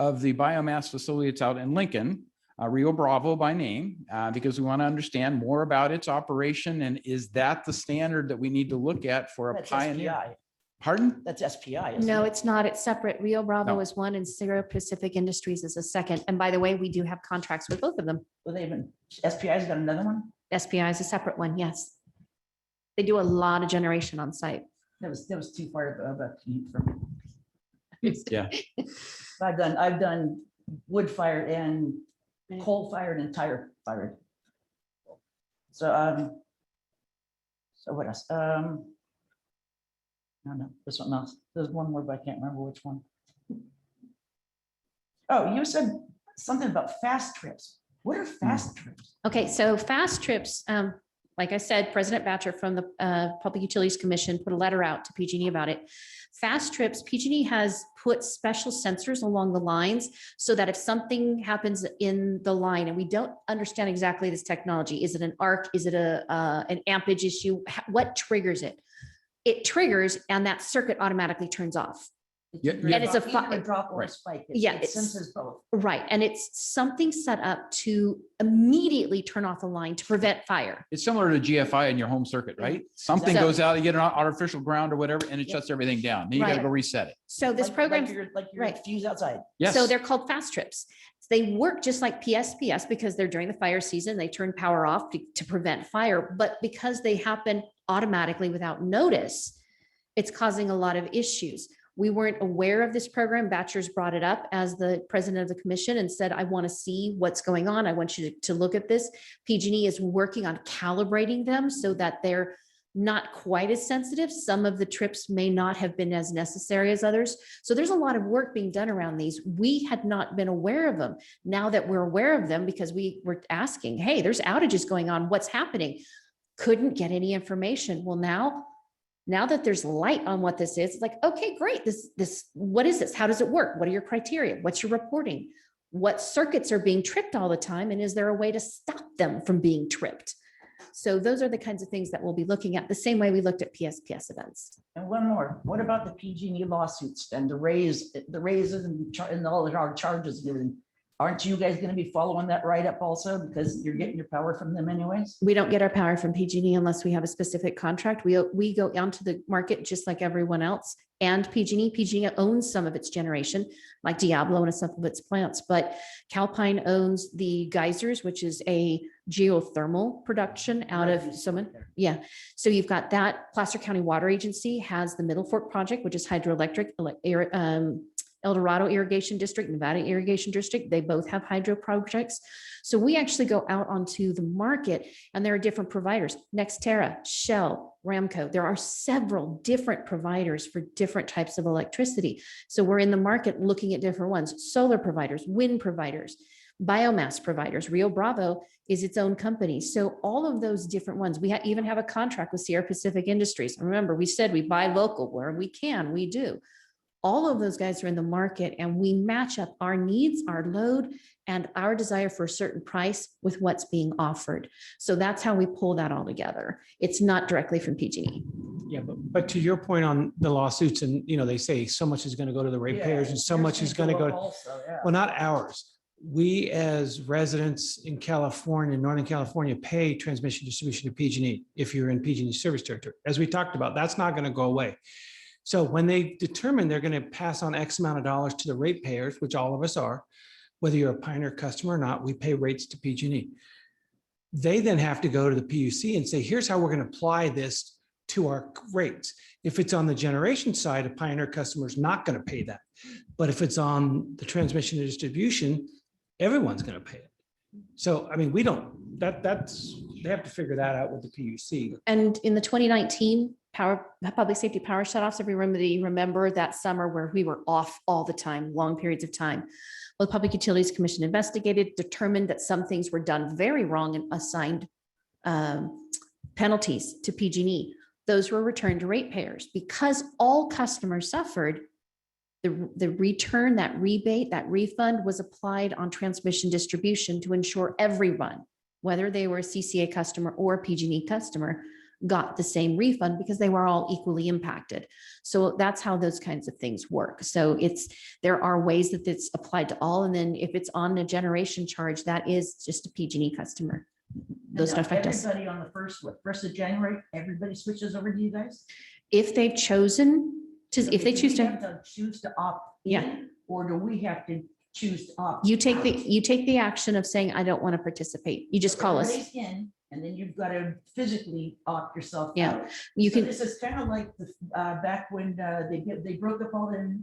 of the biomass facility that's out in Lincoln, Rio Bravo by name, because we want to understand more about its operation. And is that the standard that we need to look at for a That's Pioneer? SPI. Pardon? That's SPI. Isn't No, it? it's not. It's separate. Rio Bravo No. is one and Sierra Pacific Industries is a second. And by the way, we do have contracts with both of them. Well, they even, SPI's got another one? SPI is a separate one. Yes. They do a lot of generation on site. That was too far of a commute for me. Yeah. I've done wood fired and coal fired and tire fired. So, so what else? No, there's something else. There's one more, but I can't remember which one. Oh, you said something about fast trips. What are fast trips? Okay, so fast trips, like I said, President Batcher from the Public Utilities Commission put a letter out to PG&E about it. Fast trips, PG&E has put special sensors along the lines so that if something happens in the line and we don't understand exactly this technology, is it an arc? Is it an ampage issue? What triggers it? It triggers and that circuit automatically turns off. Yeah, And it's a Either drop or a right. spike. Yeah, It it's- senses both. Right, and it's something set up to immediately turn off the line to prevent fire. It's similar to GFI in your home circuit, right? Something So- goes out, you get an artificial ground or whatever, and it shuts everything down. Then you gotta Right. go reset it. So this Like- program, like your right. fuse outside. Yes. So they're called fast trips. They work just like PSPS because they're during the fire season, they turn power off to prevent fire, but because they happen automatically without notice, it's causing a lot of issues. We weren't aware of this program. Batchers brought it up as the president of the commission and said, I want to see what's going on. I want you to look at this. PG&E is working on calibrating them so that they're not quite as sensitive. Some of the trips may not have been as necessary as others. So there's a lot of work being done around these. We had not been aware of them. Now that we're aware of them, because we were asking, hey, there's outages going on, what's happening? Couldn't get any information. Well, now that there's light on what this is, it's like, okay, great. What is this? How does it work? What are your criteria? What's your reporting? What circuits are being tripped all the time? And is there a way to stop them from being tripped? So those are the kinds of things that we'll be looking at the same way we looked at PSPS events. And one more, what about the PG&E lawsuits and the raises and all of our charges and everything? Aren't you guys gonna be following that right up also because you're getting your power from them anyways? We don't get our power from PG&E unless we have a specific contract. We go onto the market just like everyone else. And PG&E. PG&E owns some of its generation, like Diablo and some of its plants. But Calpine owns the geysers, which is a geothermal production out of someone. Yeah. So you've got that. Placer County Water Agency has the Middle Fork project, which is hydroelectric, El Dorado Irrigation District, Nevada Irrigation District. They both have hydro projects. So we actually go out onto the market and there are different providers, Nextera, Shell, Ramco. There are several different providers for different types of electricity. So we're in the market looking at different ones, solar providers, wind providers, biomass providers. Rio Bravo is its own company. So all of those different ones, we even have a contract with Sierra Pacific Industries. Remember, we said we buy local where we can, we do. All of those guys are in the market and we match up our needs, our load, and our desire for a certain price with what's being offered. So that's how we pull that all together. It's not directly from PG&E. Yeah, but to your point on the lawsuits and, they say so much is going to go to the ratepayers and so much is going to go, well, not ours. We as residents in California, Northern California, pay transmission distribution to PG&E if you're in PG&E service territory. As we talked about, that's not going to go away. So when they determine they're going to pass on X amount of dollars to the ratepayers, which all of us are, whether you're a Pioneer customer or not, we pay rates to PG&E. They then have to go to the PUC and say, here's how we're going to apply this to our rates. If it's on the generation side, a Pioneer customer is not going to pay that. But if it's on the transmission and distribution, everyone's going to pay it. So, I mean, we don't, that's, they have to figure that out with the PUC. And in the 2019 public safety power shutoffs, everybody remember that summer where we were off all the time, long periods of time. Well, the Public Utilities Commission investigated, determined that some things were done very wrong and assigned penalties to PG&E. Those were returned to ratepayers because all customers suffered. The return, that rebate, that refund was applied on transmission distribution to ensure everyone, whether they were a CCA customer or a PG&E customer, got the same refund because they were all equally impacted. So that's how those kinds of things work. So there are ways that it's applied to all. And then if it's on a generation charge, that is just a PG&E customer. Those don't affect us. Everybody on the first of January, everybody switches over to you guys? If they've chosen to, if they Do choose we to, have to choose to opt Yeah. in, or do we have to choose to opt? you take out? the action of saying, I don't want to participate. You just call us. Everybody's in, and then you've got to physically opt yourself Yeah, out. you So can- This is kind of like the back when they broke up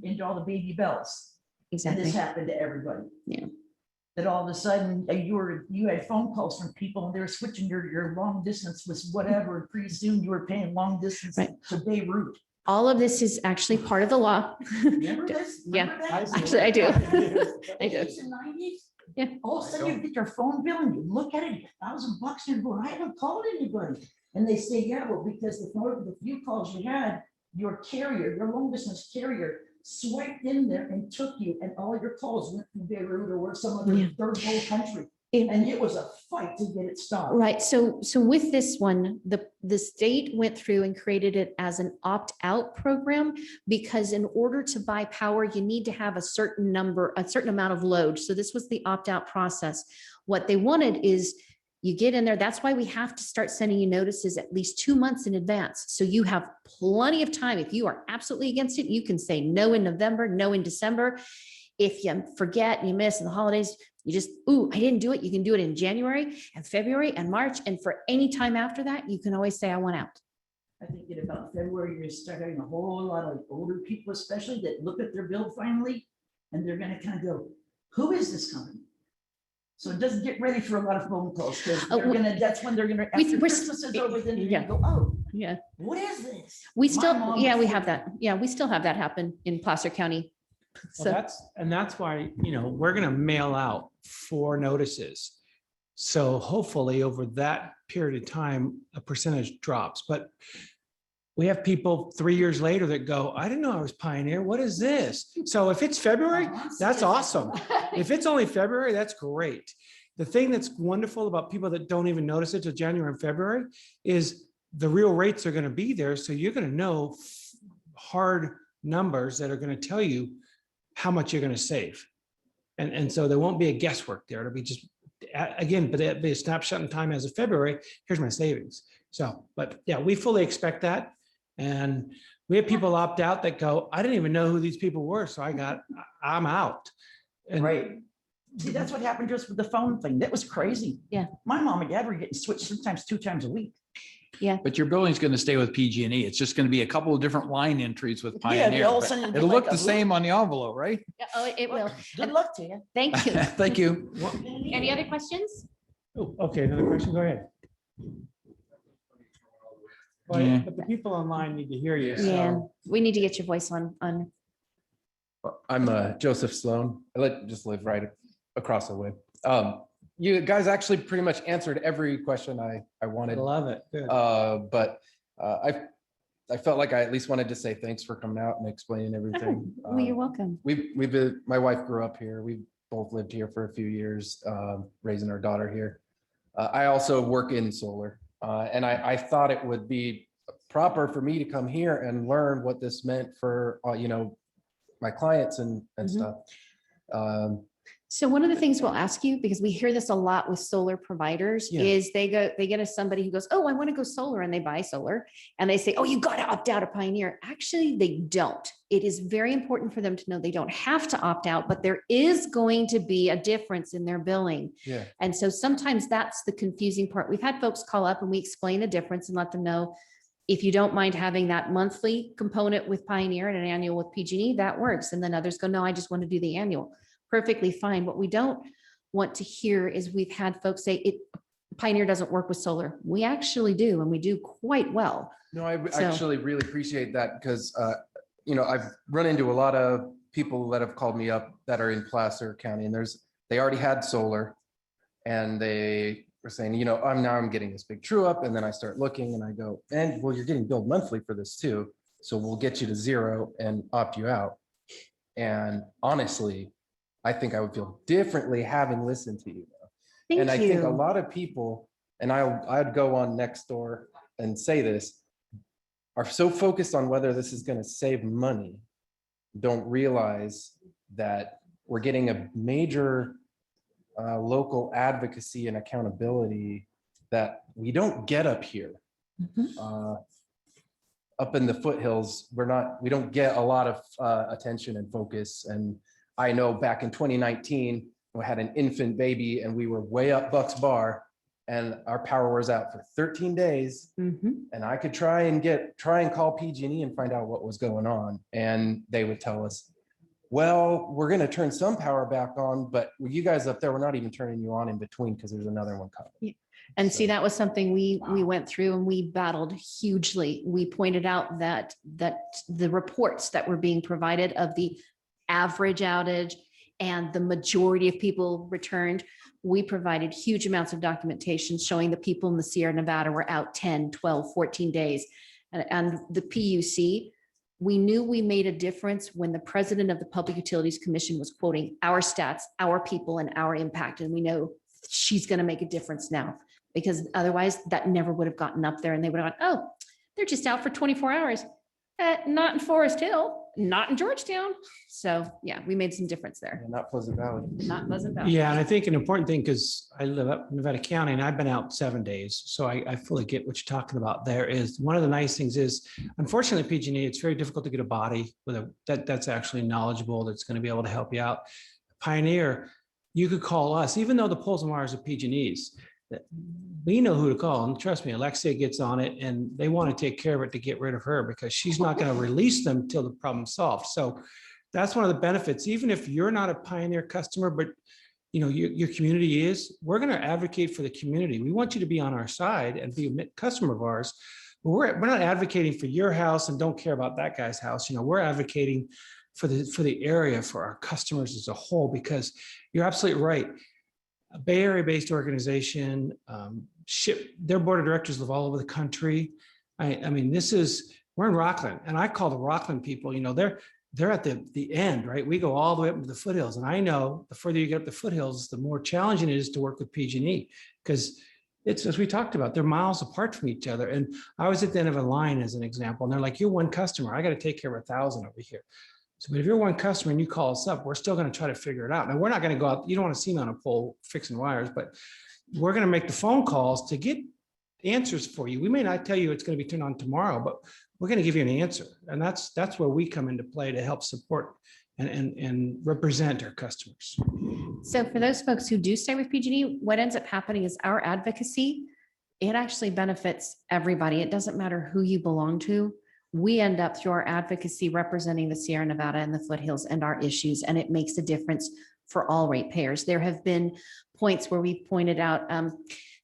into all the baby bells. And Exactly. this happened to everybody. Yeah. That all of a sudden you had phone calls from people and they were switching your long distance was whatever. and Pretty soon you were paying long distance Right. to Beirut. All of this is actually part of the law. Remember this? Yeah, Remember that? actually, I do. I do. 80s and 90s? Yeah. All of a sudden you get your phone bill and you look at it, $1,000 and you're going, I haven't called anybody. And they say, yeah, well, because the few calls you had, your carrier, your long distance carrier swiped in there and took you, and all your calls went to Beirut or some other Yeah. third world country. It- And it was a fight to get it stopped. Right. So with this one, the state went through and created it as an opt-out program because in order to buy power, you need to have a certain amount of load. So this was the opt-out process. What they wanted is you get in there. That's why we have to start sending you notices at least 2 months in advance. So you have plenty of time. If you are absolutely against it, you can say no in November, no in December. If you forget and you miss the holidays, you just, ooh, I didn't do it. You can do it in January and February and March. And for any time after that, you can always say, I want out. I think in about February, you're gonna start having a whole lot of older people, especially that look at their bill finally, and they're gonna kind of go, who is this company? So it doesn't get ready for a lot of phone calls, because that's when they're gonna, after Christmas is over, then you're gonna go, oh, Yeah. what is this? We My still, mom yeah, was we like have that. Yeah, we still have that happen in Placer County. Well, So that's why, we're gonna mail out 4 notices. So hopefully over that period of time, a percentage drops, but we have people 3 years later that go, I didn't know I was Pioneer. What is this? So if it's February, that's awesome. If it's only February, that's great. The thing that's wonderful about people that don't even notice it till January and February is the real rates are gonna be there. So you're gonna know hard numbers that are gonna tell you how much you're gonna save. And so there won't be a guesswork there. It'll be just, again, but it'll be a snapshot in time as of February, here's my savings. So, but yeah, we fully expect that. And we have people opt out that go, I didn't even know who these people were, so I'm out. And Right. See, that's what happened to us with the phone thing. That was crazy. Yeah. My mom and dad were getting switched sometimes 2 times a week. Yeah. But your billing's going to stay with PG&E. It's just going to be a couple of different line entries with Pioneer. all of a but sudden it'll be It'll look like a the same on the envelope, right? Yeah, oh, it will. Good luck to you. Thank you. Thank you. Any other questions? Oh, okay, another question, go ahead. Well, Yeah. but the people online need to hear you. Yeah, So we need to get your voice on. I'm Joseph Sloan. Just live right across the way. You guys actually pretty much answered every question I wanted. I love it. Good. But I felt like I at least wanted to say thanks for coming out and explaining everything. Well, you're welcome. We've been, my wife grew up here. We've both lived here for a few years, raising our daughter here. I also work in solar, and I thought it would be proper for me to come here and learn what this meant for my clients and stuff. So one of the things we'll ask you, because we hear this a lot with solar providers, Yeah. is they get us somebody who goes, oh, I want to go solar, and they buy solar, and they say, oh, you got to opt out of Pioneer. Actually, they don't. It is very important for them to know they don't have to opt out, but there is going to be a difference in their billing. Yeah. And so sometimes that's the confusing part. We've had folks call up and we explain the difference and let them know, if you don't mind having that monthly component with Pioneer and an annual with PG&E, that works. And then others go, no, I just want to do the annual. Perfectly fine. What we don't want to hear is we've had folks say Pioneer doesn't work with solar. We actually do, and we do quite well. No, I So- actually really appreciate that because, I've run into a lot of people that have called me up that are in Placer County and they already had solar and they were saying, I'm getting this big true up. And then I start looking and I go, and well, you're getting billed monthly for this too. So we'll get you to zero and opt you out. And honestly, I think I would feel differently having listened to you. Thank And I think a you. lot of people, and I'd go on Nextdoor and say this, are so focused on whether this is going to save money, don't realize that we're getting a major local advocacy and accountability that we don't get up here. Up in the foothills, we don't get a lot of attention and focus. And I know back in 2019, we had an infant baby and we were way up Bucks Bar and our power was out for 13 days. And I could try and call PG&E and find out what was going on. And they would tell us, well, we're going to turn some power back on, but you guys up there, we're not even turning you on in between because there's another one coming. And see, that was something we went through and we battled hugely. We pointed out that the reports that were being provided of the average outage and the majority of people returned, we provided huge amounts of documentation showing the people in the Sierra Nevada were out 10, 12, 14 days. And the PUC, we knew we made a difference when the president of the Public Utilities Commission was quoting our stats, our people, and our impact. And we know she's going to make a difference now, because otherwise that never would have gotten up there and they would have gone, oh, they're just out for 24 hours. Not in Forest Hill, not in Georgetown. So yeah, we made some difference there. Not Pleasant Valley. Not Pleasant Valley. Yeah, and I think an important thing, because I live up in Nevada County and I've been out 7 days, so I fully get what you're talking about there. Is one of the nice things is, unfortunately, PG&E, it's very difficult to get a body that's actually knowledgeable, that's going to be able to help you out. Pioneer, you could call us, even though the poles and wires are PG&E's. We know who to call, and trust me, Alexia gets on it and they want to take care of it to get rid of her, because she's not going to release them till the problem's solved. So that's one of the benefits. Even if you're not a Pioneer customer, but your community is, we're going to advocate for the community. We want you to be on our side and be a customer of ours. But we're not advocating for your house and don't care about that guy's house. We're advocating for the area, for our customers as a whole, because you're absolutely right. A Bay Area based organization, their board of directors live all over the country. I mean, we're in Rockland, and I call the Rockland people, they're at the end, right? We go all the way up into the foothills. And I know the further you get up the foothills, the more challenging it is to work with PG&E, because it's, as we talked about, they're miles apart from each other. And I was at the end of a line as an example, and they're like, you're one customer, I got to take care of 1,000 over here. So, but if you're one customer and you call us up, we're still going to try to figure it out. Now, we're not going to go out, you don't want to see me on a pole fixing wires, but we're going to make the phone calls to get answers for you. We may not tell you it's going to be turned on tomorrow, but we're going to give you an answer. And that's where we come into play to help support and represent our customers. So for those folks who do stay with PG&E, what ends up happening is our advocacy, it actually benefits everybody. It doesn't matter who you belong to. We end up through our advocacy representing the Sierra Nevada and the foothills and our issues, and it makes a difference for all ratepayers. There have been points where we pointed out,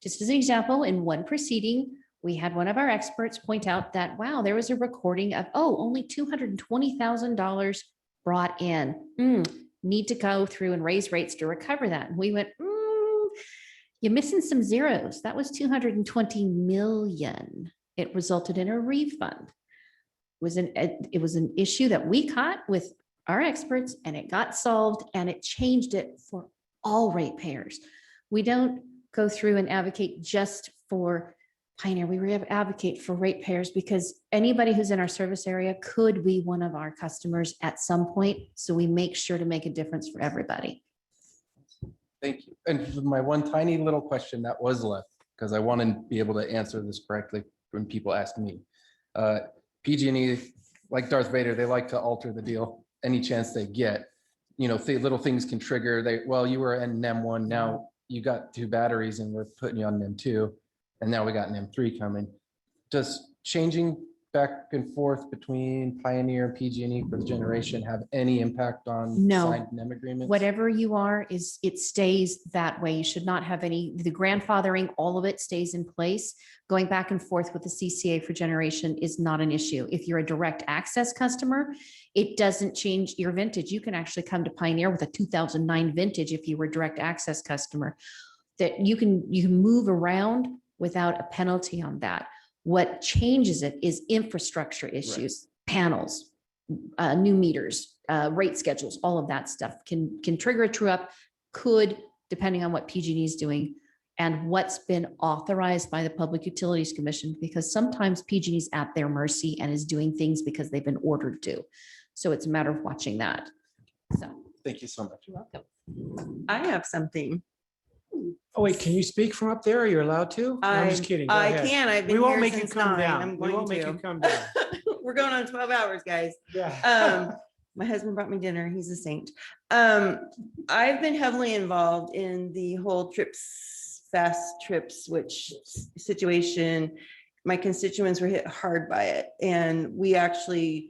just as an example, in one proceeding, we had one of our experts point out that, wow, there was a recording of, only $220,000 brought in. Need to go through and raise rates to recover that. And we went, you're missing some zeros. That was 220 million. It resulted in a refund. It was an issue that we caught with our experts, and it got solved, and it changed it for all ratepayers. We don't go through and advocate just for Pioneer. We advocate for ratepayers because anybody who's in our service area could be one of our customers at some point. So we make sure to make a difference for everybody. Thank you. And my one tiny little question that was left, because I want to be able to answer this correctly when people ask me. PG&E, like Darth Vader, they like to alter the deal any chance they get. Little things can trigger. You were in NEM1, now you got 2 batteries and we're putting you on NEM2, and now we got NEM3 coming. Does changing back and forth between Pioneer and PG&E for the generation have any impact on No. signed NEM agreements? Whatever you are is, it stays that way. You should not have any, the grandfathering, all of it stays in place. Going back and forth with the CCA for generation is not an issue. If you're a direct access customer, it doesn't change your vintage. You can actually come to Pioneer with a 2009 vintage if you were a direct access customer, that you can move around without a penalty on that. What changes it is infrastructure issues, panels, new meters, rate schedules, all of that stuff can trigger a true up, could, depending on what PG&E is doing and what's been authorized by the Public Utilities Commission, because sometimes PG&E is at their mercy and is doing things because they've been ordered to. So it's a matter of watching that. So. Thank you so much. You're welcome. I have something. Oh, wait, can you speak from up there? Are you allowed to? No, I'm just kidding. Go I ahead. can. I've We been won't here make you since come 9. down. I'm We going won't make to. you come down. We're going on 12 hours, guys. Yeah. My husband brought me dinner. He's a saint. I've been heavily involved in the whole fast trip switch situation. My constituents were hit hard by it. And we actually,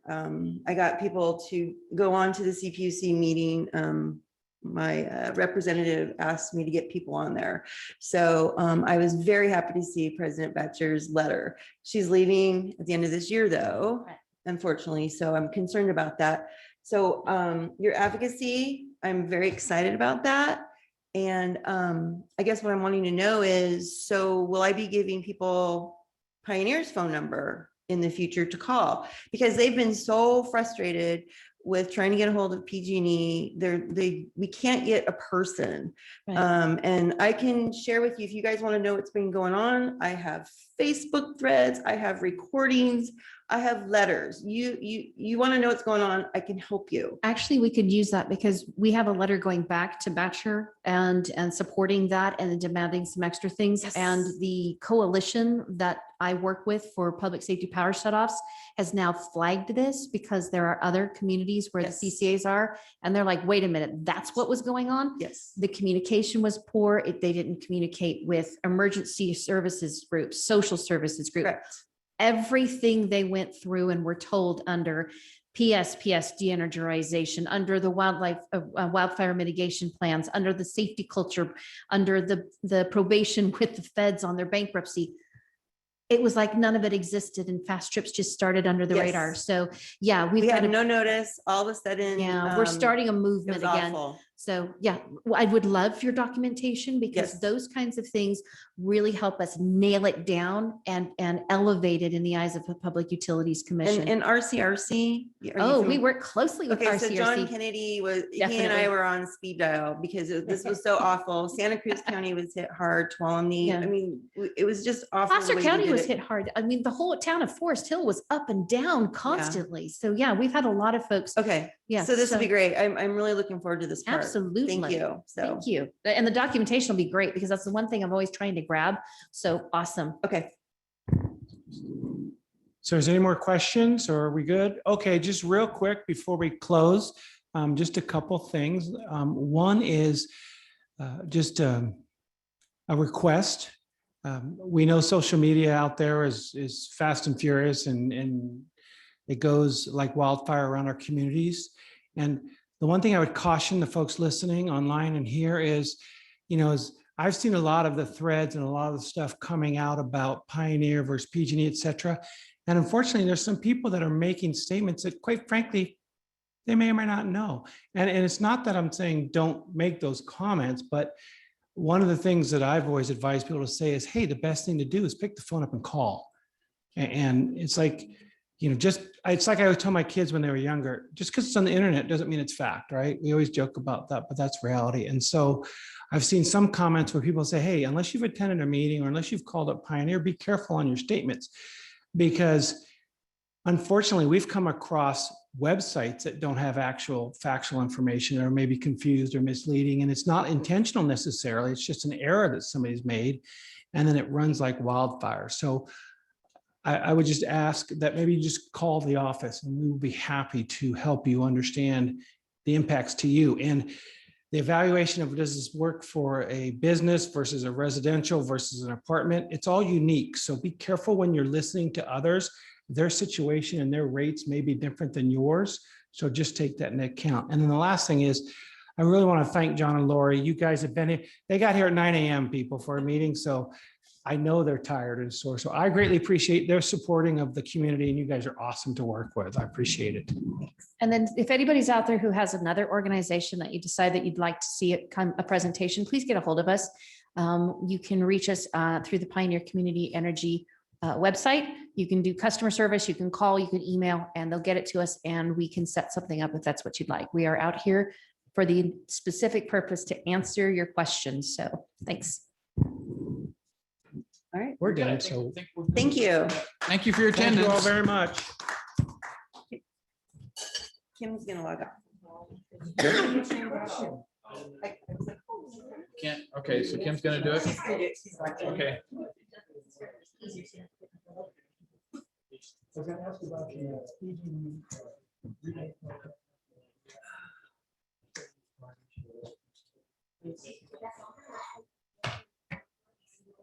I got people to go on to the CPUC meeting. My representative asked me to get people on there. So I was very happy to see President Batcher's letter. She's leaving at the end of this year though, unfortunately. So I'm concerned about that. So your advocacy, I'm very excited about that. And I guess what I'm wanting to know is, so will I be giving people Pioneer's phone number in the future to call? Because they've been so frustrated with trying to get a hold of PG&E. We can't get a person. And I can share with you, if you guys want to know what's been going on, I have Facebook threads, I have recordings, I have letters. You want to know what's going on, I can help you. Actually, we could use that because we have a letter going back to Batcher and supporting that and demanding some extra things. Yes. And the coalition that I work with for public safety power shutoffs has now flagged this because there are other communities where Yes. the CCAs are, and they're like, wait a minute, that's what was going on? Yes. The communication was poor. They didn't communicate with emergency services groups, social services groups. Correct. Everything they went through and were told under PSPS de-energization, under the wildfire mitigation plans, under the safety culture, under the probation with the feds on their bankruptcy. It was like none of it existed and fast trips just started under the Yes. radar. So yeah, We got had to, no notice, all of a sudden. yeah, we're starting a It movement was again. awful. So yeah, I would love your documentation because Yes. those kinds of things really help us nail it down and elevate it in the eyes of the Public Utilities Commission. And RCRC. are you Oh, we familiar? work closely with Okay, so John RCRC. Kennedy he and Definitely. I were on speed dial because this was so awful. Santa Cruz County was hit hard, Tuolumne. Yeah. I mean, it was just awful. the Placer way they County did was it. hit hard. I mean, the whole town of Forest Hill was up and down constantly. So yeah, we've had a lot of folks. Okay, Yeah. so this will be great. I'm really looking forward to this part. Absolutely. Thank you. So, Thank you. And the documentation will be great because that's the one thing I'm always trying to grab. So awesome. okay. So is there any more questions or are we good? Okay, just real quick before we close, just a couple things. One is just a request. We know social media out there is fast and furious and it goes like wildfire around our communities. And the one thing I would caution the folks listening online and here is, is I've seen a lot of the threads and a lot of the stuff coming out about Pioneer versus PG&E, et cetera. And unfortunately, there's some people that are making statements that quite frankly, they may or may not know. And it's not that I'm saying don't make those comments, but one of the things that I've always advised people to say is, hey, the best thing to do is pick the phone up and call. And it's like, it's like I always tell my kids when they were younger, just because it's on the internet doesn't mean it's fact, right? We always joke about that, but that's reality. And so I've seen some comments where people say, hey, unless you've attended a meeting or unless you've called up Pioneer, be careful on your statements. Because unfortunately, we've come across websites that don't have actual factual information or maybe confused or misleading. And it's not intentional necessarily. It's just an error that somebody's made. And then it runs like wildfire. So I would just ask that maybe you just call the office and we will be happy to help you understand the impacts to you. And the evaluation of does this work for a business versus a residential versus an apartment, it's all unique. So be careful when you're listening to others their situation and their rates may be different than yours. So just take that into account. And then the last thing is, I really want to thank John and Lori. You guys have been here. They got here at 9 a.m. people for a meeting. So I know they're tired and sore. So I greatly appreciate their supporting of the community, and you guys are awesome to work with. I appreciate it. And then if anybody's out there who has another organization that you decide that you'd like to see it come a presentation, please get a hold of us. You can reach us through the Pioneer Community Energy website. You can do customer service, you can call, you can email, and they'll get it to us and we can set something up if that's what you'd like. We are out here for the specific purpose to answer your questions. So thanks. All right. We're done. So Thank you. Thank you for your thank you all attendance. very much. Kim's gonna log off. Can't, okay, so Kim's gonna do it? Okay. I was gonna ask about the